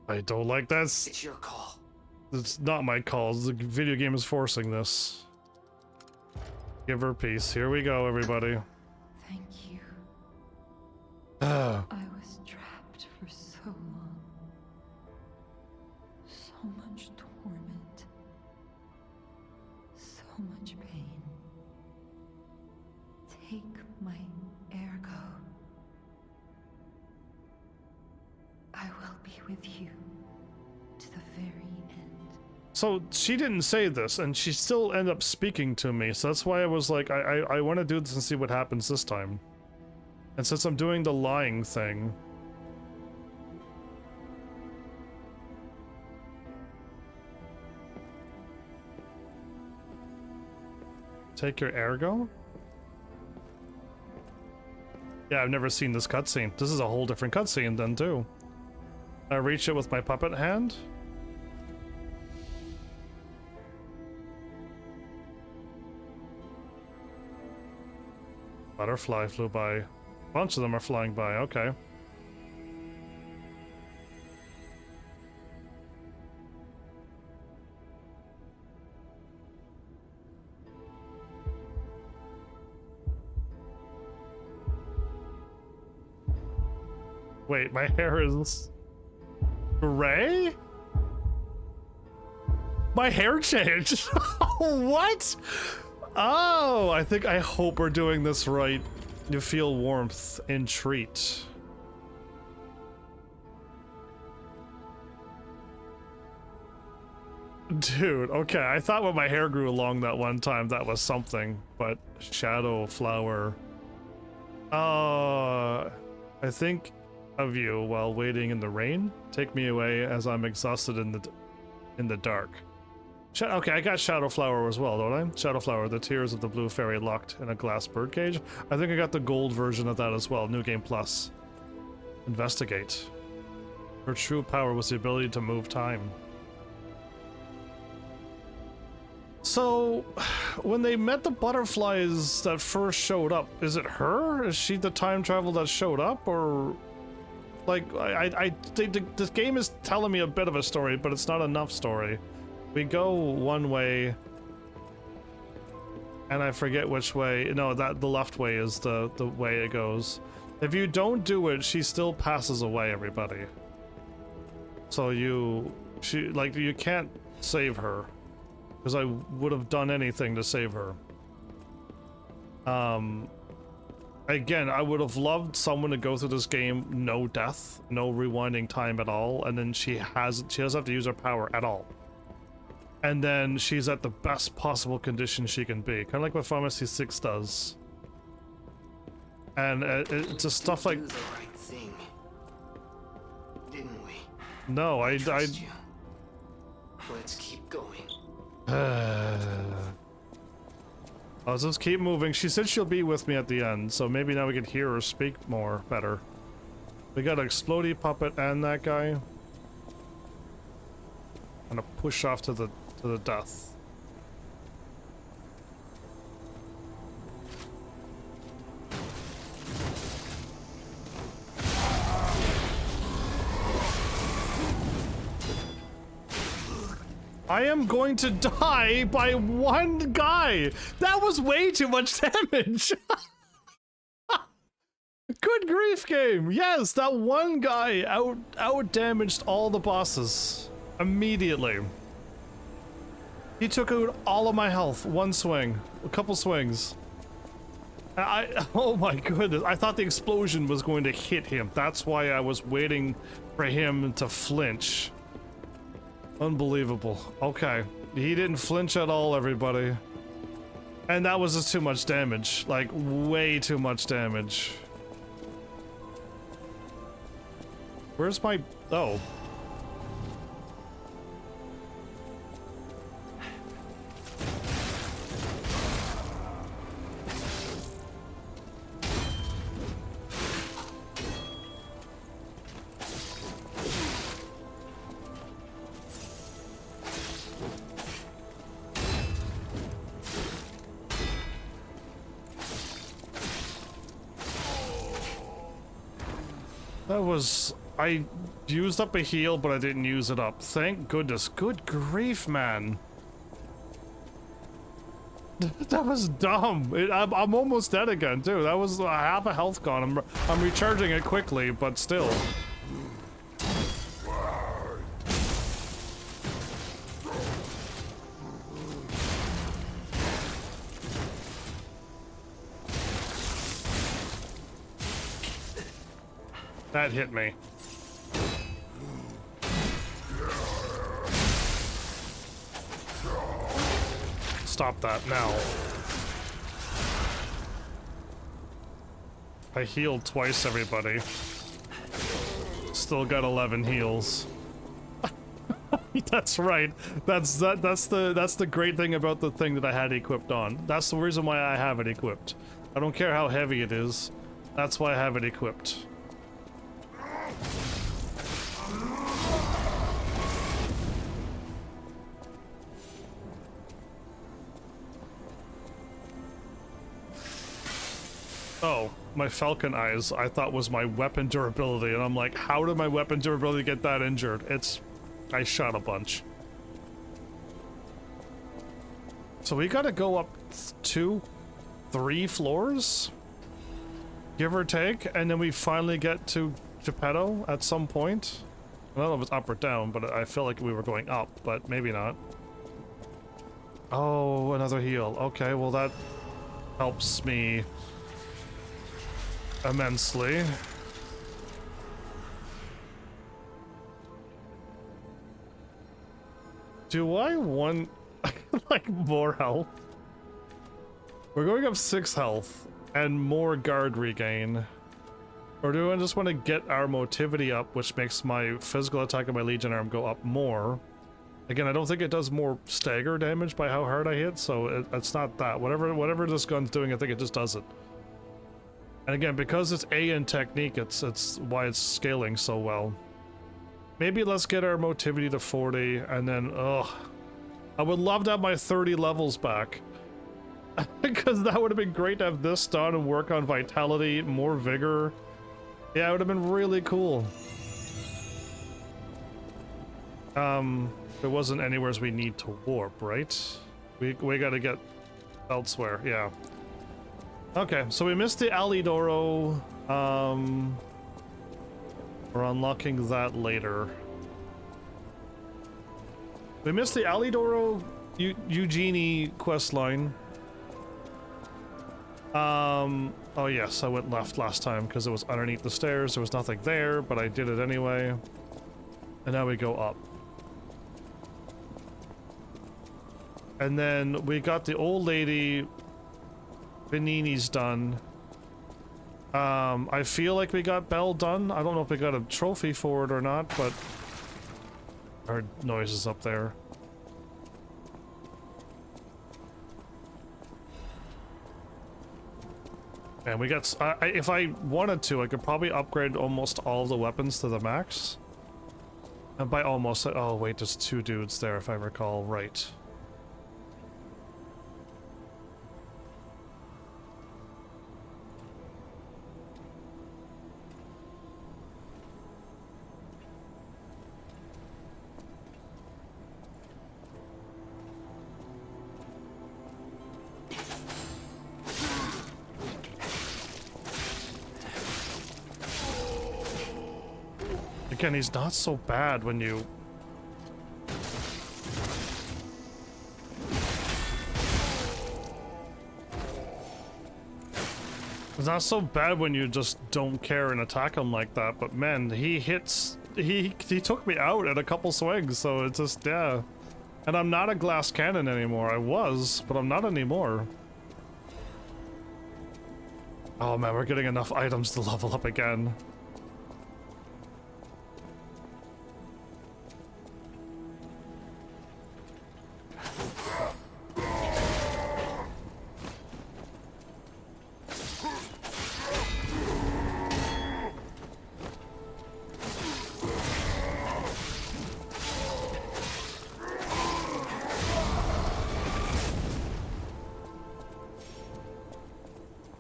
I don't like this. It's your call. It's not my call. The video game is forcing this. Give her peace. Here we go, everybody. Thank you. Ah. I was trapped for so long. So much torment. So much pain. Take my ergo. I will be with you to the very end. So she didn't say this, and she still ended up speaking to me. So that's why I was like, I want to do this and see what happens this time. And since I'm doing the lying thing, take your ergo? Yeah, I've never seen this cutscene. This is a whole different cutscene then too. I reach it with my puppet hand. Butterfly flew by. A bunch of them are flying by, okay. Wait, my hair is gray? My hair changed. What? Oh, I hope we're doing this right. You feel warmth and treat. Dude, okay, I thought when my hair grew long that one time that was something, but shadow flower. I think of you while waiting in the rain. Take me away as I'm exhausted in the dark. Okay, I got Shadow Flower as well, don't I? Shadow Flower, the tears of the blue fairy locked in a glass birdcage. I think I got the gold version of that as well. New Game Plus. Investigate. Her true power was the ability to move time. So, when they met the butterflies that first showed up, is it her? Is she the time travel that showed up, or... Like, this game is telling me a bit of a story, but it's not enough story. We go one way, and I forget which way. No, the left way is the way it goes. If you don't do it, she still passes away, everybody. So you can't save her, because I would have done anything to save her. Again, I would have loved someone to go through this game, no death, no rewinding time at all, and then she doesn't have to use her power at all. And then she's at the best possible condition she can be, kind of like what Pharmacy 6 does. And it's just stuff like. We did the right thing, didn't we? No, I trust you. Let's keep going. Let's just keep moving. She said she'll be with me at the end, so maybe now we can hear her speak more better. We got an explodey puppet and that guy. I'm gonna push off to the death. I am going to die by one guy. That was way too much damage. Good grief, game. Yes, that one guy out damaged all the bosses immediately. He took out all of my health. One swing, a couple swings. Oh my goodness, I thought the explosion was going to hit him. That's why I was waiting for him to flinch. Unbelievable. Okay, he didn't flinch at all, everybody. And that was just too much damage, like way too much damage. Where's my... oh. That was... I used up a heal, but I didn't use it up. Thank goodness. Good grief, man. That was dumb. I'm almost dead again, too. That was half a health gone. I'm recharging it quickly, but still. That hit me. Stop that now. I healed twice, everybody. Still got 11 heals. That's right. That's the great thing about the thing that I had equipped on. That's the reason why I have it equipped. I don't care how heavy it is. That's why I have it equipped. Oh, my falcon eyes I thought was my weapon durability, and I'm like, how did my weapon durability get that injured? I shot a bunch. So we gotta go up 2, 3 floors? Give or take, and then we finally get to Geppetto at some point? I don't know if it's up or down, but I feel like we were going up, but maybe not. Oh, another heal. Okay, well that helps me immensely. Do I want like more health? We're going up 6 health and more guard regain. Or do I just want to get our motivity up, which makes my physical attack and my legion arm go up more? Again, I don't think it does more stagger damage by how hard I hit, so it's not that. Whatever this gun's doing, I think it just does it. And again, because it's A in technique, it's why it's scaling so well. Maybe let's get our motivity to 40, and then, ugh. I would love to have my 30 levels back. Because that would have been great to have this done and work on vitality, more vigor. Yeah, it would have been really cool. There wasn't anywhere we need to warp, right? We gotta get elsewhere, yeah. Okay, so we missed the Alidoro. We're unlocking that later. We missed the Alidoro Eugenie questline. Oh yes, I went left last time because it was underneath the stairs. There was nothing there, but I did it anyway. And now we go up. And then we got the old lady Benini's done. I feel like we got Belle done. I don't know if we got a trophy for it or not, but our noise is up there. And we got, if I wanted to, I could probably upgrade almost all of the weapons to the max. And by almost, oh wait, there's 2 dudes there if I recall right. Again, he's not so bad when you... It's not so bad when you just don't care and attack him like that, but man, he hits... He took me out at a couple swings, so it's just, yeah. And I'm not a glass cannon anymore. I was, but I'm not anymore. Oh man, we're getting enough items to level up again.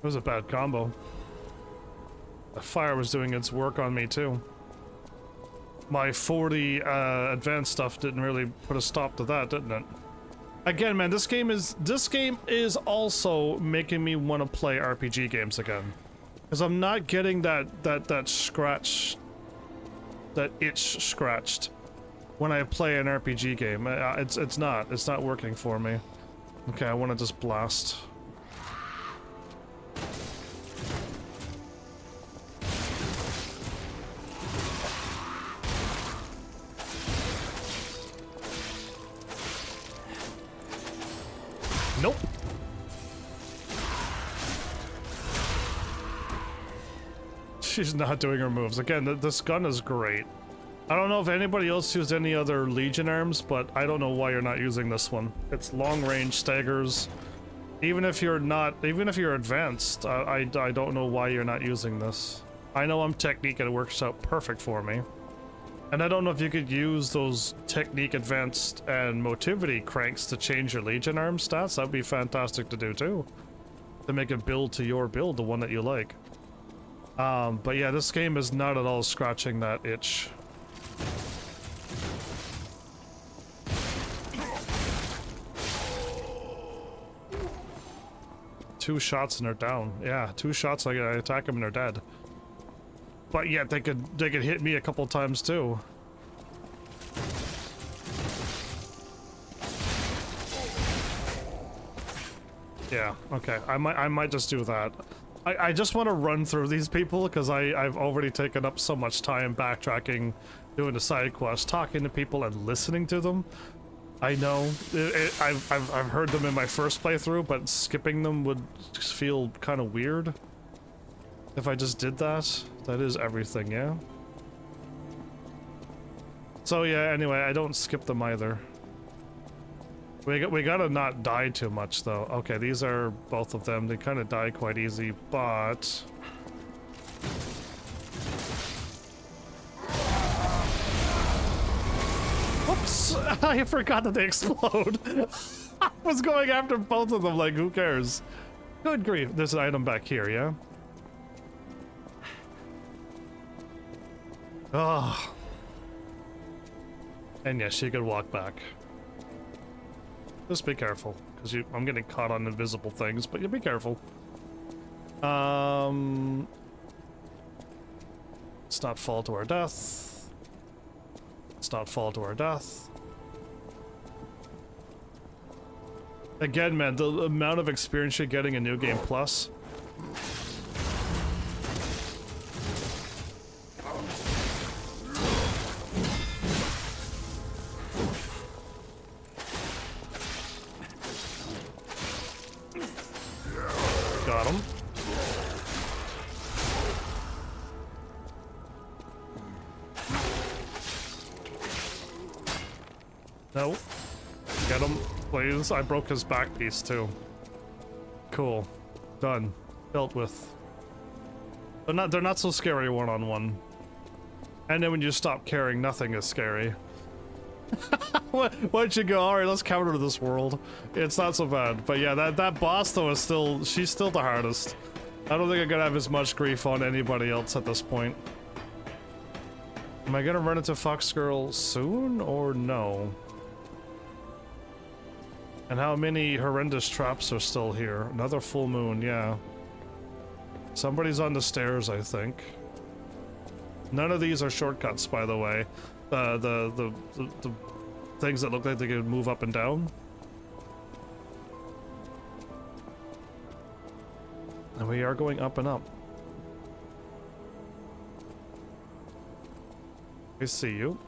It was a bad combo. The fire was doing its work on me too. My 40 advanced stuff didn't really put a stop to that, didn't it? Again, man, this game is also making me want to play RPG games again, because I'm not getting that scratch, that itch scratched when I play an RPG game. It's not working for me. Okay, I want to just blast. Nope. She's not doing her moves. Again, this gun is great. I don't know if anybody else used any other Legion arms, but I don't know why you're not using this one. It's long range, staggers. Even if you're advanced, I don't know why you're not using this. I know I'm technique and it works out perfect for me. And I don't know if you could use those technique, advanced, and motivity cranks to change your Legion arm stats. That'd be fantastic to do too. To make it build to your build, the one that you like. But yeah, this game is not at all scratching that itch. Two shots and they're down. Yeah, 2 shots, I attack them and they're dead. But yet they could hit me a couple times too. Yeah, okay. I might just do that. I just want to run through these people because I've already taken up so much time backtracking, doing the side quests, talking to people and listening to them. I know I've heard them in my first playthrough, but skipping them would feel kind of weird. If I just did that, that is everything, yeah? So yeah, anyway, I don't skip them either. We gotta not die too much, though. Okay, these are both of them. They kind of die quite easy, but... Whoops! I forgot that they explode. I was going after both of them, like, who cares? Good grief. There's an item back here, yeah? Oh. And yes, you could walk back. Just be careful, because I'm getting caught on invisible things, but you be careful. Let's not fall to our death. Let's not fall to our death. Again, man, the amount of experience you're getting in New Game Plus. Got him. No. Get him, please. I broke his back piece too. Cool. Done. Dealt with. They're not so scary one-on-one. And then when you stop caring, nothing is scary. Once you go, alright, let's counter this world. It's not so bad. But yeah, that boss though is she's still the hardest. I don't think I'm gonna have as much grief on anybody else at this point. Am I gonna run into Fox Girl soon or no? And how many horrendous traps are still here? Another full moon, yeah. Somebody's on the stairs, I think. None of these are shortcuts, by the way. The things that look like they could move up and down. And we are going up and up. I see you.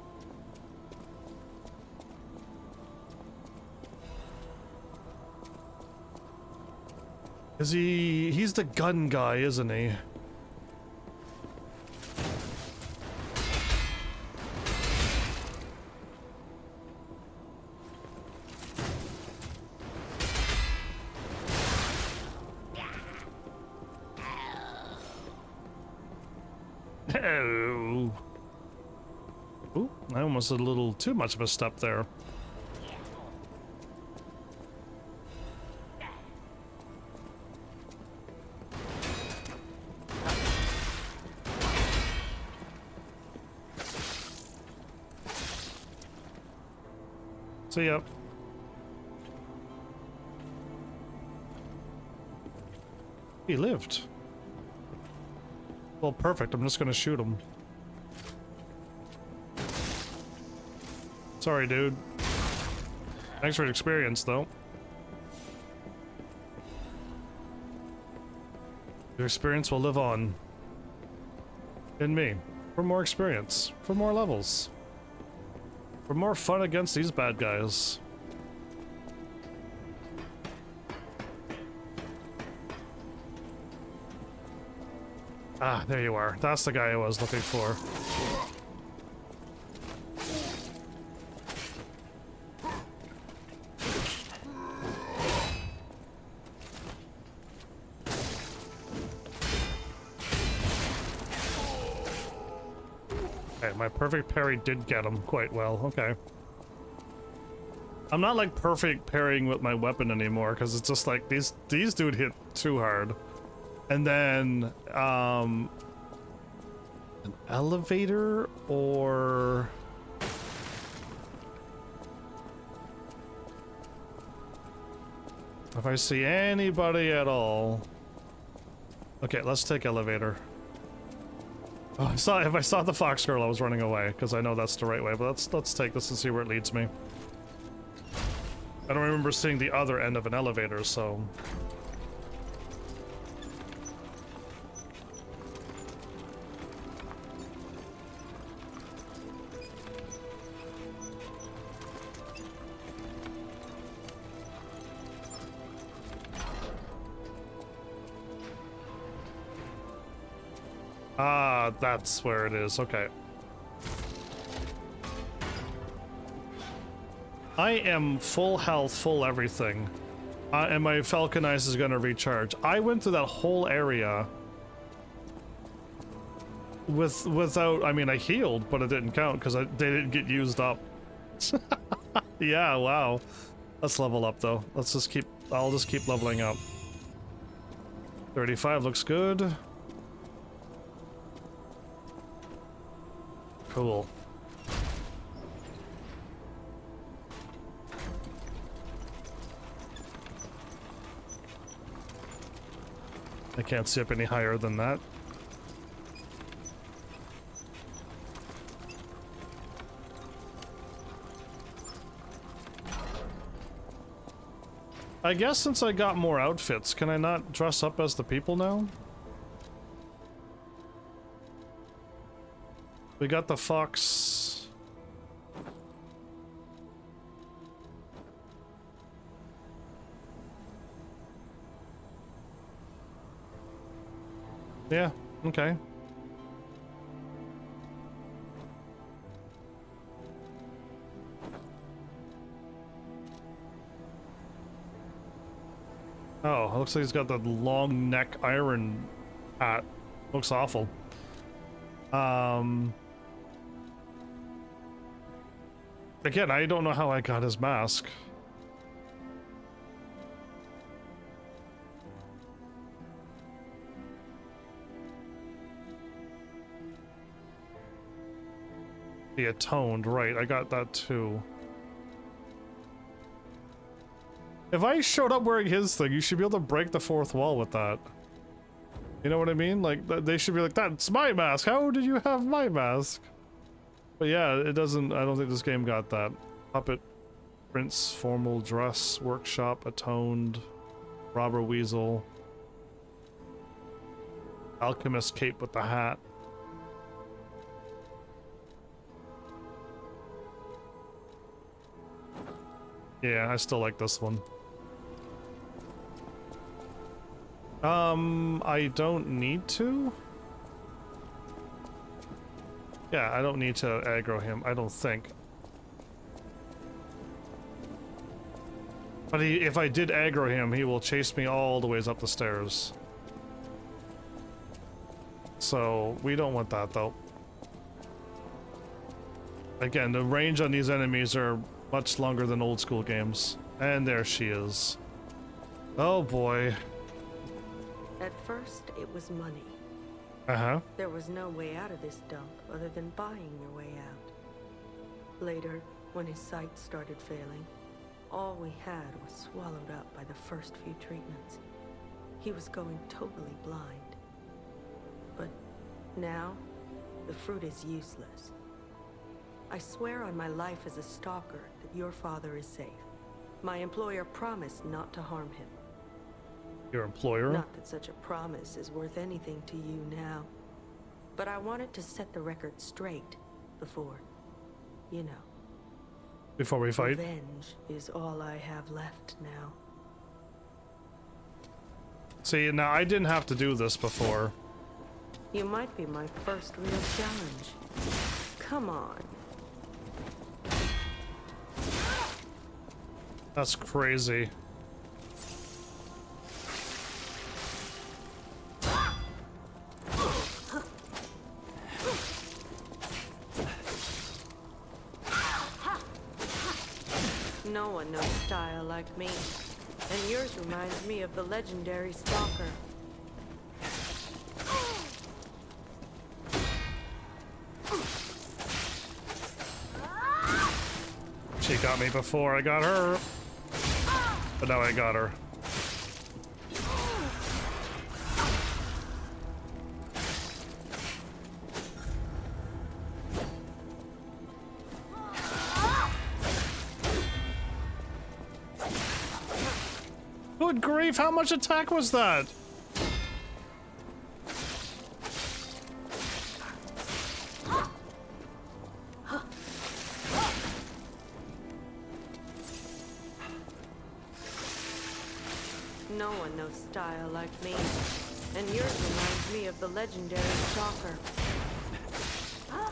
Is he's the gun guy, isn't he? Oh. Ooh, I almost did a little too much of a step there. See ya. He lived. Well, perfect. I'm just gonna shoot him. Sorry, dude. Thanks for the experience, though. Your experience will live on. In me. For more experience. For more levels. For more fun against these bad guys. Ah, there you are. That's the guy I was looking for. Okay, my perfect parry did get him quite well. Okay. I'm not like perfect parrying with my weapon anymore because it's just like these dude hit too hard. And then an elevator or if I see anybody at all. Okay, let's take elevator. Oh, if I saw the fox girl, I was running away because I know that's the right way. But let's take this and see where it leads me. I don't remember seeing the other end of an elevator, so. Ah, that's where it is. Okay. I am full health, full everything. And my Falcon Eyes is gonna recharge. I went through that whole area without, I mean, I healed, but it didn't count because they didn't get used up. Yeah, wow. Let's level up though. Let's just keep, I'll just keep leveling up. 35 looks good. Cool. I can't see up any higher than that. I guess since I got more outfits, can I not dress up as the people now? We got the fox. Yeah, okay. Oh, it looks like he's got the long neck iron hat. Looks awful. Again, I don't know how I got his mask. The atoned, right, I got that too. If I showed up wearing his thing, you should be able to break the fourth wall with that. You know what I mean? Like, they should be like, that's my mask! How did you have my mask? But yeah, it doesn't, I don't think this game got that. Puppet, Prince, Formal Dress, Workshop, Atoned, Robber Weasel, Alchemist Cape with the hat. Yeah, I still like this one. I don't need to? Yeah, I don't need to aggro him, I don't think. But if I did aggro him, he will chase me all the ways up the stairs. So, we don't want that though. Again, the range on these enemies are much longer than old school games. And there she is. Oh boy. At first, it was money. Uh-huh. There was no way out of this dump other than buying your way out. Later, when his sight started failing. All we had was swallowed up by the first few treatments. He was going totally blind. But now, the fruit is useless. I swear on my life as a stalker that your father is safe. My employer promised not to harm him. Your employer? Not that such a promise is worth anything to you now. But I wanted to set the record straight before, you know. Before we fight? Revenge is all I have left now. See, now I didn't have to do this before. You might be my first real challenge. Come on. That's crazy. No one knows style like me. And yours reminds me of the legendary stalker. She got me before I got her. But now I got her. Good grief, how much attack was that? No one knows style like me. And yours reminds me of the legendary stalker. I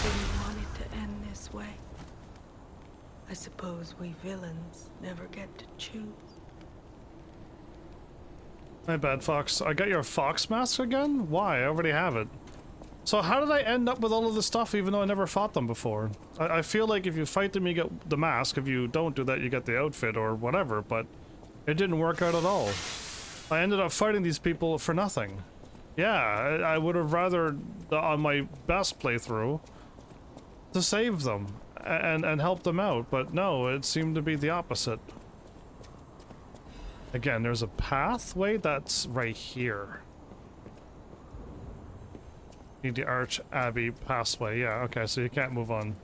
didn't want it to end this way. I suppose we villains never get to choose. My bad, Fox. I got your Fox mask again? Why? I already have it. So how did I end up with all of this stuff even though I never fought them before? I feel like if you fight them you get the mask, if you don't do that you get the outfit or whatever, but it didn't work out at all. I ended up fighting these people for nothing. Yeah, I would have rather, on my best playthrough, to save them and help them out, but no, it seemed to be the opposite. Again, there's a pathway that's right here. Need the Arch Abbey pathway. Yeah, okay, so you can't move on.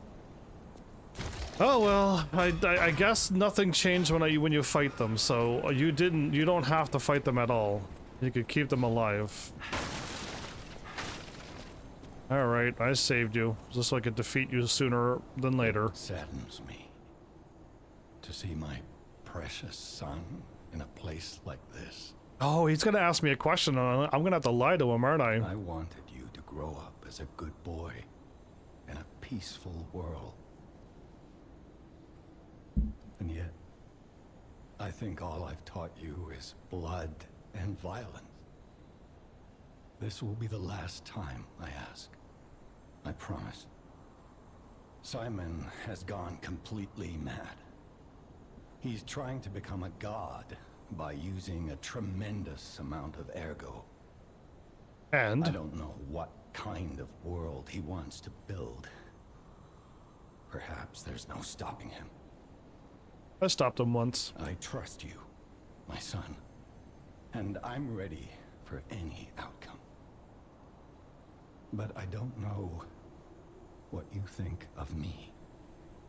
Oh well, I guess nothing changed when you fight them, so you don't have to fight them at all. You could keep them alive. Alright, I saved you, just so I could defeat you sooner than later. It saddens me to see my precious son in a place like this. Oh, he's gonna ask me a question, and I'm gonna have to lie to him, aren't I? I wanted you to grow up as a good boy in a peaceful world. And yet, I think all I've taught you is blood and violence. This will be the last time I ask. I promise. Simon has gone completely mad. He's trying to become a god by using a tremendous amount of ergo. And? I don't know what kind of world he wants to build. Perhaps there's no stopping him. I stopped him once. I trust you, my son. And I'm ready for any outcome. But I don't know what you think of me.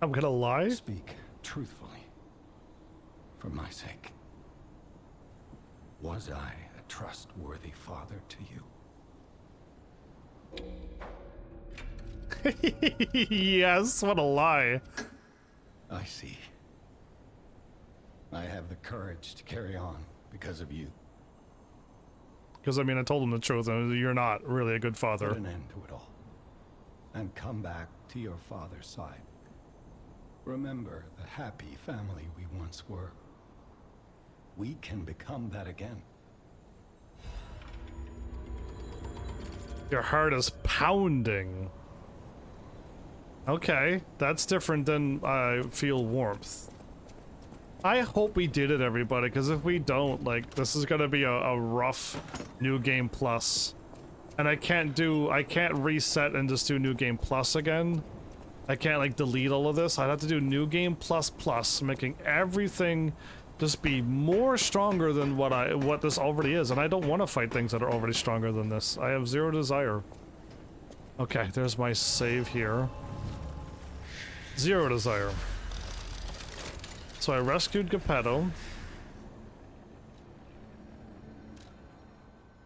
I'm gonna lie? Speak truthfully. For my sake. Was I a trustworthy father to you? Yes, what a lie. I see. I have the courage to carry on because of you. Because, I mean, I told him the truth, and you're not really a good father. Put an end to it all. And come back to your father's side. Remember the happy family we once were. We can become that again. Your heart is pounding. Okay, that's different than I feel warmth. I hope we did it, everybody, because if we don't, like, this is gonna be a rough New Game Plus. And I can't reset and just do New Game Plus again. I can't like delete all of this. I'd have to do New Game Plus Plus, making everything just be more stronger than what this already is. And I don't want to fight things that are already stronger than this. I have zero desire. Okay, there's my save here. Zero desire. So I rescued Geppetto.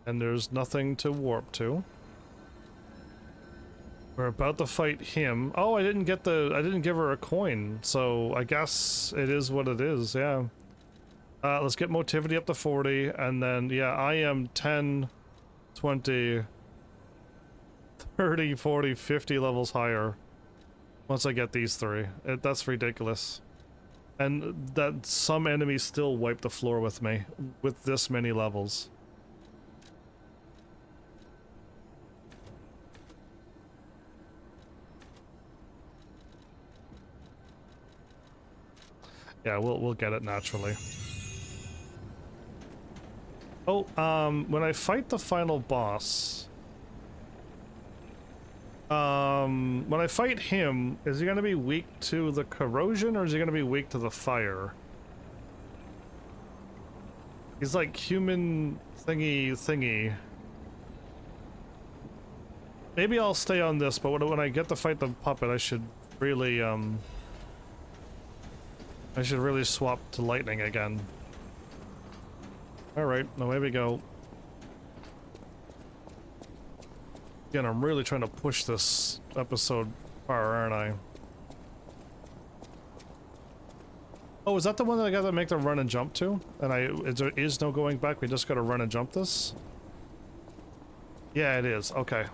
And there's nothing to warp to. We're about to fight him. Oh, I didn't give her a coin, so I guess it is what it is, yeah. Let's get motivity up to 40, and then, yeah, I am 10, 20, 30, 40, 50 levels higher once I get these three. That's ridiculous. And that some enemies still wipe the floor with me with this many levels. Yeah, we'll get it naturally. Oh, when I fight the final boss, when I fight him, is he gonna be weak to the corrosion or is he gonna be weak to the fire? He's like human thingy. Maybe I'll stay on this, but when I get to fight the puppet, I should really swap to lightning again. Alright, away we go. Again, I'm really trying to push this episode far, aren't I? Oh, is that the one that I gotta make the run and jump to? And there is no going back, we just gotta run and jump this? Yeah, it is, okay.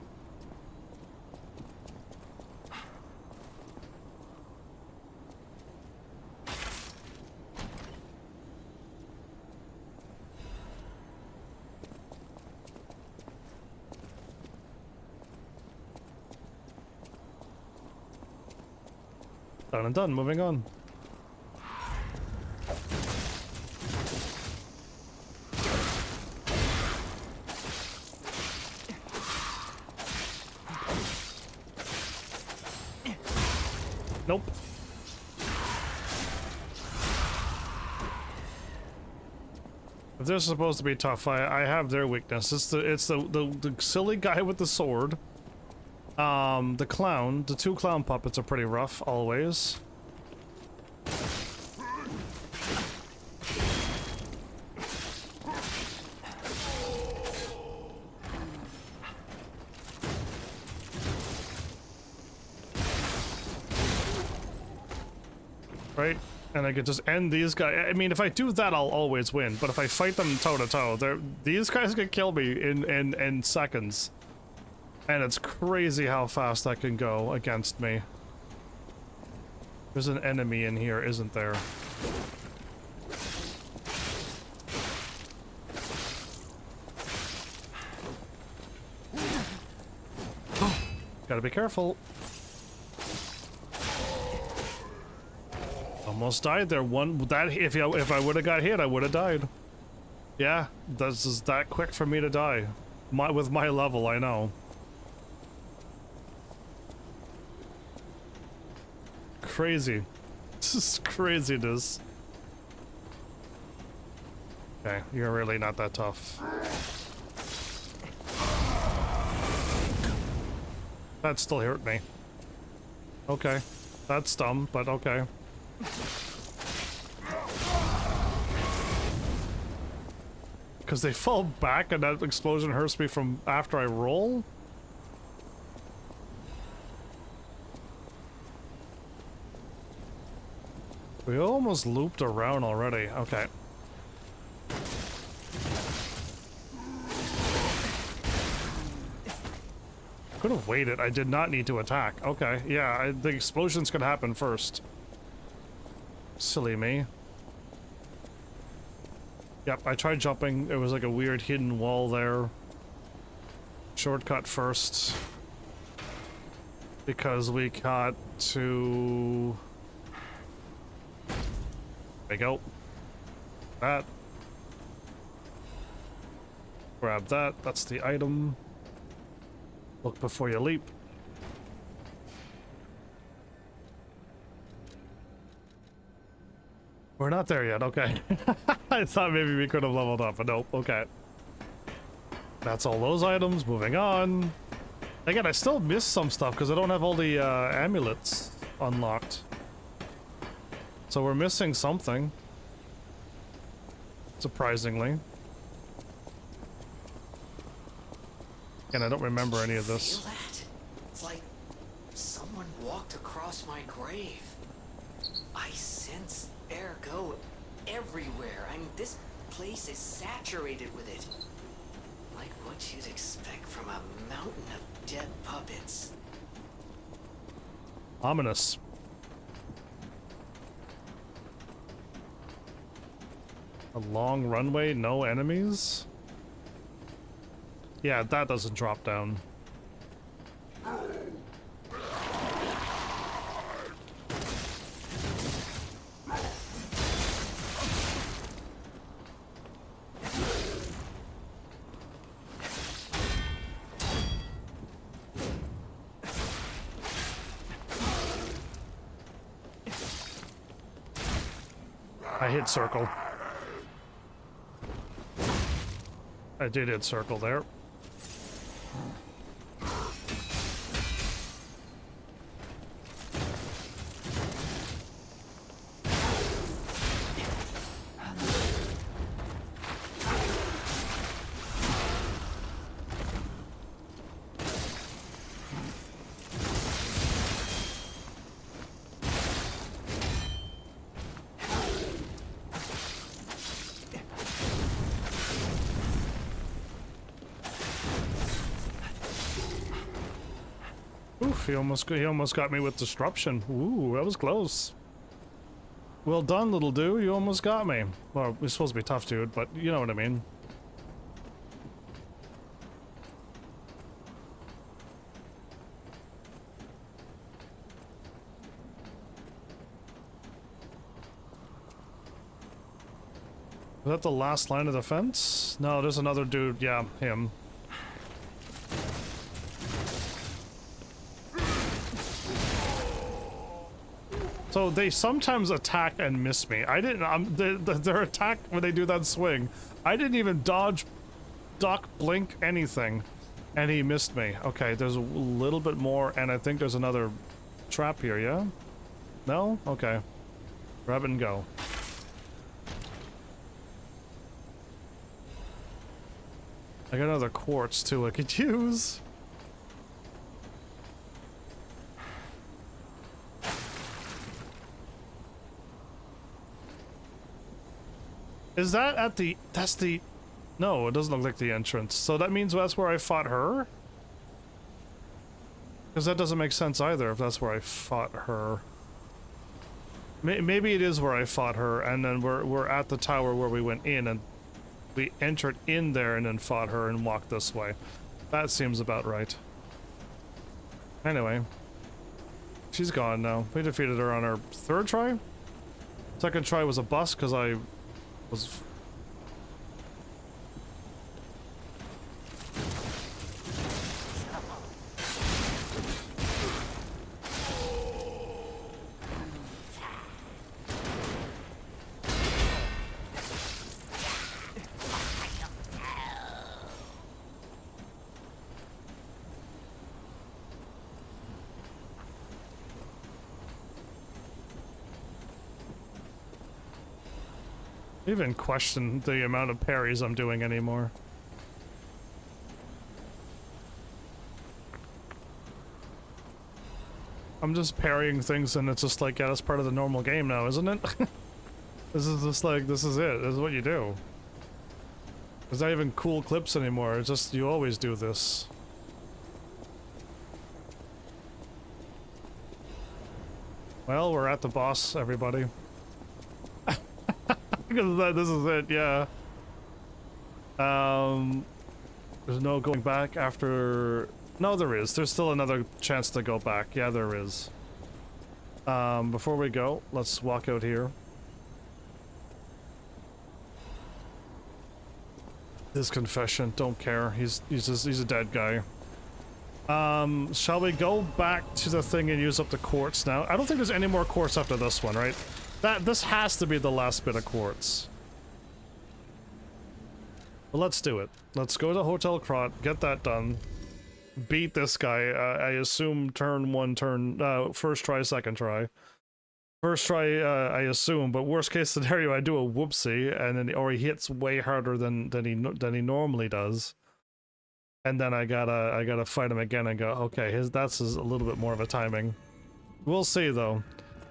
Done and done, moving on. Nope. If they're supposed to be tough, I have their weakness. It's the silly guy with the sword. The clown, the two clown puppets are pretty rough, always. Right? And I could just end these guys. I mean, if I do that, I'll always win. But if I fight them toe to toe, these guys can kill me in seconds. And it's crazy how fast that can go against me. There's an enemy in here, isn't there? Gotta be careful. Almost died there. If I would have got hit, I would have died. Yeah, this is that quick for me to die. With my level, I know. Crazy. This is craziness. Okay, you're really not that tough. That still hurt me. Okay. That's dumb, but okay. Because they fall back and that explosion hurts me from after I roll? We almost looped around already. Okay. Could have waited. I did not need to attack. Okay, yeah, the explosion's gonna happen first. Silly me. Yep, I tried jumping. It was like a weird hidden wall there. Shortcut first. Because we got to... There we go. That. Grab that. That's the item. Look before you leap. We're not there yet, okay. I thought maybe we could have leveled up, but nope, okay. That's all those items, moving on. Again, I still miss some stuff because I don't have all the amulets unlocked. So we're missing something. Surprisingly. And I don't remember any of this. Feel that? It's like someone walked across my grave. I sense ergo everywhere. I mean, this place is saturated with it. Like what you'd expect from a mountain of dead puppets. Ominous. A long runway, no enemies? Yeah, that doesn't drop down. I hit circle. I did hit circle there. Oof, he almost got me with disruption. Ooh, that was close. Well done, little dude. You almost got me. Well, we're supposed to be tough, dude, but you know what I mean. Is that the last line of defense? No, there's another dude. Yeah, him. So they sometimes attack and miss me. I didn't, their attack when they do that swing, I didn't even dodge, duck, blink, anything. And he missed me. Okay, there's a little bit more, and I think there's another trap here, yeah? No? Okay. Grab it and go. I got another quartz too I could use. Is that at the... that's the... no, it doesn't look like the entrance. So that means that's where I fought her? Because that doesn't make sense either if that's where I fought her. Maybe it is where I fought her and then we're at the tower where we went in and we entered in there and then fought her and walked this way. That seems about right. Anyway. She's gone now. We defeated her on our third try? Second try was a bust because I was... I even question the amount of parries I'm doing anymore. I'm just parrying things and it's just like, yeah, that's part of the normal game now, isn't it? This is just like, this is it. This is what you do. There's not even cool clips anymore. It's just, you always do this. Well, we're at the boss, everybody. Because this is it, yeah. There's no going back after... no, there is. There's still another chance to go back. Yeah, there is. Before we go, let's walk out here. His confession, don't care. He's a dead guy. Shall we go back to the thing and use up the quartz now? I don't think there's any more quartz after this one, right? This has to be the last bit of quartz. Well, let's do it. Let's go to Hotel Krot, get that done. Beat this guy, I assume turn one, first try, second try. First try, I assume, but worst case scenario, I do a whoopsie, and then, or he hits way harder than he normally does. And then I gotta fight him again and go, okay, that's a little bit more of a timing. We'll see though.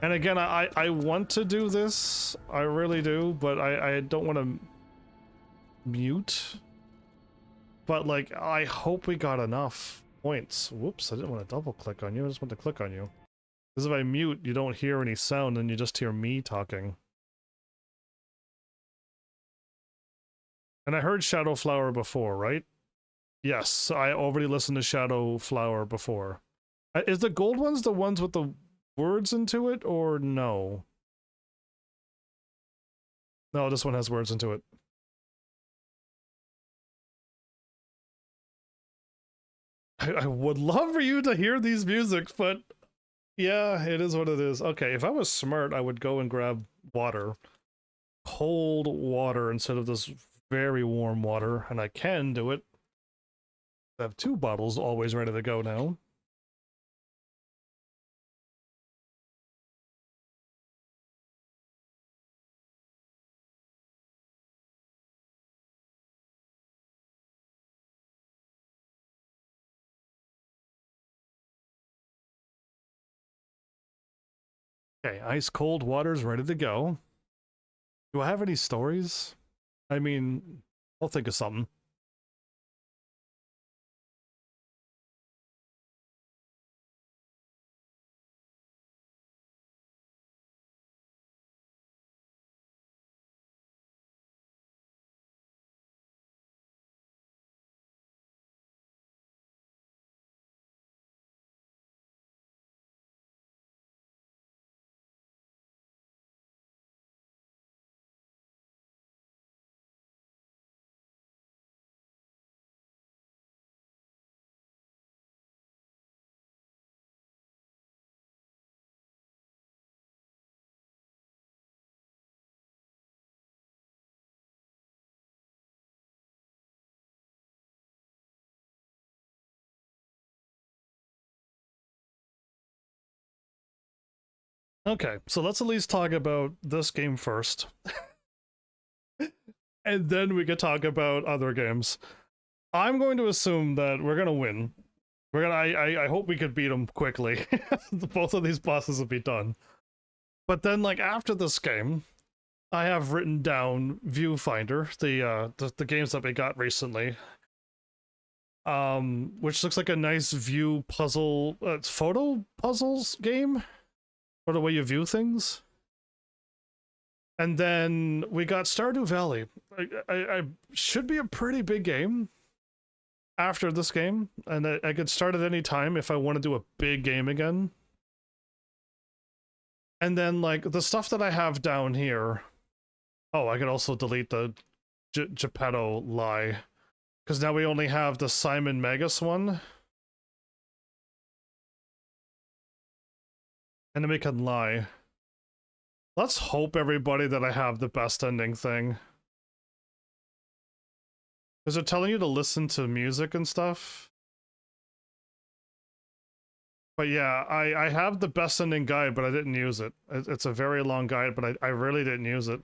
And again, I want to do this, I really do, but I don't want to mute. But like, I hope we got enough points. Whoops, I didn't want to double click on you, I just want to click on you. Because if I mute, you don't hear any sound and you just hear me talking. And I heard Shadow Flower before, right? Yes, I already listened to Shadow Flower before. Is the gold ones the ones with the words into it, or no? No, this one has words into it. I would love for you to hear these musics, but yeah, it is what it is. Okay, if I was smart, I would go and grab water. Cold water instead of this very warm water, and I can do it. I have 2 bottles always ready to go now. Okay, ice cold water's ready to go. Do I have any stories? I mean, I'll think of something. Okay, so let's at least talk about this game first. And then we could talk about other games. I'm going to assume that we're gonna win. I hope we could beat them quickly. Both of these bosses will be done. But then, like, after this game, I have written down Viewfinder, the games that we got recently. Which looks like a nice view puzzle, it's photo puzzles game? For the way you view things. And then we got Stardew Valley. I should be a pretty big game after this game, and I could start at any time if I want to do a big game again. And then, like, the stuff that I have down here... Oh, I could also delete the Geppetto lie. Because now we only have the Simon Magus one. And then we can lie. Let's hope, everybody, that I have the best ending thing. Because they're telling you to listen to music and stuff. But yeah, I have the best ending guide, but I didn't use it. It's a very long guide, but I really didn't use it.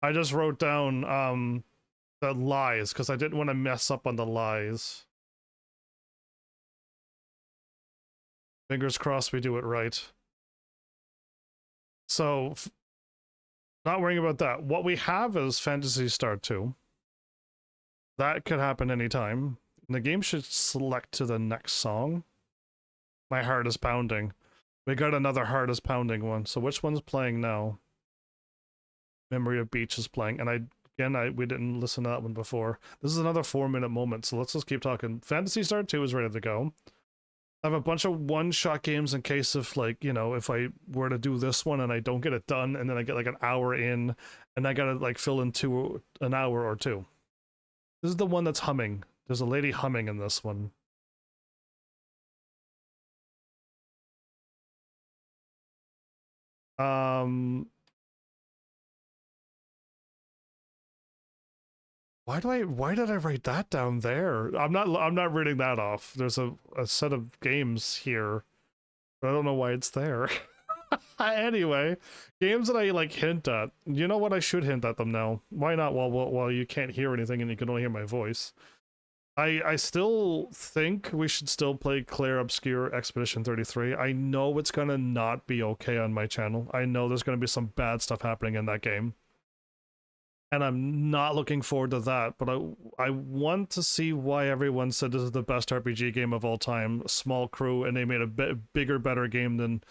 I just wrote down the lies, because I didn't want to mess up on the lies. Fingers crossed we do it right. So, not worrying about that. What we have is Phantasy Star 2. That could happen anytime. The game should select to the next song. My heart is pounding. We got another heart is pounding one. So which one's playing now? Memory of Beach is playing. And we didn't listen to that one before. This is another 4-minute moment, so let's just keep talking. Phantasy Star 2 is ready to go. I have a bunch of one-shot games in case of, like, you know, if I were to do this one and I don't get it done, and then I get like an hour in, and I gotta like fill in an hour or 2. This is the one that's humming. There's a lady humming in this one. Um, why did I write that down there? I'm not reading that off. There's a set of games here, but I don't know why it's there. Anyway, games that I like hint at. You know what? I should hint at them now. Why not? While you can't hear anything and you can only hear my voice. I still think we should still play Claire Obscure Expedition 33. I know it's gonna not be okay on my channel. I know there's gonna be some bad stuff happening in that game. And I'm not looking forward to that, but I want to see why everyone said this is the best RPG game of all time. Small crew, and they made a bigger, better game than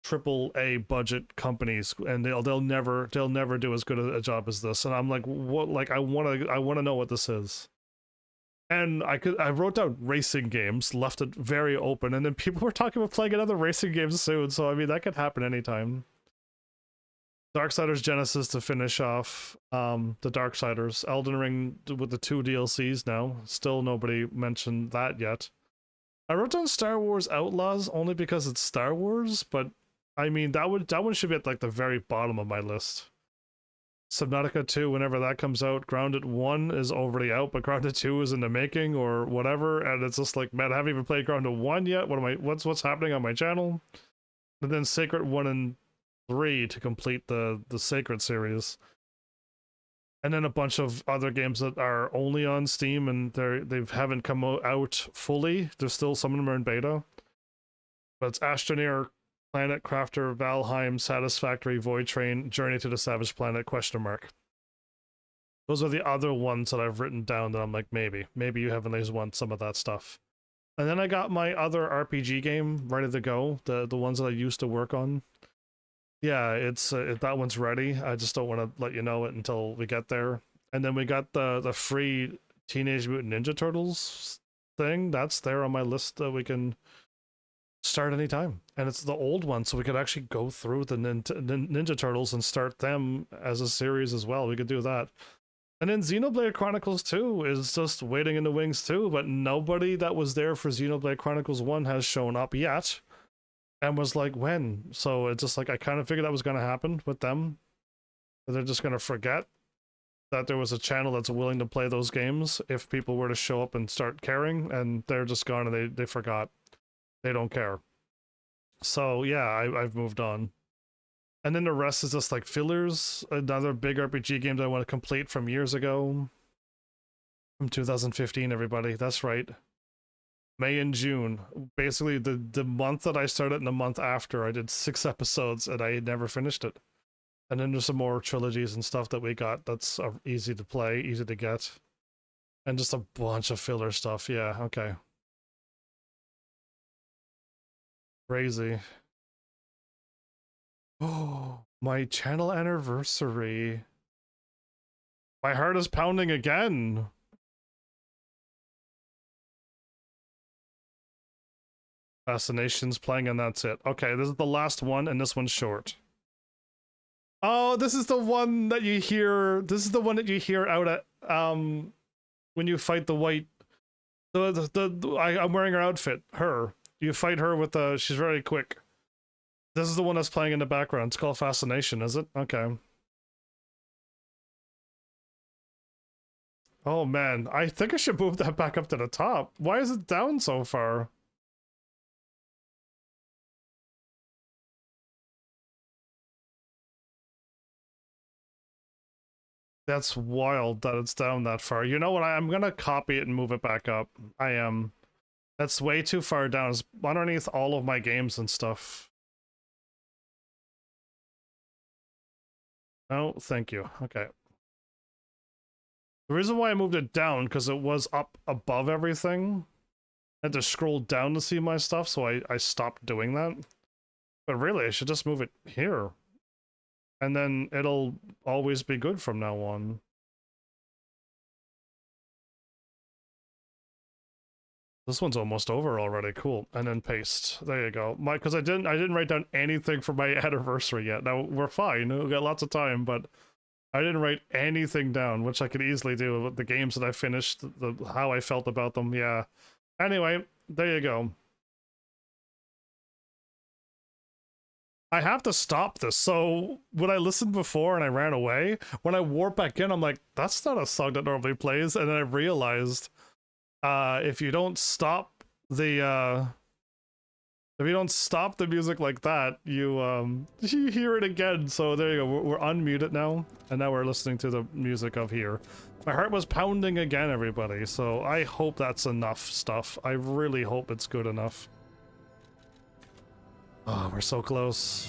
AAA budget companies, and they'll never do as good a job as this. And I'm like, what? Like, I wanna know what this is. And I wrote down racing games, left it very open, and then people were talking about playing another racing game soon. So I mean, that could happen anytime. Darksiders Genesis to finish off the Darksiders. Elden Ring with the 2 DLCs now. Still nobody mentioned that yet. I wrote down Star Wars Outlaws only because it's Star Wars, but I mean that one should be at like the very bottom of my list. Subnautica 2, whenever that comes out. Grounded 1 is already out, but Grounded 2 is in the making or whatever, and it's just like, man, I haven't even played Grounded 1 yet. What's happening on my channel? And then Sacred 1 and 3 to complete the Sacred series. And then a bunch of other games that are only on Steam and they haven't come out fully. There's still some of them are in beta. But it's Astroneer, Planet Crafter, Valheim, Satisfactory, Void Train, Journey to the Savage Planet, ? Those are the other ones that I've written down that I'm like, maybe you have at least want some of that stuff. And then I got my other RPG game ready to go, the ones that I used to work on. Yeah, it's that one's ready. I just don't want to let you know it until we get there. And then we got the free Teenage Mutant Ninja Turtles thing. That's there on my list that we can start anytime. And it's the old one, so we could actually go through the Ninja Turtles and start them as a series as well. We could do that. And then Xenoblade Chronicles 2 is just waiting in the wings too, but nobody that was there for Xenoblade Chronicles 1 has shown up yet. And was like, when? So it's just like, I kind of figured that was going to happen with them. They're just going to forget that there was a channel that's willing to play those games if people were to show up and start caring, and they're just gone and they forgot. They don't care. So yeah, I've moved on. And then the rest is just like fillers, another big RPG game that I want to complete from years ago. From 2015, everybody. That's right. May and June. Basically, the month that I started and the month after, I did 6 episodes and I never finished it. And then there's some more trilogies and stuff that we got that's easy to play, easy to get. And just a bunch of filler stuff. Yeah, okay. Crazy. Oh, my channel anniversary. My heart is pounding again. Fascination's playing and that's it. Okay, this is the last one and this one's short. Oh, this is the one that you hear. This is the one that you hear out at when you fight the white. I'm wearing her outfit. Her. You fight her with the. She's very quick. This is the one that's playing in the background. It's called Fascination, is it? Okay. Oh man, I think I should move that back up to the top. Why is it down so far? That's wild that it's down that far. You know what? I'm gonna copy it and move it back up. I am. That's way too far down. It's underneath all of my games and stuff. Oh, thank you. Okay. The reason why I moved it down, because it was up above everything. I had to scroll down to see my stuff, so I stopped doing that. But really, I should just move it here. And then it'll always be good from now on. This one's almost over already. Cool. And then paste. There you go. Because I didn't write down anything for my anniversary yet. Now we're fine. We've got lots of time, but I didn't write anything down, which I could easily do with the games that I finished, how I felt about them. Yeah. Anyway, there you go. I have to stop this. So when I listened before and I ran away, when I warp back in, I'm like, that's not a song that normally plays. And then I realized if you don't stop the music like that, you you hear it again. So there you go. We're unmuted now, and now we're listening to the music of here. My heart was pounding again, everybody. So I hope that's enough stuff. I really hope it's good enough. Oh, we're so close.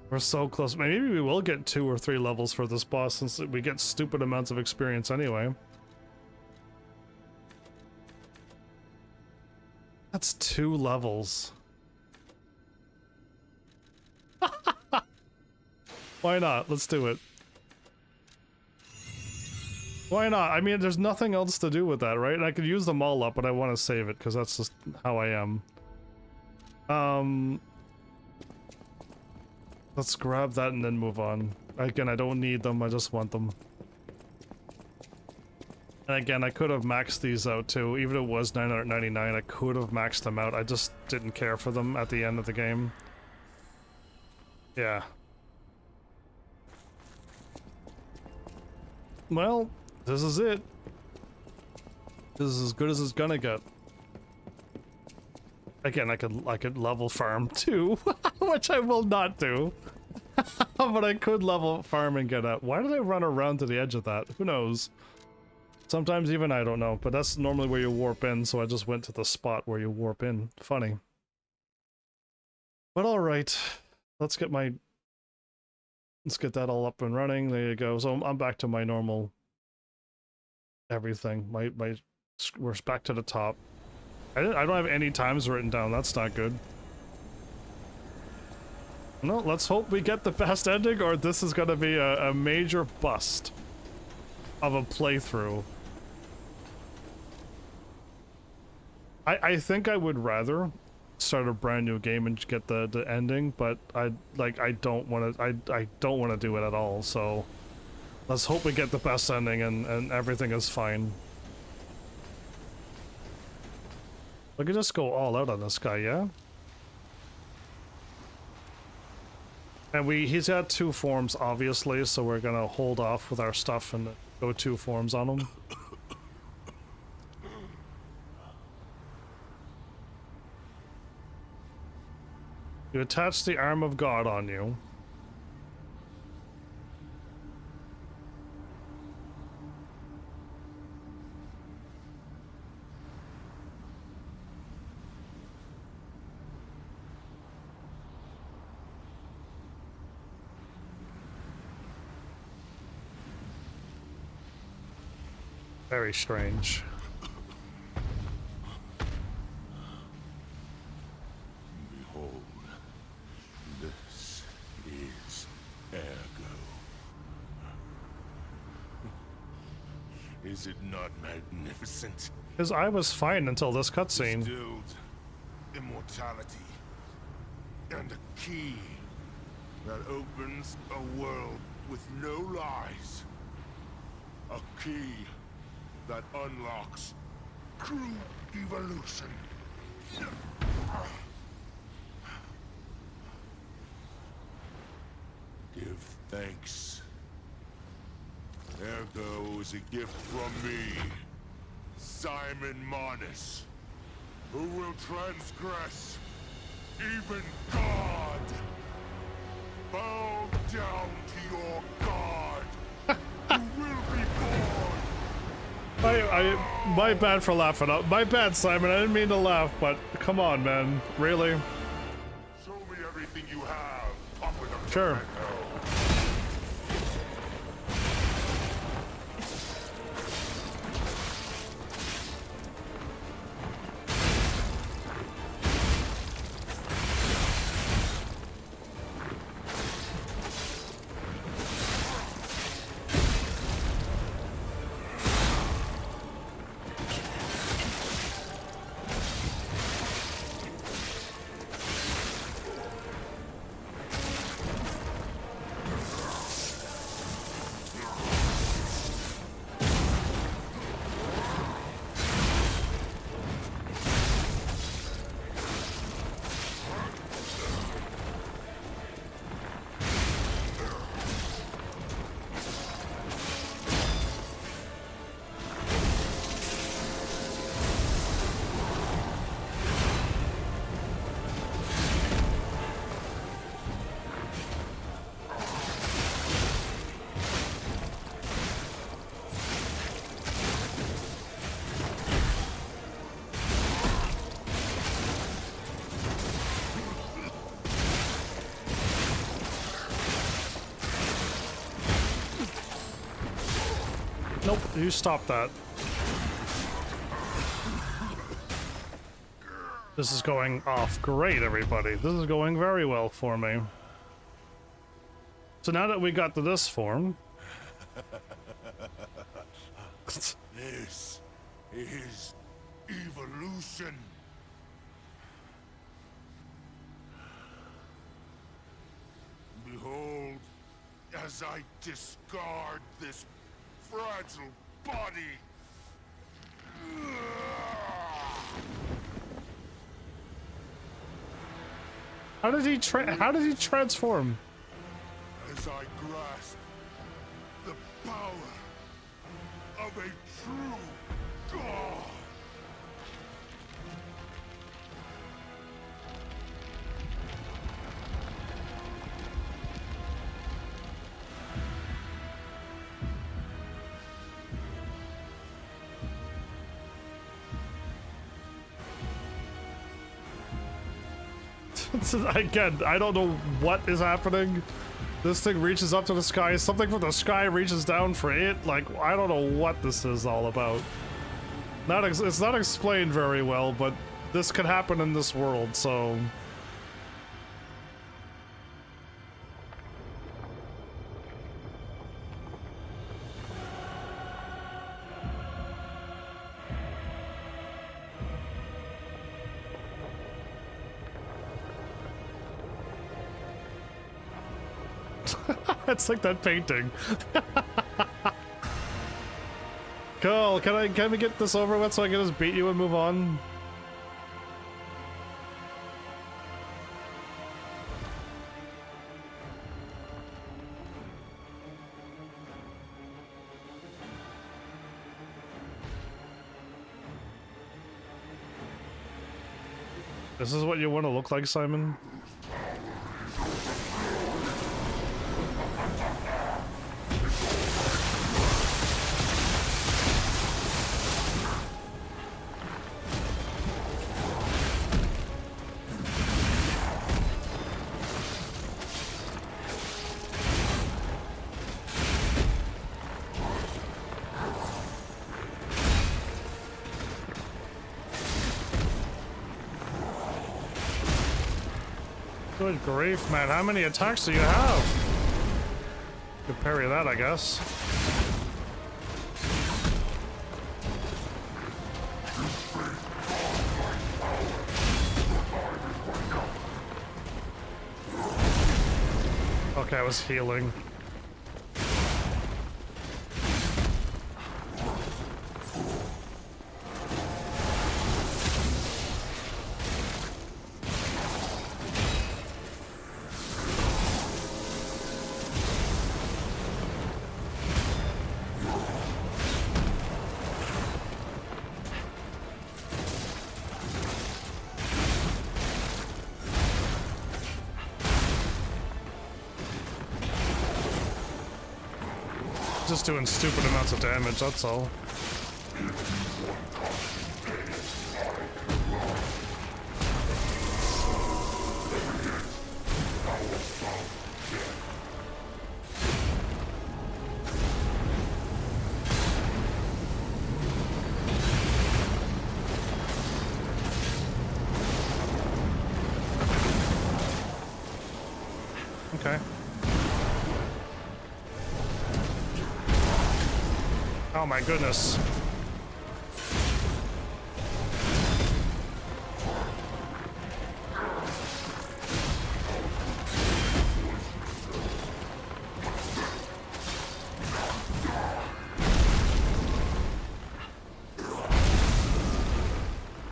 We're so close. Maybe we will get 2 or 3 levels for this boss since we get stupid amounts of experience anyway. That's 2 levels. Why not? Let's do it. Why not? I mean, there's nothing else to do with that, right? And I could use them all up, but I want to save it because that's just how I am. Let's grab that and then move on. Again, I don't need them, I just want them. And again, I could have maxed these out too. Even if it was 999, I could have maxed them out. I just didn't care for them at the end of the game. Yeah. Well, this is it. This is as good as it's gonna get. Again, I could level farm too, which I will not do. But I could level farm and get out. Why did I run around to the edge of that? Who knows? Sometimes even I don't know, but that's normally where you warp in, so I just went to the spot where you warp in. Funny. But alright. Let's get that all up and running. There you go. So I'm back to my normal everything. We're back to the top. I don't have any times written down. That's not good. No, let's hope we get the best ending, or this is gonna be a major bust of a playthrough. I think I would rather start a brand new game and get the ending, but I don't want to do it at all. So let's hope we get the best ending and everything is fine. We could just go all out on this guy, yeah? And he's got 2 forms, obviously, so we're gonna hold off with our stuff and go 2 forms on him. You attach the arm of God on you. Very strange. Behold, this is Ergo. Is it not magnificent? His eye was fine until this cutscene. Distilled immortality and a key that opens a world with no lies. A key that unlocks true evolution. Give thanks. Ergo is a gift from me, Simon Manus, who will transgress even God. Bow down to your God, who will be born. My bad for laughing up. My bad, Simon. I didn't mean to laugh, but come on, man. Really? Show me everything you have. Up with them. Sure. Nope, you stop that. This is going off great, everybody. This is going very well for me. So now that we got to this form... This is evolution. Behold, as I discard this fragile body. How did he transform? As I grasp the power of a true god. Again, I don't know what is happening. This thing reaches up to the sky, something from the sky reaches down for it. Like, I don't know what this is all about. It's not explained very well, but this could happen in this world, so... It's like that painting. Cool, can we get this over with so I can just beat you and move on? This is what you want to look like, Simon? Good grief, man. How many attacks do you have? Could parry that, I guess. Okay, I was healing. Just doing stupid amounts of damage, that's all. Okay. Oh my goodness.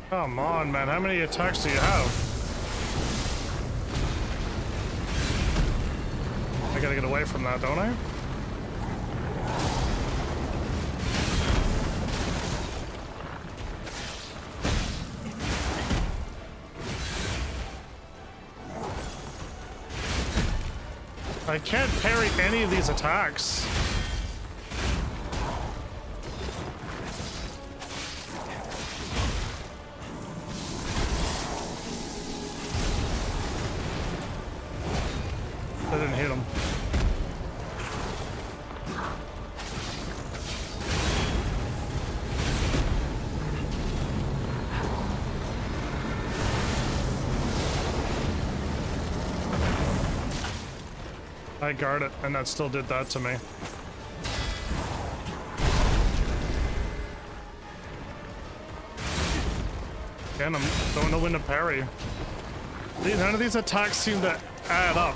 Come on, man. How many attacks do you have? I gotta get away from that, don't I? I can't parry any of these attacks. I didn't hit him. I guard it, and that still did that to me. Again, I don't know when to parry. None of these attacks seem to add up.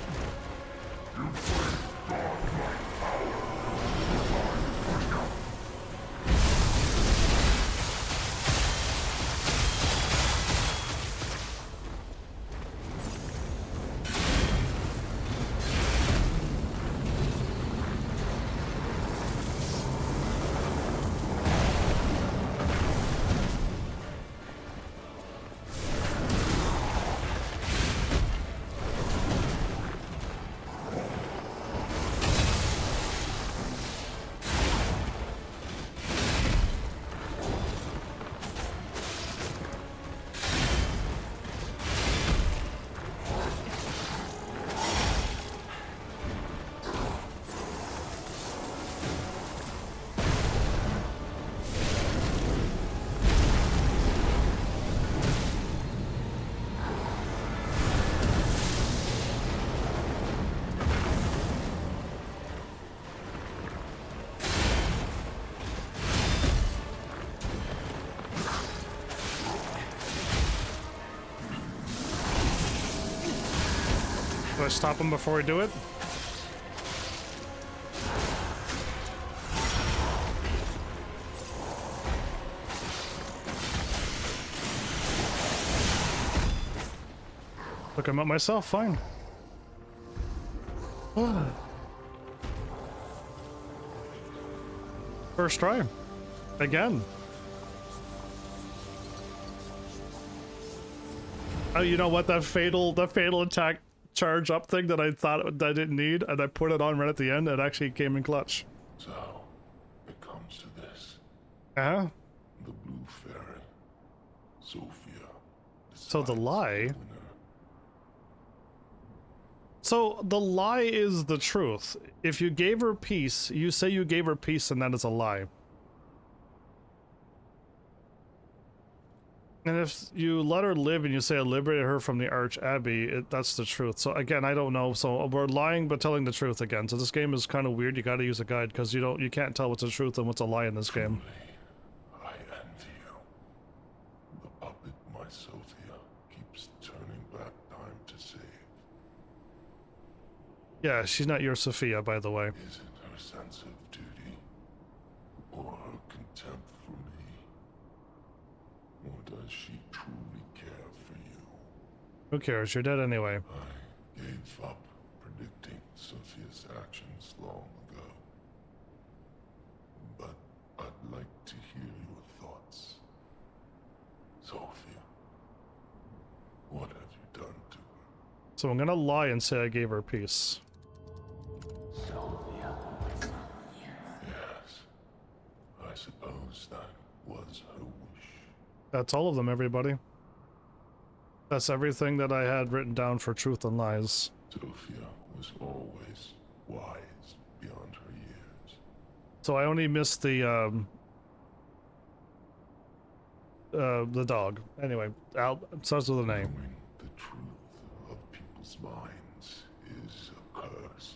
Do I stop him before we do it? Look him up myself, fine. First try. Again. Oh, you know what? That fatal attack charge up thing that I thought I didn't need, and I put it on right at the end, it actually came in clutch. So, it comes to this. Uh-huh. The Blue Fairy, Sophia. So the lie... So the lie is the truth. If you gave her peace, you say you gave her peace, and that is a lie. And if you let her live and you say I liberated her from the Arch Abbey, that's the truth. So again, I don't know. So we're lying but telling the truth again. So this game is kind of weird. You got to use a guide because you can't tell what's the truth and what's a lie in this game. I envy you. The puppet, my Sophia, keeps turning back time to save. Yeah, she's not your Sophia, by the way. Is it her sense of duty? Or her contempt for me? Or does she truly care for you? Who cares? You're dead anyway. I gave up predicting Sophia's actions long ago. But I'd like to hear your thoughts. Sophia, what have you done to her? So I'm gonna lie and say I gave her peace. Sophia. Yes. I suppose that was her wish. That's all of them, everybody. That's everything that I had written down for truth and lies. Sophia was always wise beyond her years. So I only missed the dog. Anyway, Al starts with a name. Knowing the truth of people's minds is a curse.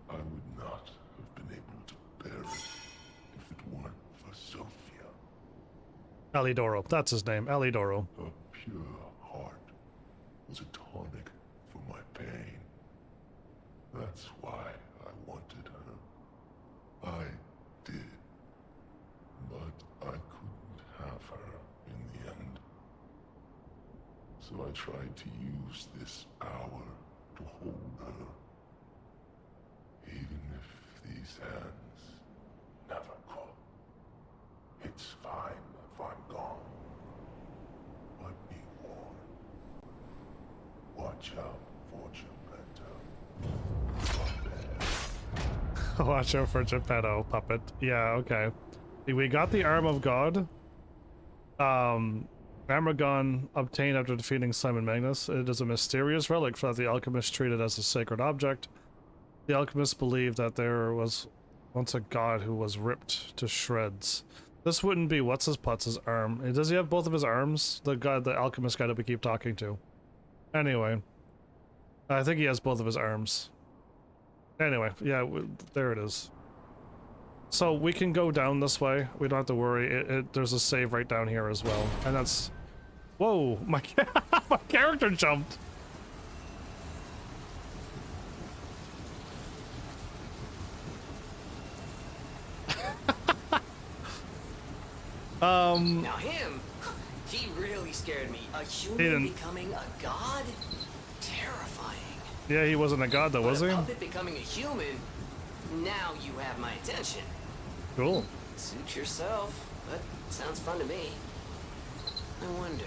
I would not have been able to bear it if it weren't for Sophia. Alidoro. That's his name. Alidoro. Her pure heart was a tonic for my pain. That's why I wanted her. I did. But I couldn't have her in the end. So I tried to use this power to hold her. Even if these hands never could. It's fine if I'm gone. But be warned. Watch out for Geppetto. Watch out for Geppetto, puppet. Yeah, okay. We got the Arm of God. Amagon obtained after defeating Simon Magnus. It is a mysterious relic that the alchemists treated as a sacred object. The alchemists believed that there was once a god who was ripped to shreds. This wouldn't be what's his put's arm. Does he have both of his arms? The alchemist guy that we keep talking to. Anyway, I think he has both of his arms. Anyway, yeah, there it is. So we can go down this way. We don't have to worry. There's a save right down here as well. And that's... Whoa! My, my character jumped! Now him, he really scared me. A human becoming a god? Terrifying. Yeah, he wasn't a god though, was he? A puppet becoming a human, now you have my attention. Cool. Suit yourself, but sounds fun to me. I wonder,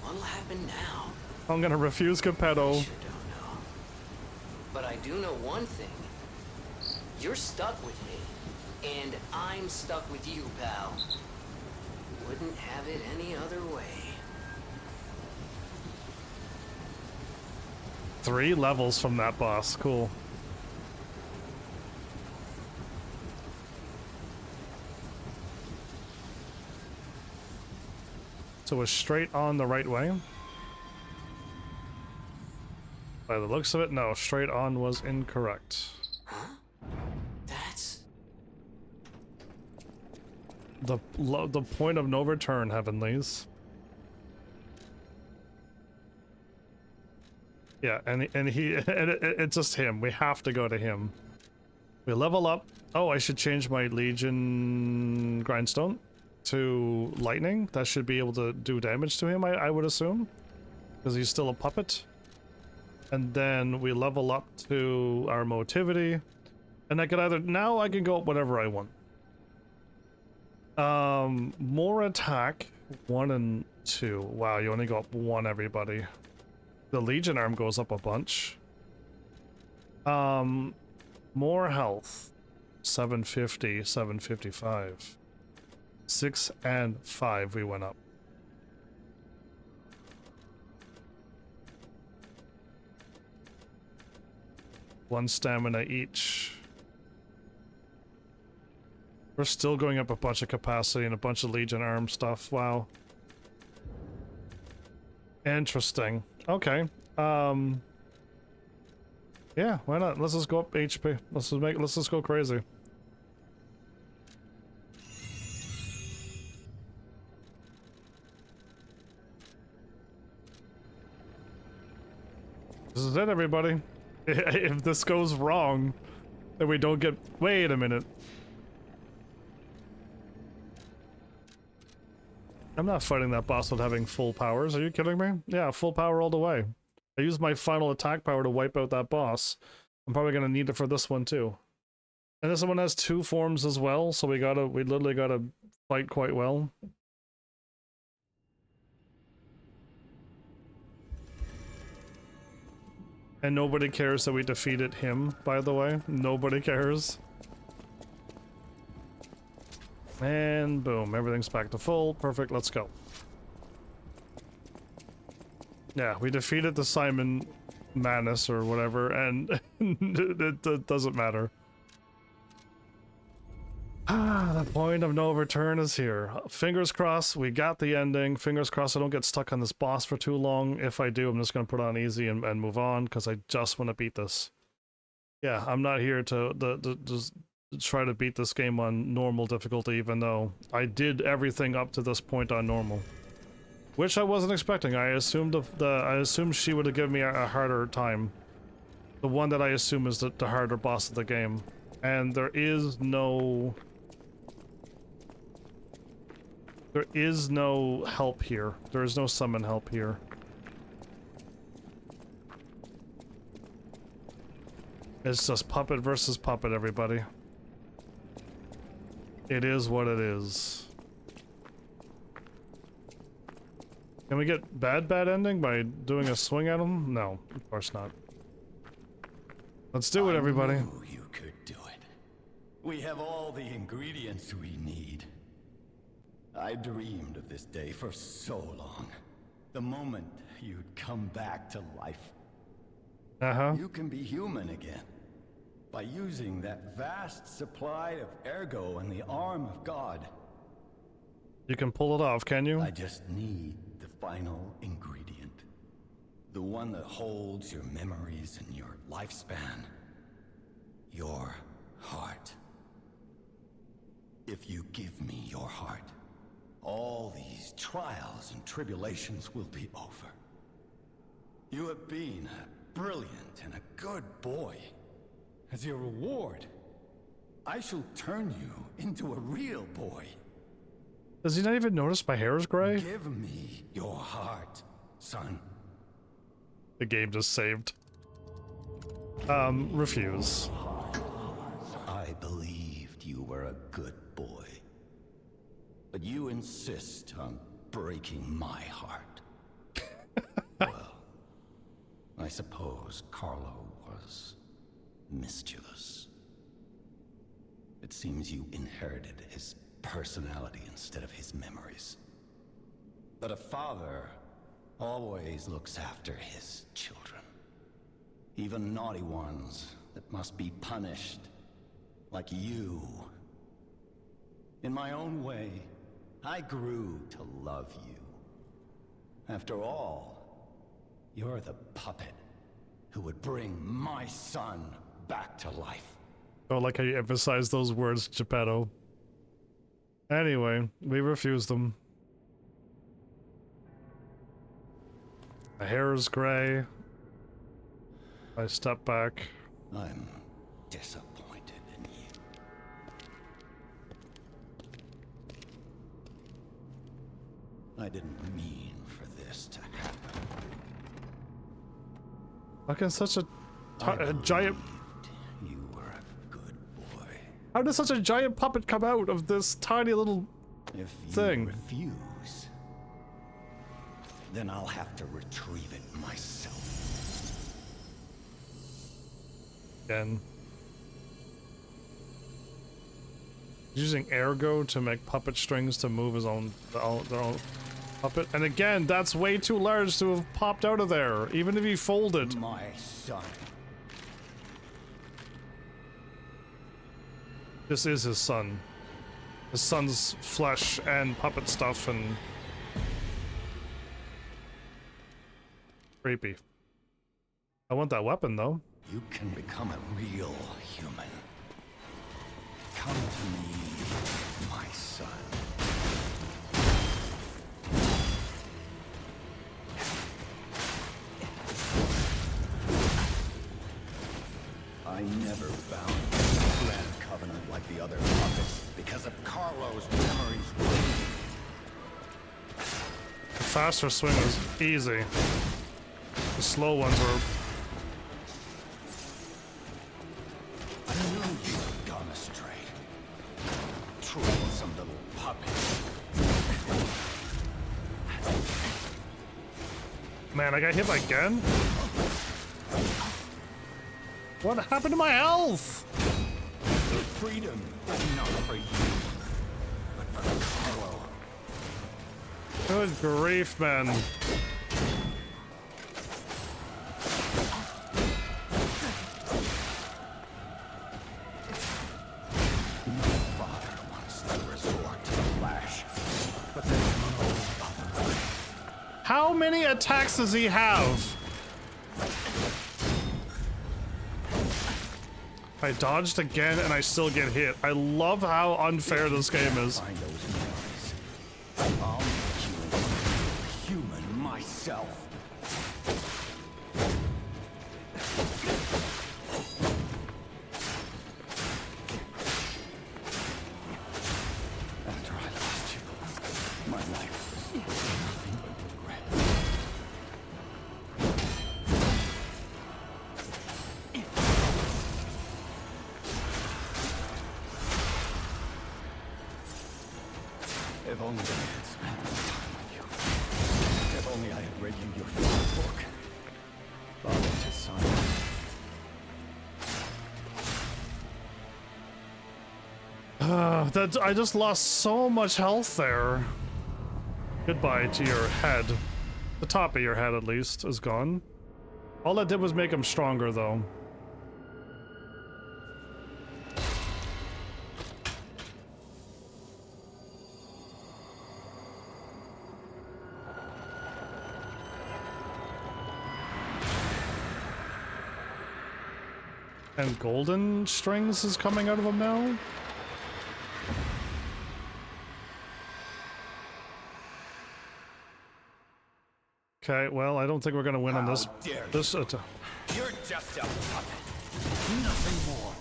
what'll happen now? I'm gonna refuse Capetto. I sure don't know. But I do know one thing. You're stuck with me. And I'm stuck with you, pal. Wouldn't have it any other way. 3 levels from that boss. Cool. So we're straight on the right way. By the looks of it, no. Straight on was incorrect. Huh? That's... The point of no return, Heavenlies. Yeah, and it's just him. We have to go to him. We level up. Oh, I should change my Legion Grindstone to Lightning. That should be able to do damage to him, I would assume, because he's still a puppet. And then we level up to our Motivity, and I can either now I can go up whatever I want. More attack, 1 and 2. Wow, you only go up 1, everybody. The Legion arm goes up a bunch. More health, 750, 755. 6 and 5 we went up. One stamina each. We're still going up a bunch of capacity and a bunch of Legion arm stuff. Wow. Interesting. Okay. Yeah, why not? Let's just go up HP. Let's just go crazy. This is it, everybody. If this goes wrong, then we don't get... Wait a minute. I'm not fighting that boss with having full powers. Are you kidding me? Yeah, full power all the way. I used my final attack power to wipe out that boss. I'm probably gonna need it for this one too. And this one has 2 forms as well, so we literally gotta fight quite well. And nobody cares that we defeated him, by the way. Nobody cares. And boom, everything's back to full. Perfect, let's go. Yeah, we defeated the Simon Manus or whatever, and it doesn't matter. The point of no return is here. Fingers crossed, we got the ending. Fingers crossed I don't get stuck on this boss for too long. If I do, I'm just going to put on easy and move on, because I just want to beat this. Yeah, I'm not here to just try to beat this game on normal difficulty, even though I did everything up to this point on normal. Which I wasn't expecting. I assumed I assumed she would have given me a harder time. The one that I assume is the harder boss of the game. And there is no help here. There is no summon help here. It's just puppet versus puppet, everybody. It is what it is. Can we get bad ending by doing a swing at him? No, of course not. Let's do it, everybody. I knew you could do it. We have all the ingredients we need. I dreamed of this day for so long. The moment you'd come back to life. Uh-huh. You can be human again. By using that vast supply of ergo and the arm of God. You can pull it off, can you? I just need the final ingredient. The one that holds your memories and your lifespan. your heart. If you give me your heart, all these trials and tribulations will be over. You have been a brilliant and a good boy. As your reward, I shall turn you into a real boy. Does he not even notice my hair is gray? Give me your heart, son. The game just saved. Refuse. I believed you were a good boy. But you insist on breaking my heart. Well, I suppose Carlo was mischievous. It seems you inherited his personality instead of his memories. But a father always looks after his children. Even naughty ones that must be punished, like you. In my own way, I grew to love you. After all, you're the puppet who would bring my son back to life. I don't like how you emphasize those words, Geppetto. Anyway, we refuse them. My hair is gray. I step back. I'm disappointed in you. I didn't mean for this to happen. Look at such a giant... You were a good boy. How does such a giant puppet come out of this tiny little thing? If you refuse, then I'll have to retrieve it myself. Again. Using ergo to make puppet strings to move his own their own puppet. And again, that's way too large to have popped out of there, even if he folded. My son. This is his son. His son's flesh and puppet stuff and... creepy. I want that weapon, though. You can become a real human. Come to me, my son. I never bound the Grand Covenant like the other puppets because of Carlo's memories. The faster swing was easy. The slow ones were... I know you've gone astray. Troublesome little puppet. Man, I got hit again? What happened to my health? The freedom is not for you, but for Carlo. Good grief, man. How many attacks does he have? I dodged again and I still get hit. I love how unfair this game is. I'll make you human myself. After I lost you, my life was nothing but regret. If only I had spent more time with you. If only I had read you your favorite book. Father to son. I just lost so much health there. Goodbye to your head. The top of your head, at least, is gone. All that did was make him stronger, though. And golden strings is coming out of him now? Okay, well, I don't think we're gonna win on this. This You're just a puppet. Nothing more.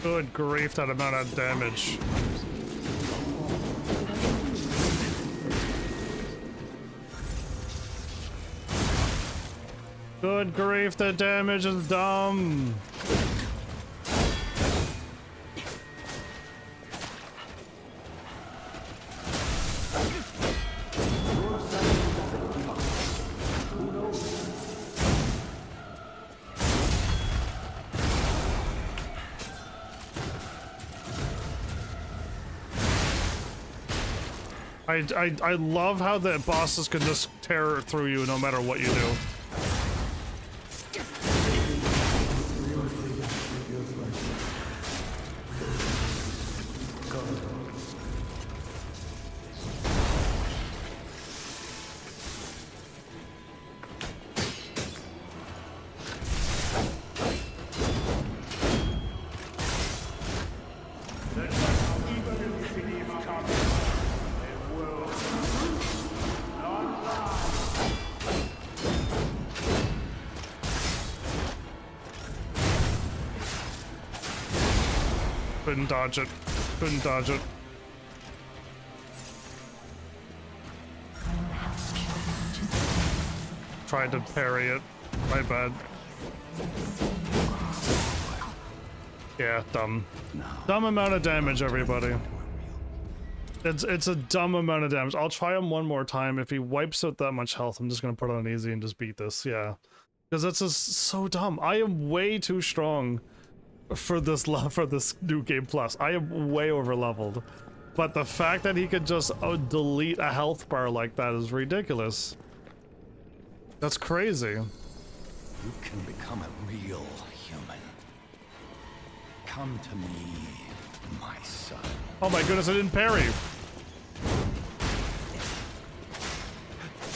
Good grief, that amount of damage. Good grief, the damage is dumb. I love how the bosses can just tear through you no matter what you do. Couldn't dodge it. Couldn't dodge it. Tried to parry it. My bad. Yeah, dumb. Dumb amount of damage, everybody. It's a dumb amount of damage. I'll try him one more time. If he wipes out that much health, I'm just gonna put it on easy and just beat this. Yeah, because that's just so dumb. I am way too strong for this new game plus. I am way over leveled, but the fact that he could just delete a health bar like that is ridiculous. That's crazy. You can become a real human. Come to me, my son. Oh my goodness, I didn't parry.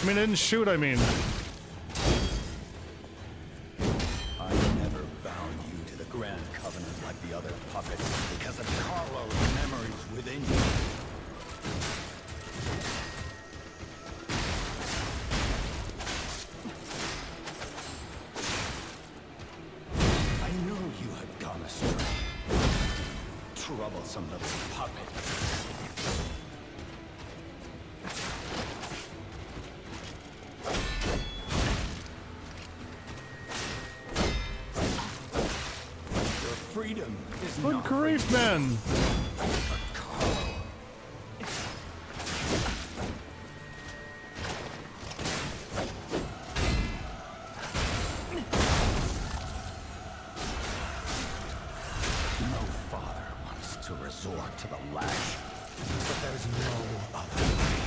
I mean, I didn't shoot, I mean. I never bound you to the Grand Covenant like the other puppets because of Carlo's memories within you. I know you had gone astray. Troublesome little puppet. Your freedom is Good not grief, man. To resort to the lash, but there's no other way.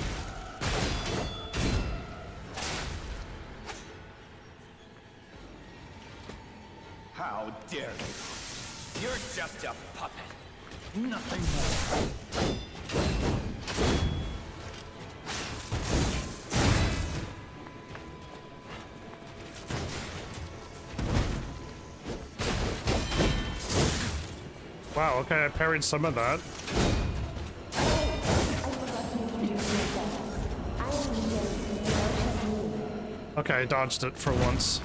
How dare you? You're just a puppet. Nothing more. Wow, okay, I parried some of that. Okay, I dodged it for once.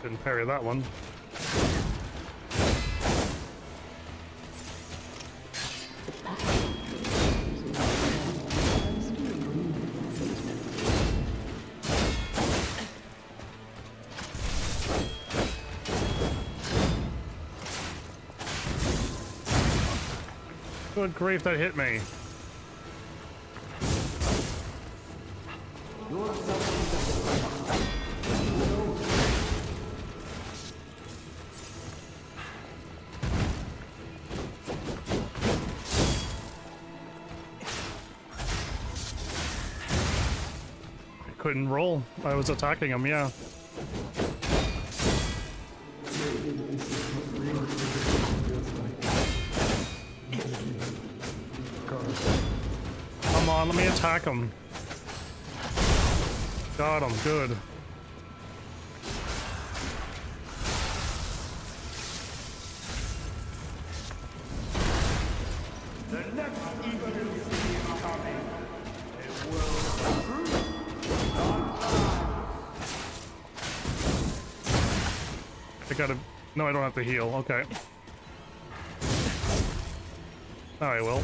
Didn't parry that one. Good grief, that hit me. Couldn't roll. I was attacking him, yeah. Come on, let me attack him. Got him, good. I gotta... No, I don't have to heal. Okay. I will.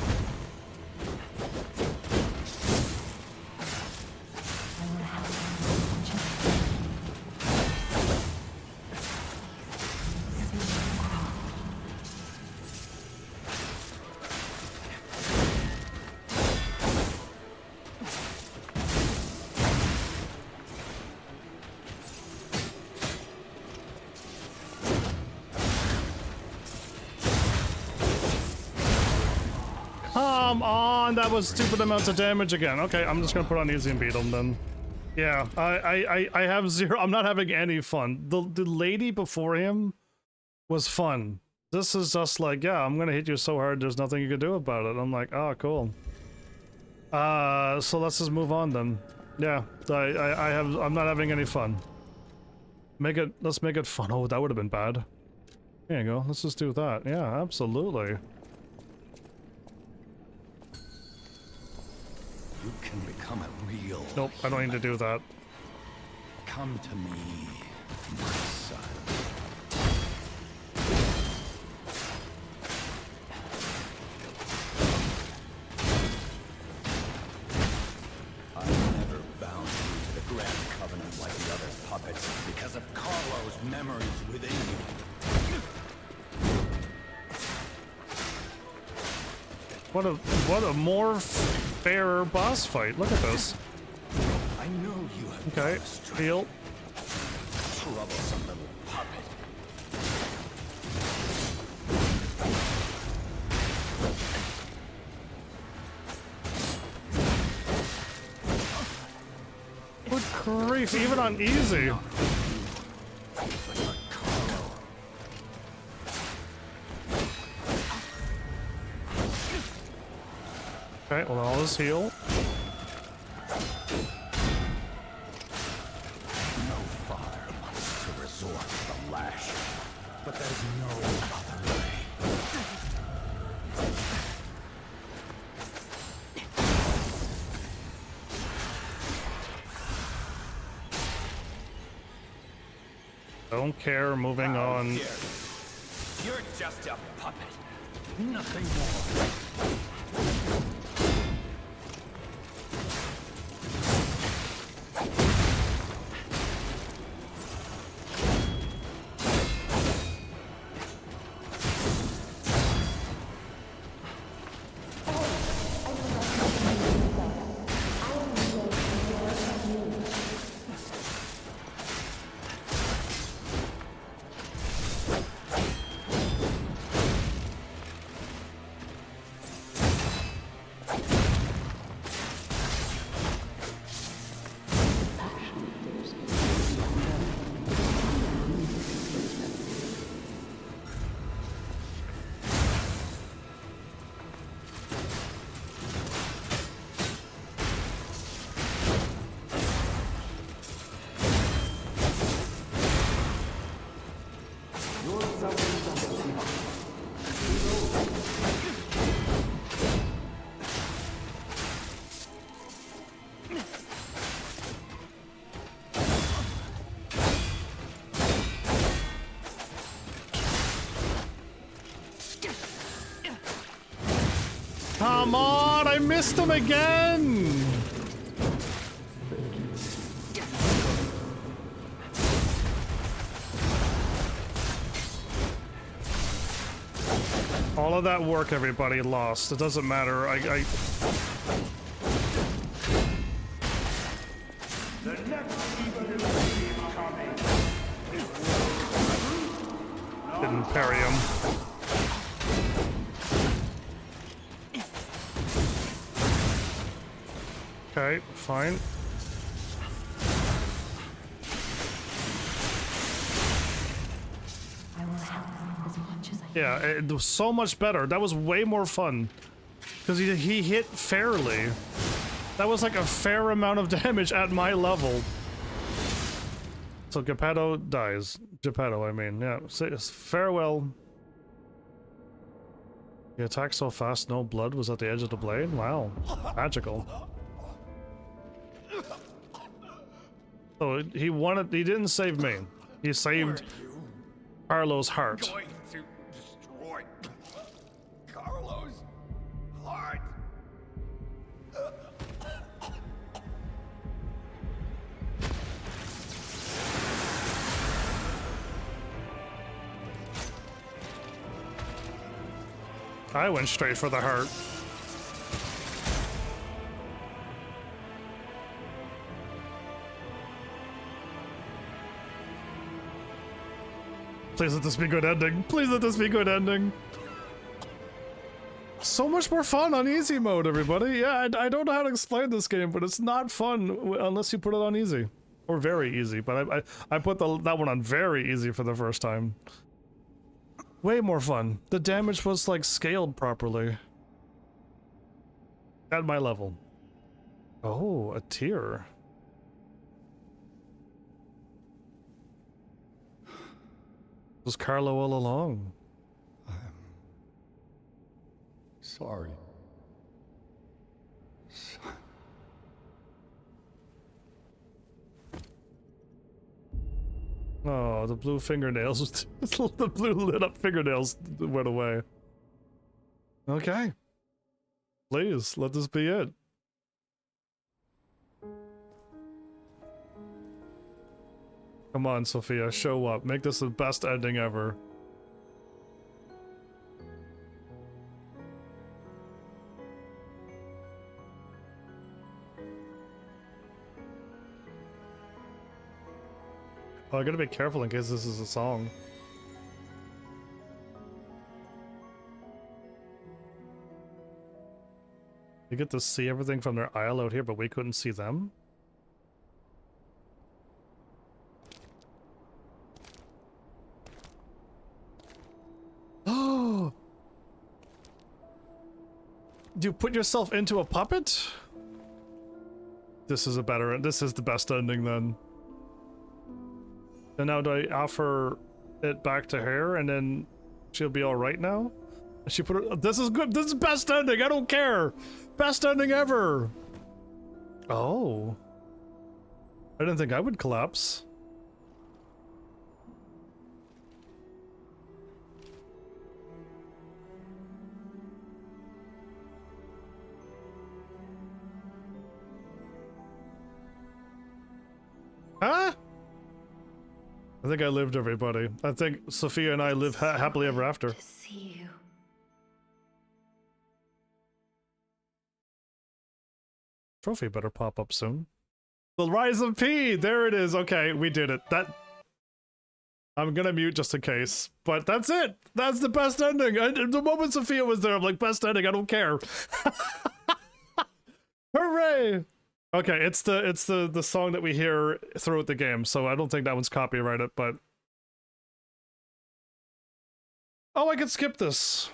Come on, that was stupid amounts of damage again. Okay, I'm just gonna put on easy and beat him then. Yeah, I have zero. I'm not having any fun. The lady before him was fun. This is just like, yeah, I'm gonna hit you so hard. There's nothing you can do about it. I'm like, oh, cool. So let's just move on then. Yeah, I'm not having any fun. Let's make it fun. Oh, that would have been bad. There you go. Let's just do that. Yeah, absolutely. You can become a real... Nope, I don't need to do that. Come to me, my son. I never bound you to the Grand Covenant like the other puppets because of Carlo's memories within you. What a more fairer boss fight. Look at this. I know you have okay, heal. Troublesome little puppet. Good grief, even on easy. Okay, well, all is heal. No father wants to resort to the lash, but there's no other way. Don't care, moving on. You're just a puppet. Nothing more. Come on, I missed him again! All of that work, everybody, lost. It doesn't matter. Okay, fine. I will help as much as I can. Yeah, it was so much better. That was way more fun. Because he hit fairly. That was like a fair amount of damage at my level. So Geppetto dies. Geppetto, I mean. Yeah, farewell. He attacked so fast, no blood was at the edge of the blade? Wow. Magical. So he didn't save me. He saved Carlo's heart. Going to destroy Carlo's heart. I went straight for the heart. Please let this be good ending. Please let this be good ending. So much more fun on easy mode, everybody. Yeah, I don't know how to explain this game, but it's not fun unless you put it on easy. Or very easy, but I put that one on very easy for the first time. Way more fun. The damage was like scaled properly. At my level. Oh, a tear. Was Carlo all along? I'm sorry. Oh, the blue fingernails. The blue lit up fingernails went away. Okay. Please, let this be it. Come on, Sophia, show up. Make this the best ending ever. Oh, I gotta be careful in case this is a song. You get to see everything from their aisle out here, but we couldn't see them? Oh! Do you put yourself into a puppet? This is the best ending then. And now do I offer it back to her and then she'll be alright now? She put it, this is good, this is best ending, I don't care! Best ending ever! Oh. I didn't think I would collapse. Huh? I think I lived, everybody. I think Sophia and I live happily ever after. To see you. Trophy better pop up soon. The Rise of P! There it is. Okay, we did it. I'm gonna mute just in case. But that's it! That's the best ending! The moment Sophia was there, I'm like, best ending, I don't care. Hooray! Okay, it's the song that we hear throughout the game, so I don't think that one's copyrighted, but... Oh, I can skip this.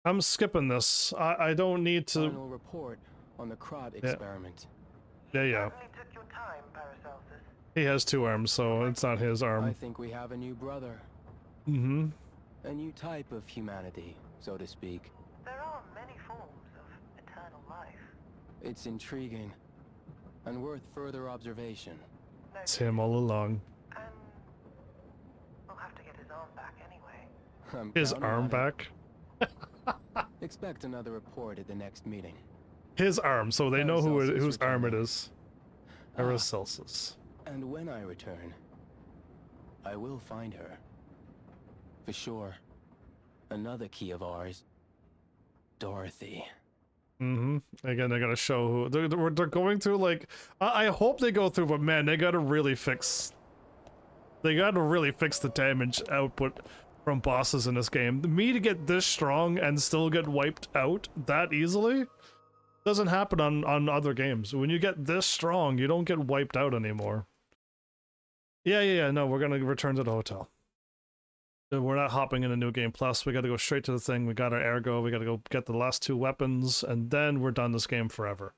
I'm skipping this. I don't need to... Final report on the Crod experiment. Yeah. Took your time, Paracelsus. He has 2 arms, so it's not his arm. I think we have a new brother. Mm-hmm. A new type of humanity, so to speak. There are many forms of eternal life. It's intriguing and worth further observation. It's him all along. And we'll have to get his arm back anyway. His arm back? Expect another report at the next meeting. His arm, so they know whose arm it is. Paracelsus. And when I return, I will find her. For sure. Another key of ours. Dorothy. Mm-hmm. Again, they gotta show who... They're going through, like... I hope they go through, but man, they gotta really fix... They gotta really fix the damage output from bosses in this game. Me to get this strong and still get wiped out that easily? Doesn't happen on other games. When you get this strong, you don't get wiped out anymore. Yeah, no, we're gonna return to the hotel. We're not hopping in a New Game Plus. We gotta go straight to the thing. We got our Ergo. We gotta go get the last 2 weapons, and then we're done this game forever.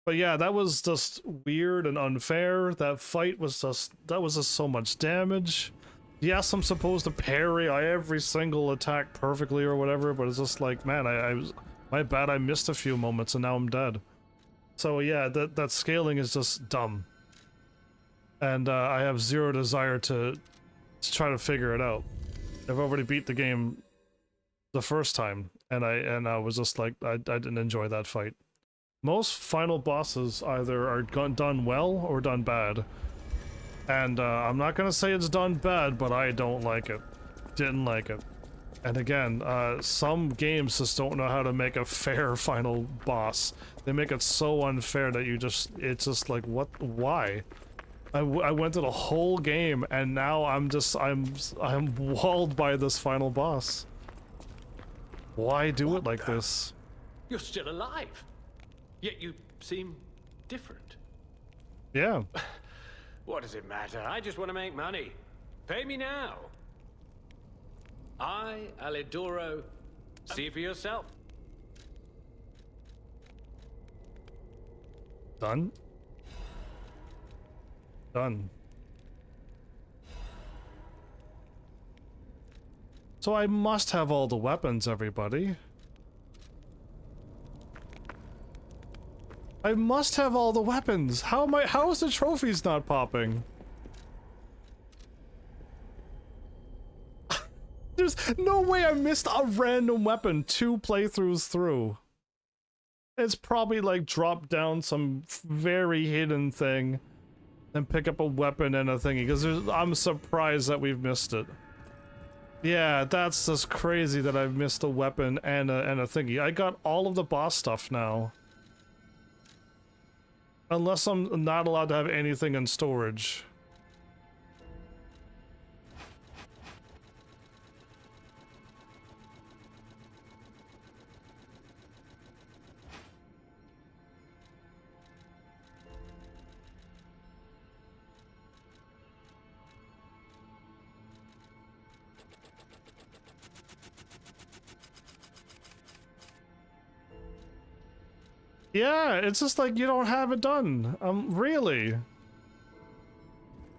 But yeah, that was just weird and unfair. That fight was just, that was just so much damage. Yes, I'm supposed to parry every single attack perfectly or whatever, but it's just like, man, I was, my bad, I missed a few moments and now I'm dead. So yeah, that scaling is just dumb. And I have zero desire to try to figure it out. I've already beat the game the first time, and I was just like, I didn't enjoy that fight. Most final bosses either are done well or done bad. And I'm not gonna say it's done bad, but I don't like it. Didn't like it. And again, some games just don't know how to make a fair final boss. They make it so unfair that it's just like, what, why? I went through the whole game and now I'm walled by this final boss. Why do it like this? You're still alive. Yet you seem different. Yeah. What does it matter? I just want to make money. Pay me now. Alidoro, see for yourself. Done? Done. So I must have all the weapons, everybody. I must have all the weapons. How is the trophies not popping? There's no way I missed a random weapon 2 playthroughs through. It's probably like drop down some very hidden thing and pick up a weapon and a thingy, because I'm surprised that we've missed it. Yeah, that's just crazy that I've missed a weapon and a thingy. I got all of the boss stuff now. Unless I'm not allowed to have anything in storage. Yeah, it's just like you don't have it done. Really.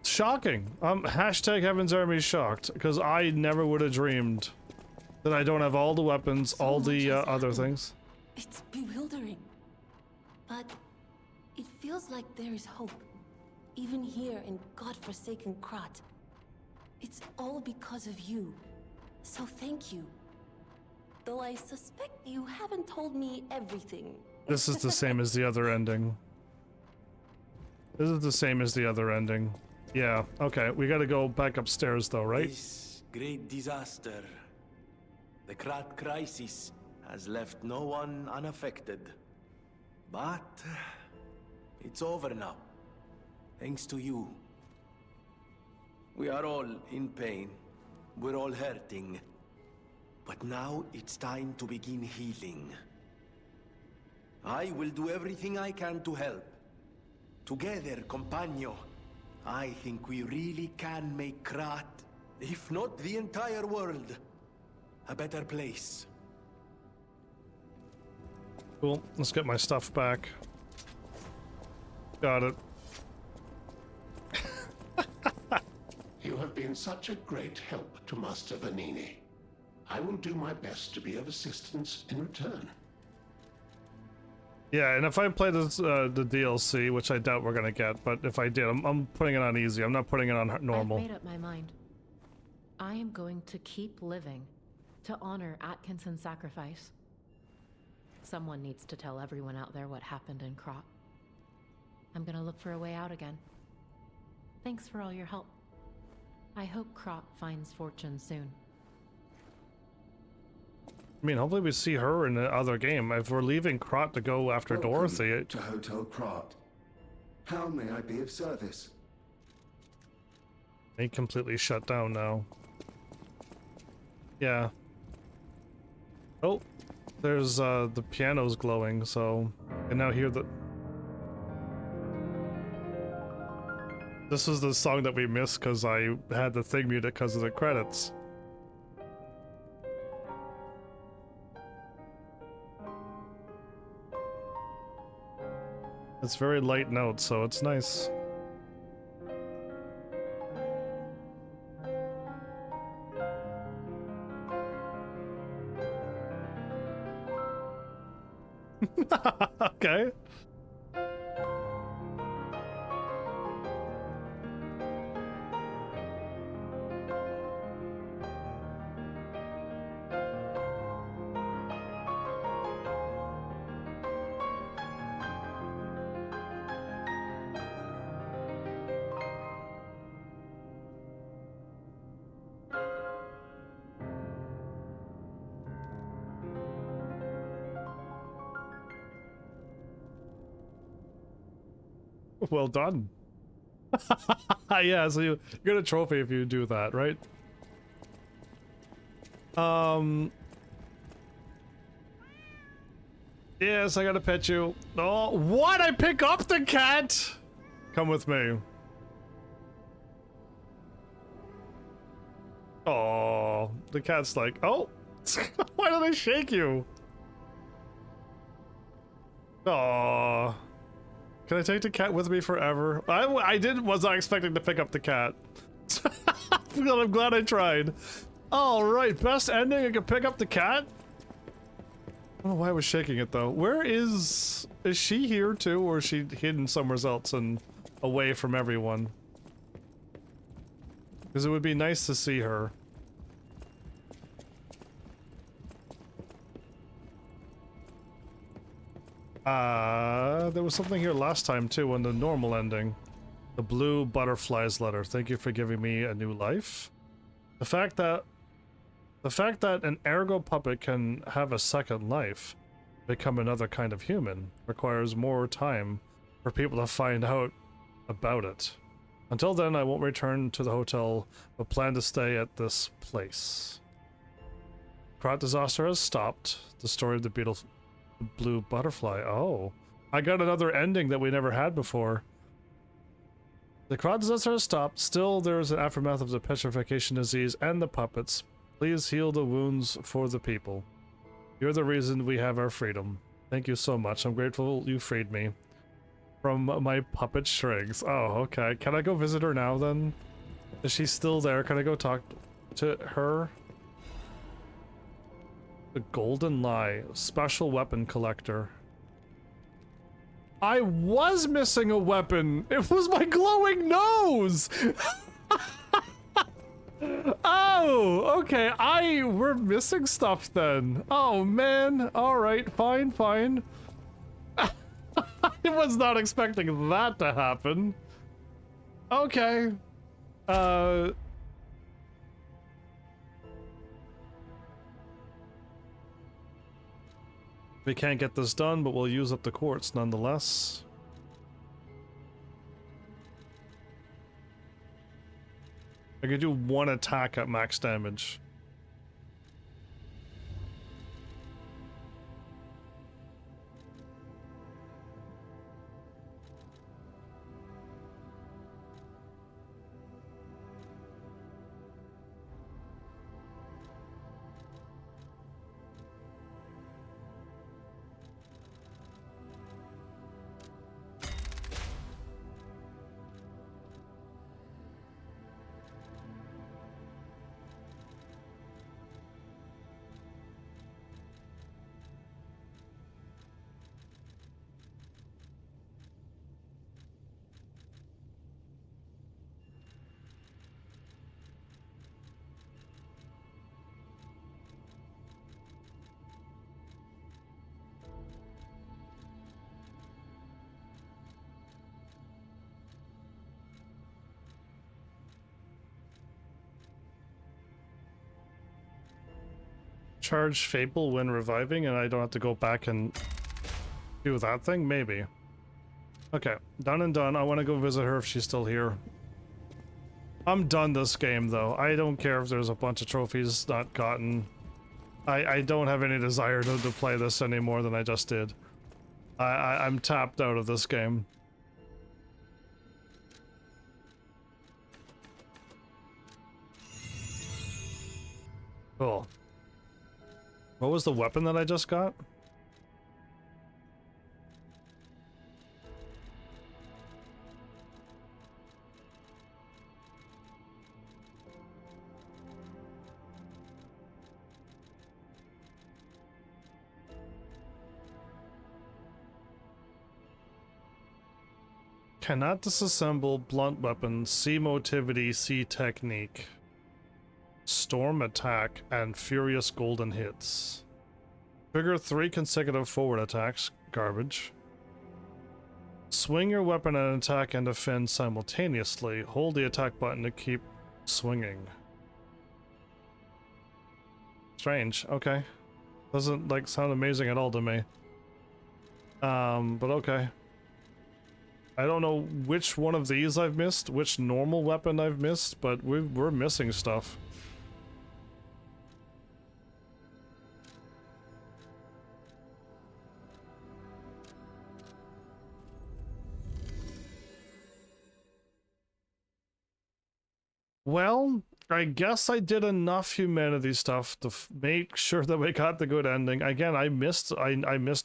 Shocking. Hashtag Heaven's Army shocked, because I never would have dreamed that I don't have all the weapons, all the other things. It's bewildering. But it feels like there is hope. Even here in godforsaken Krat. It's all because of you. So thank you. Though I suspect you haven't told me everything. This is the same as the other ending. This is the same as the other ending. Yeah, okay, we gotta go back upstairs though, right? This great disaster, the Krat crisis, has left no one unaffected. But it's over now, thanks to you. We are all in pain. We're all hurting. But now it's time to begin healing. I will do everything I can to help. Together, compagno, I think we really can make Krat, if not the entire world, a better place. Cool, let's get my stuff back. Got it. You have been such a great help to Master Vanini. I will do my best to be of assistance in return. Yeah, and if I play this, the DLC, which I doubt we're gonna get, but if I did, I'm putting it on easy. I'm not putting it on normal. I've made up my mind. I am going to keep living to honor Atkinson's sacrifice. Someone needs to tell everyone out there what happened in Krat. I'm gonna look for a way out again. Thanks for all your help. I hope Krat finds fortune soon. I mean, hopefully we see her in the other game. If we're leaving Krat to go after Dorothy... to Hotel Krat. How may I be of service? They completely shut down now. Yeah. Oh. There's the piano's glowing, so I can now hear the. This was the song that we missed because I had the thing muted because of the credits. It's very light notes, so it's nice. Okay. Well done. Yeah, so you get a trophy if you do that, right? Yes, I gotta pet you. Oh, what? I pick up the cat? Come with me. Oh, the cat's like, oh, why did I shake you? Oh, can I take the cat with me forever? Was not expecting to pick up the cat. I'm glad I tried. All right, best ending. I can pick up the cat. I don't know why I was shaking it though. Where is she here too, or is she hidden somewhere else and away from everyone? Because it would be nice to see her. There was something here last time too on the normal ending. The blue butterflies letter. Thank you for giving me a new life. The fact that an ergo puppet can have a second life, become another kind of human, requires more time for people to find out about it. Until then, I won't return to the hotel, but plan to stay at this place. Krat disaster has stopped. The story of the blue butterfly. Oh, I got another ending that we never had before. The Krat disaster has stopped. Still, there is an aftermath of the petrification disease and the puppets. Please heal the wounds for the people. You're the reason we have our freedom. Thank you so much. I'm grateful you freed me from my puppet strings. Oh, okay. Can I go visit her now then? Is she still there? Can I go talk to her? The Golden Lie. Special weapon collector. I was missing a weapon! It was my glowing nose! Oh, okay. We're missing stuff then. Oh man. Alright, fine, fine. I was not expecting that to happen. Okay. We can't get this done, but we'll use up the quartz nonetheless. I could do one attack at max damage. Charge Fable when reviving, and I don't have to go back and do that thing? Maybe. Okay, done and done. I want to go visit her if she's still here. I'm done this game, though. I don't care if there's a bunch of trophies not gotten. I don't have any desire to play this any more than I just did. I'm tapped out of this game. Cool. What was the weapon that I just got? Cannot disassemble blunt weapon, C motivity, C technique. Storm attack and furious golden hits. Trigger 3 consecutive forward attacks, garbage. Swing your weapon and attack and defend simultaneously. Hold the attack button to keep swinging. Strange, okay. Doesn't like sound amazing at all to me. But okay. I don't know which one of these I've missed, which normal weapon I've missed, but we're missing stuff. Well, I guess I did enough humanity stuff to make sure that we got the good ending. Again, I missed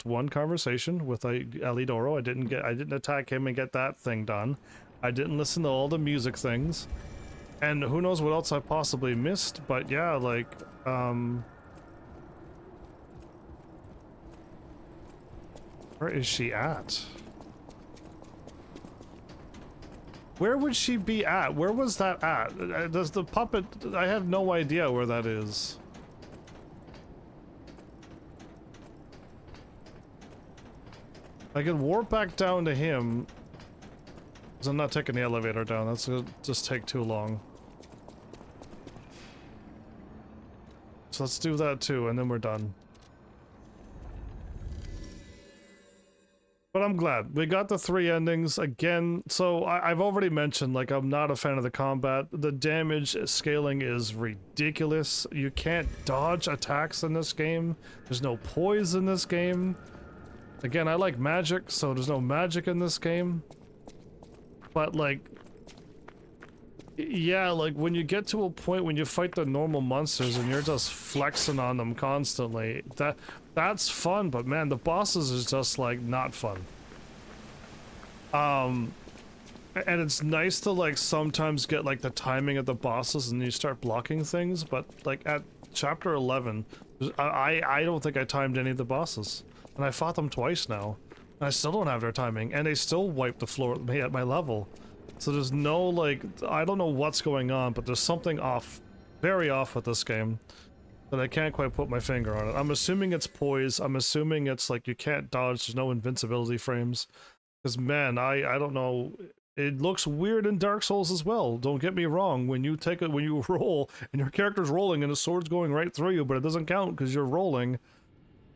one conversation with Elidoro. I didn't attack him and get that thing done. I didn't listen to all the music things. And who knows what else I possibly missed, but yeah, like where is she at? Where would she be at? Where was that at? Does the puppet... I have no idea where that is. I can warp back down to him. Because I'm not taking the elevator down. That's gonna just take too long. So let's do that too, and then we're done. But I'm glad. We got the 3 endings again. So I've already mentioned, like, I'm not a fan of the combat. The damage scaling is ridiculous. You can't dodge attacks in this game. There's no poise in this game. Again, I like magic, so there's no magic in this game. But, like, yeah, like, when you get to a point when you fight the normal monsters and you're just flexing on them constantly, that's fun, but man, the bosses is just, like, not fun. And it's nice to, like, sometimes get, like, the timing of the bosses and you start blocking things, but, like, at chapter 11, I don't think I timed any of the bosses. And I fought them twice now, and I still don't have their timing, and they still wipe the floor with me at my level. So there's no, like, I don't know what's going on, but there's something off, very off with this game. But I can't quite put my finger on it. I'm assuming it's poise. I'm assuming it's like you can't dodge. There's no invincibility frames. Because man, I don't know. It looks weird in Dark Souls as well. Don't get me wrong. When you roll and your character's rolling and the sword's going right through you, but it doesn't count because you're rolling.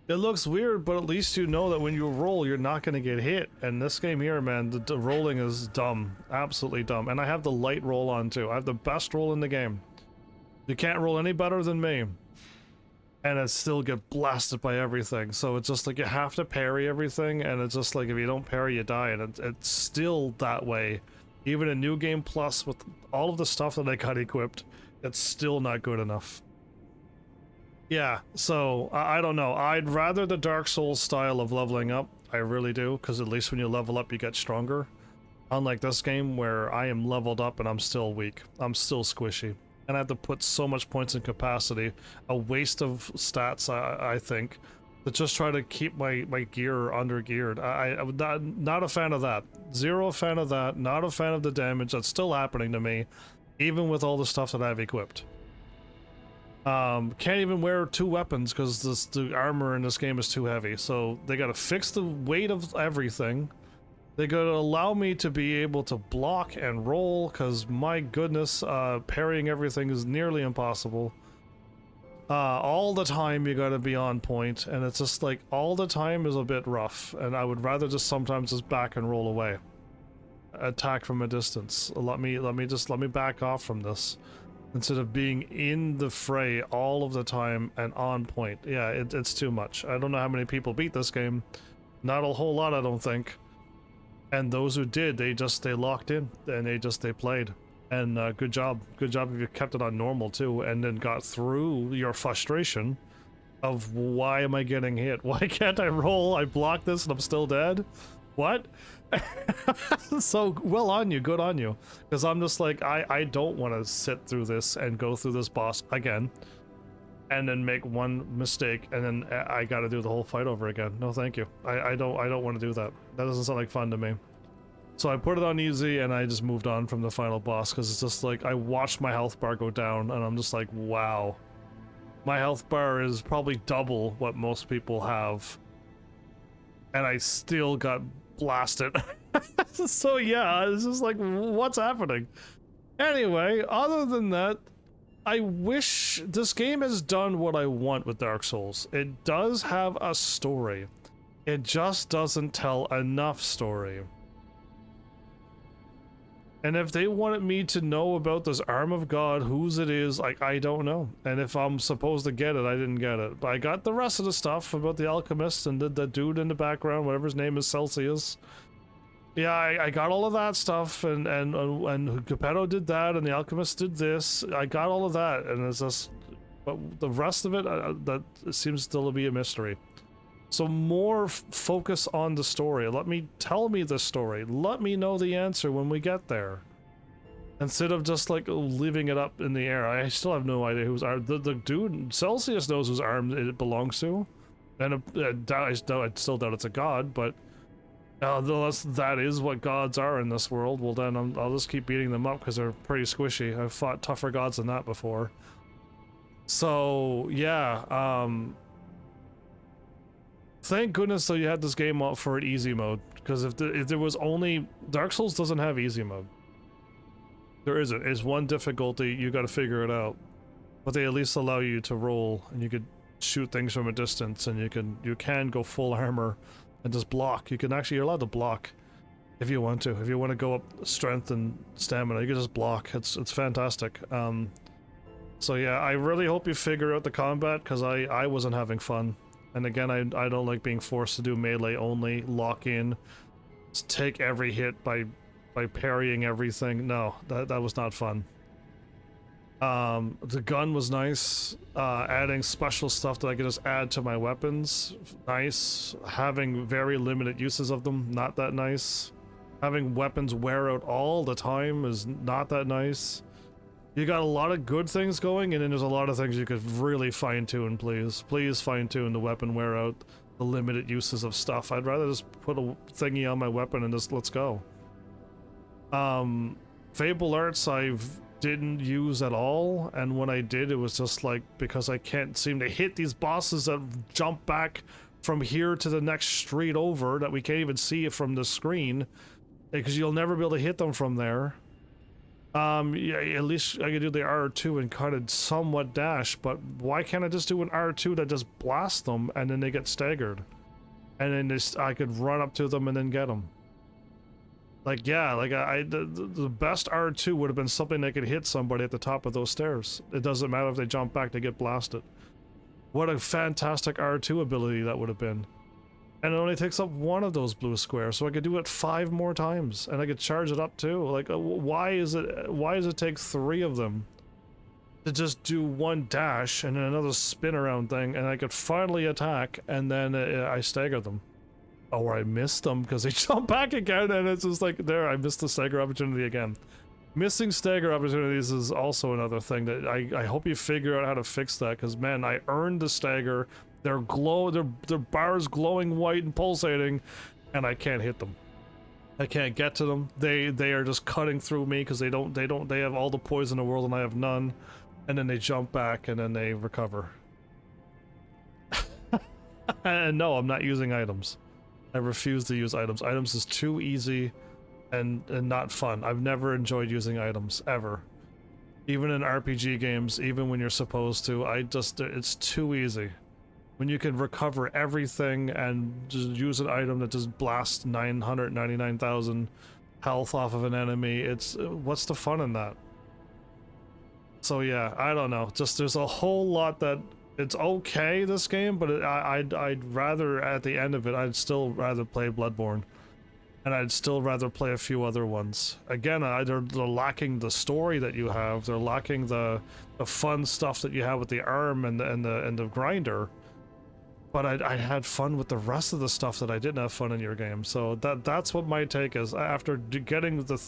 It looks weird, but at least you know that when you roll, you're not going to get hit. And this game here, man, the rolling is dumb. Absolutely dumb. And I have the light roll on too. I have the best roll in the game. You can't roll any better than me. And it still get blasted by everything. So it's just like you have to parry everything, and it's just like if you don't parry, you die. And it's still that way. Even in New Game Plus, with all of the stuff that I got equipped, it's still not good enough. Yeah, so I don't know. I'd rather the Dark Souls style of leveling up. I really do, because at least when you level up, you get stronger. Unlike this game, where I am leveled up and I'm still weak. I'm still squishy. And I have to put so much points in capacity. A waste of stats, I think, to just try to keep my gear under-geared. I'm not a fan of that. Zero fan of that. Not a fan of the damage. That's still happening to me, even with all the stuff that I've equipped. Can't even wear 2 weapons because the armor in this game is too heavy. So they gotta fix the weight of everything. They gotta allow me to be able to block and roll because my goodness, parrying everything is nearly impossible. All the time you gotta be on point, and it's just like all the time is a bit rough, and I would rather just sometimes just back and roll away. Attack from a distance. Let me back off from this. instead of being in the fray all of the time and on point. Yeah, it's too much. I don't know how many people beat this game. Not a whole lot, I don't think. And those who did, they locked in and they played. And good job if you kept it on normal too, and then got through your frustration of why am I getting hit? Why can't I roll? I blocked this and I'm still dead? What? So well on you, good on you. Because I'm just like, I don't want to sit through this and go through this boss again and then make one mistake and then I gotta do the whole fight over again. No thank you. I don't want to do that. That doesn't sound like fun to me. So I put it on easy and I just moved on from the final boss because it's just like I watched my health bar go down and I'm just like, wow. My health bar is probably double what most people have. And I still got blasted. So yeah, it's just like, what's happening? Anyway, other than that, I wish this game has done what I want with Dark Souls. It does have a story. It just doesn't tell enough story. And if they wanted me to know about this arm of God, whose it is, like, I don't know. And if I'm supposed to get it, I didn't get it. But I got the rest of the stuff about the alchemist and the dude in the background, whatever his name is, Celsius. Yeah, I got all of that stuff, and Geppetto did that, and the alchemist did this. I got all of that, and it's just... But the rest of it, that seems still to be a mystery. So more focus on the story. Tell me the story. Let me know the answer when we get there. Instead of just like leaving it up in the air. I still have no idea whose arm. The dude, Celsius knows whose arm it belongs to. And I still doubt it's a god, but unless that is what gods are in this world, well then I'll just keep beating them up because they're pretty squishy. I've fought tougher gods than that before. So yeah, thank goodness though you had this game up for an easy mode, because if there was only... Dark Souls doesn't have easy mode. There isn't. It's one difficulty, you gotta figure it out. But they at least allow you to roll, and you could shoot things from a distance, and you can go full armor and just block. You're allowed to block if you want to. If you want to go up strength and stamina, you can just block. It's fantastic. So yeah, I really hope you figure out the combat, because I wasn't having fun. And again, I don't like being forced to do melee only, lock in, just take every hit by parrying everything. No, that was not fun. The gun was nice. Adding special stuff that I could just add to my weapons, nice. Having very limited uses of them, not that nice. Having weapons wear out all the time is not that nice. You got a lot of good things going, and then there's a lot of things you could really fine-tune, please. Please fine-tune the weapon wear out, the limited uses of stuff. I'd rather just put a thingy on my weapon and just let's go. Fable Arts I didn't use at all, and when I did, it was just like, because I can't seem to hit these bosses that jump back from here to the next street over, that we can't even see it from the screen, because you'll never be able to hit them from there. Yeah, at least I could do the R2 and kind of somewhat dash, but why can't I just do an R2 that just blasts them and then they get staggered? And then I could run up to them and then get them. Like, yeah, like the best R2 would have been something that could hit somebody at the top of those stairs. It doesn't matter if they jump back, they get blasted. What a fantastic R2 ability that would have been. And it only takes up one of those blue squares, so I could do it 5 more times, and I could charge it up too. Like, why does it take 3 of them to just do one dash and then another spin around thing, and I could finally attack, and then I stagger them. Or I missed them because they jump back again, and it's just like, there, I missed the stagger opportunity again. Missing stagger opportunities is also another thing that I hope you figure out how to fix that, because man, I earned the stagger. Their bars glowing white and pulsating, and I can't hit them. I can't get to them. They are just cutting through me because they have all the poison in the world and I have none. And then they jump back and then they recover. And no, I'm not using items. I refuse to use items. Items is too easy and not fun. I've never enjoyed using items ever. Even in RPG games, even when you're supposed to, it's too easy. When you can recover everything and just use an item that just blasts 999,000 health off of an enemy, what's the fun in that? So yeah, I don't know. Just there's a whole lot that it's okay, this game, but I'd rather at the end of it, I'd still rather play Bloodborne, and I'd still rather play a few other ones. Again, they're lacking the story that you have. They're lacking the fun stuff that you have with the arm and the grinder. But I had fun with the rest of the stuff that I didn't have fun in your game. So that's what my take is. After getting the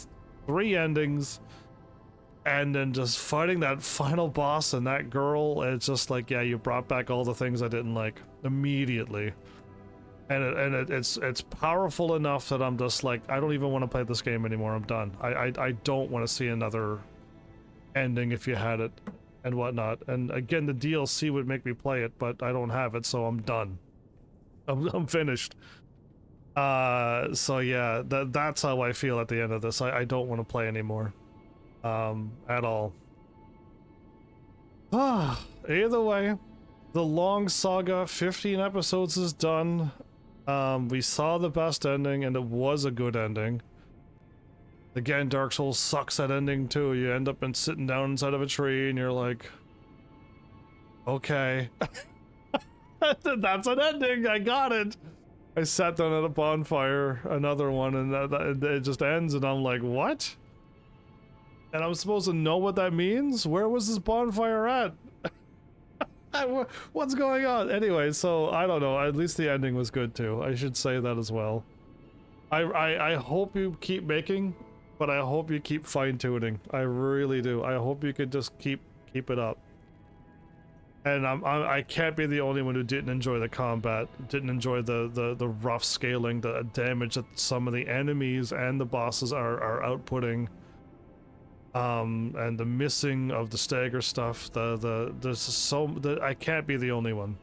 3 endings and then just fighting that final boss and that girl, it's just like, yeah, you brought back all the things I didn't like immediately. And it's powerful enough that I'm just like, I don't even want to play this game anymore. I'm done. I don't want to see another ending if you had it and whatnot. And again, the DLC would make me play it, but I don't have it, so I'm done. I'm finished. So yeah, that's how I feel at the end of this. I don't want to play anymore. At all. Either way, the long saga, 15 episodes is done. We saw the best ending, and it was a good ending. Again, Dark Souls sucks at ending too. You end up sitting down inside of a tree, and you're like, okay. That's an ending, I got it. I sat down at a bonfire, another one, and it just ends, and I'm like, what? And I'm supposed to know what that means? Where was this bonfire at? What's going on? Anyway, so I don't know. At least the ending was good too. I should say that as well. I hope you keep making, but I hope you keep fine-tuning. I really do. I hope you could just keep it up. And I can't be the only one who didn't enjoy the combat, didn't enjoy the rough scaling, the damage that some of the enemies and the bosses are outputting. And the missing of the stagger stuff, I can't be the only one.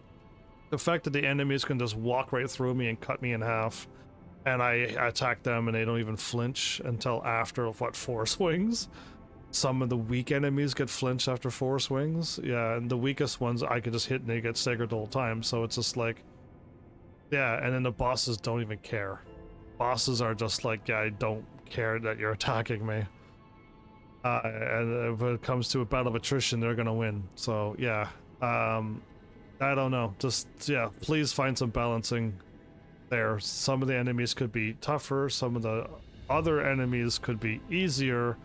The fact that the enemies can just walk right through me and cut me in half, and I attack them and they don't even flinch until after, what, 4 swings? Some of the weak enemies get flinched after 4 swings. Yeah, and the weakest ones I could just hit and they get staggered the whole time, so it's just like, yeah, and then the bosses don't even care. Bosses are just like, yeah, I don't care that you're attacking me. And when it comes to a battle of attrition, they're gonna win. So yeah, I don't know. Just yeah, please find some balancing there. Some of the enemies could be tougher. Some of the other enemies could be easier,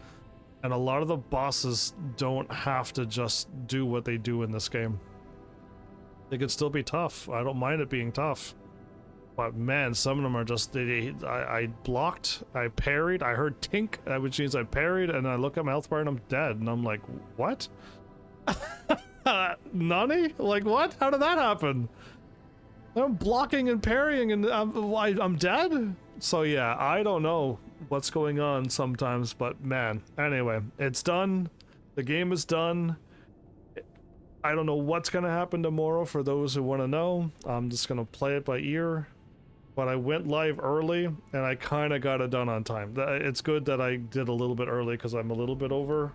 and a lot of the bosses don't have to just do what they do in this game. They could still be tough. I don't mind it being tough. But man, some of them are just, I blocked, I parried, I heard tink, which means I parried, and I look at my health bar and I'm dead, and I'm like, what? Nani? Like, what? How did that happen? I'm blocking and parrying and I'm dead? So yeah, I don't know what's going on sometimes, but man, anyway, it's done. The game is done. I don't know what's gonna happen tomorrow for those who want to know. I'm just gonna play it by ear. But I went live early, and I kind of got it done on time. It's good that I did a little bit early, because I'm a little bit over.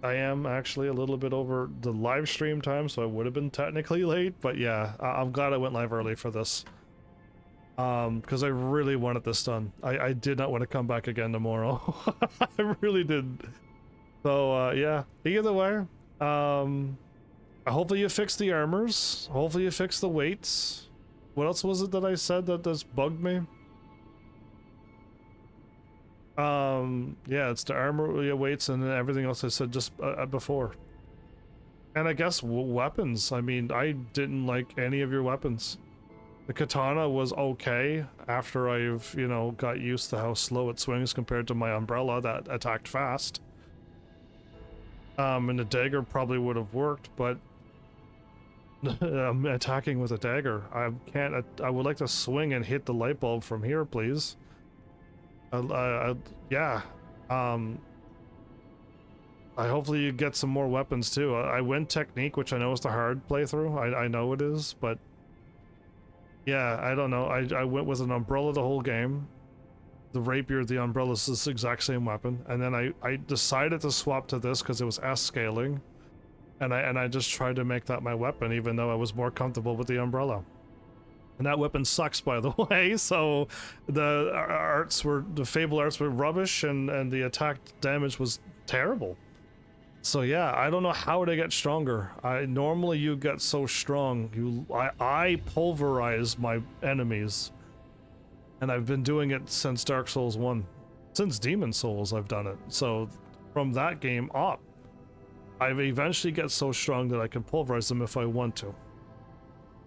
I am actually a little bit over the live stream time, so I would have been technically late. But yeah, I'm glad I went live early for this. Because I really wanted this done. I did not want to come back again tomorrow. I really didn't. So yeah, either way, hopefully you fix the armors. Hopefully you fix the weights. What else was it that I said that just bugged me? Yeah, it's the armor weights and everything else I said just before. And I guess weapons. I mean, I didn't like any of your weapons. The katana was okay after I've, you know, got used to how slow it swings compared to my umbrella that attacked fast. And the dagger probably would have worked, but I'm attacking with a dagger. I can't. I would like to swing and hit the light bulb from here, please. Yeah. Hopefully you get some more weapons too. I went technique, which I know is the hard playthrough. I know it is, but yeah, I don't know. I went with an umbrella the whole game. The rapier, the umbrella is the exact same weapon, and then I decided to swap to this because it was S scaling. And I just tried to make that my weapon, even though I was more comfortable with the umbrella. And that weapon sucks, by the way, so the Fable arts were rubbish, and the attack damage was terrible. So yeah, I don't know how to get stronger. Normally you get so strong, I pulverize my enemies. And I've been doing it since Dark Souls 1. Since Demon Souls I've done it. So from that game up, I eventually get so strong that I can pulverize them if I want to.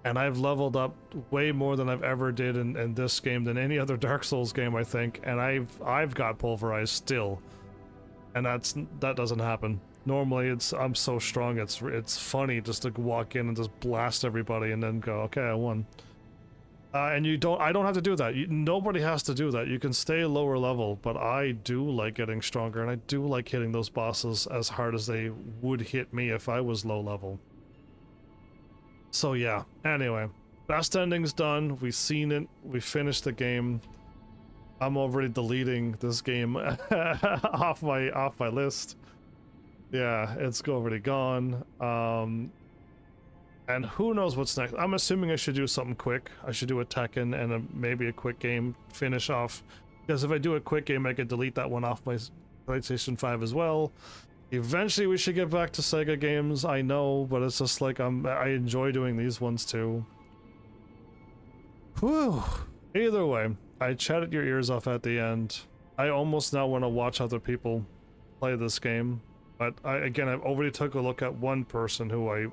And I've leveled up way more than I've ever did in this game than any other Dark Souls game, I think. And I've got pulverized still. And that doesn't happen. Normally I'm so strong, it's funny just to walk in and just blast everybody and then go, okay, I won. And I don't have to do that. Nobody has to do that. You can stay lower level, but I do like getting stronger, and I do like hitting those bosses as hard as they would hit me if I was low level. So yeah, anyway, best ending's done. We've seen it. We finished the game. I'm already deleting this game off my list. Yeah, it's already gone. And who knows what's next. I'm assuming I should do something quick. I should do a Tekken and maybe a quick game finish off. Because if I do a quick game, I could delete that one off my PlayStation 5 as well. Eventually we should get back to Sega games, I know, but it's just like I enjoy doing these ones too. Whew. Either way, I chatted your ears off at the end. I almost now want to watch other people play this game. But I've already took a look at one person who I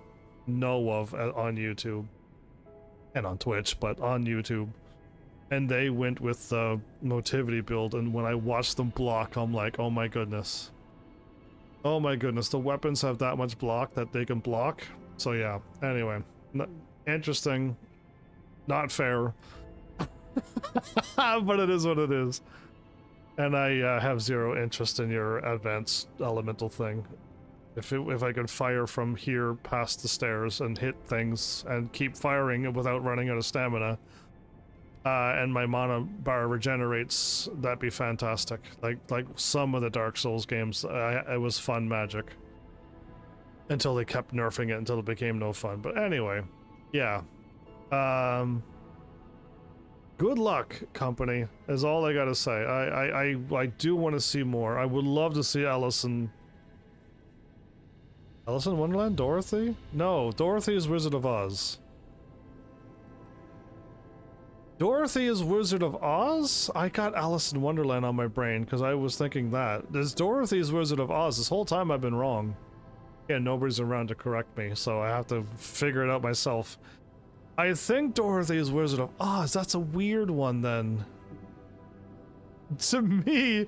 know of on YouTube and on Twitch, but on YouTube, and they went with the Motivity build, and when I watched them block, I'm like, oh my goodness, the weapons have that much block that they can block. So yeah, anyway, interesting, not fair, but it is what it is. And I have zero interest in your advanced elemental thing. If I could fire from here past the stairs and hit things and keep firing without running out of stamina, and my mana bar regenerates, that'd be fantastic. Like some of the Dark Souls games, it was fun magic. Until they kept nerfing it until it became no fun. But anyway, yeah. Good luck, company, is all I gotta say. I do want to see more. I would love to see Alice in Wonderland? Dorothy? No, Dorothy is Wizard of Oz. Dorothy is Wizard of Oz? I got Alice in Wonderland on my brain because I was thinking that. There's Dorothy's Wizard of Oz. This whole time I've been wrong. Yeah, nobody's around to correct me, so I have to figure it out myself. I think Dorothy is Wizard of Oz. That's a weird one then. To me...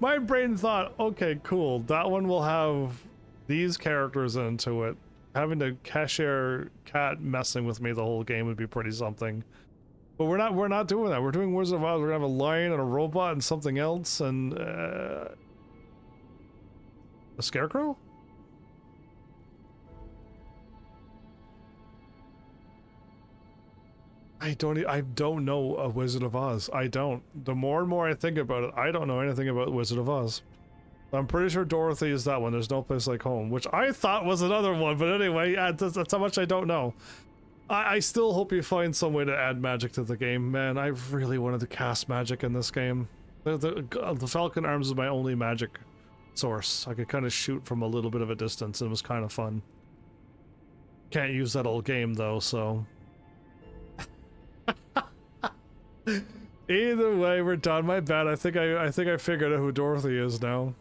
My brain thought, okay, cool, that one will have these characters into it. Having the cashier cat messing with me the whole game would be pretty something. But we're not doing that. We're doing Wizard of Oz. We're gonna have a lion and a robot and something else and a scarecrow? I don't know a Wizard of Oz. I don't. The more and more I think about it, I don't know anything about Wizard of Oz. I'm pretty sure Dorothy is that one. There's No Place Like Home, which I thought was another one, but anyway, that's how much I don't know. I still hope you find some way to add magic to the game, man. I really wanted to cast magic in this game. The Falcon Arms is my only magic source. I could kind of shoot from a little bit of a distance, and it was kind of fun. Can't use that old game though, so... Either way, we're done. My bad. I think I figured out who Dorothy is now.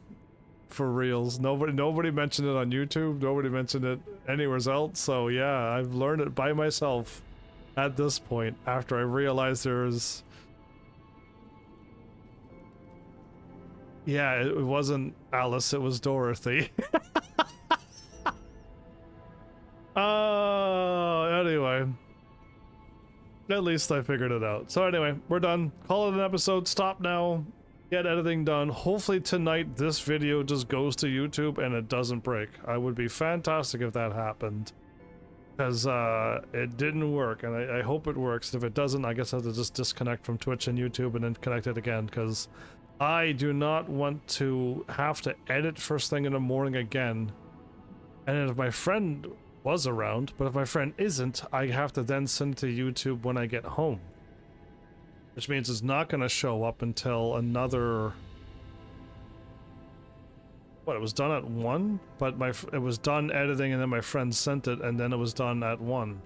For reals. Nobody mentioned it on YouTube. Nobody mentioned it anywhere else. So yeah, I've learned it by myself at this point after I realized there's... Yeah, it wasn't Alice, it was Dorothy. Anyway. At least I figured it out. So anyway, we're done. Call it an episode. Stop now. Get editing done. Hopefully tonight this video just goes to YouTube and it doesn't break. I would be fantastic if that happened. Because it didn't work, and I hope it works. If it doesn't, I guess I have to just disconnect from Twitch and YouTube and then connect it again, because I do not want to have to edit first thing in the morning again. And if my friend was around, but if my friend isn't, I have to then send it to YouTube when I get home. Which means it's not going to show up until another... What, it was done at 1? But it was done editing and then my friend sent it and then it was done at 1.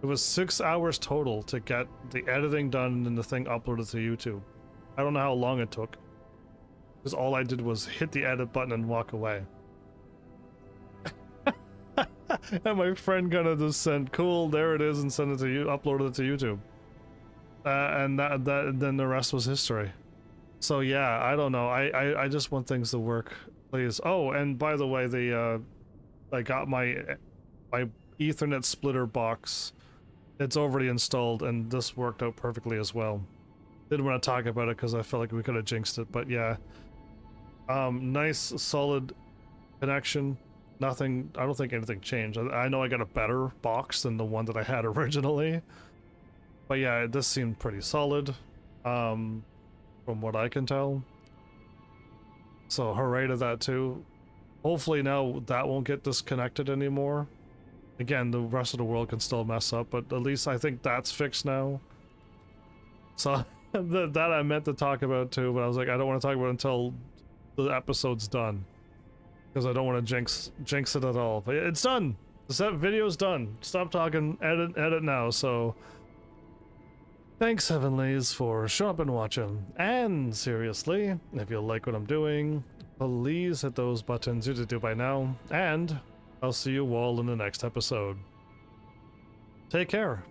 It was 6 hours total to get the editing done and then the thing uploaded to YouTube. I don't know how long it took. Because all I did was hit the edit button and walk away. And my friend kind of just sent, cool, there it is, and sent it to you, uploaded it to YouTube. And then the rest was history. So yeah, I don't know. I just want things to work, please. Oh, and by the way, I got my Ethernet splitter box. It's already installed, and this worked out perfectly as well. Didn't want to talk about it because I felt like we could have jinxed it, but yeah. Nice, solid connection. Nothing, I don't think anything changed. I know I got a better box than the one that I had originally. But yeah, this seemed pretty solid, from what I can tell. So hooray to that too. Hopefully now that won't get disconnected anymore. Again, the rest of the world can still mess up, but at least I think that's fixed now. So that I meant to talk about too, but I was like, I don't want to talk about it until the episode's done. Because I don't want to jinx it at all. But it's done! The video's done. Stop talking, edit now, so... Thanks, Heavenlies, for showing up and watching. And seriously, if you like what I'm doing, please hit those buttons you do by now. And I'll see you all in the next episode. Take care.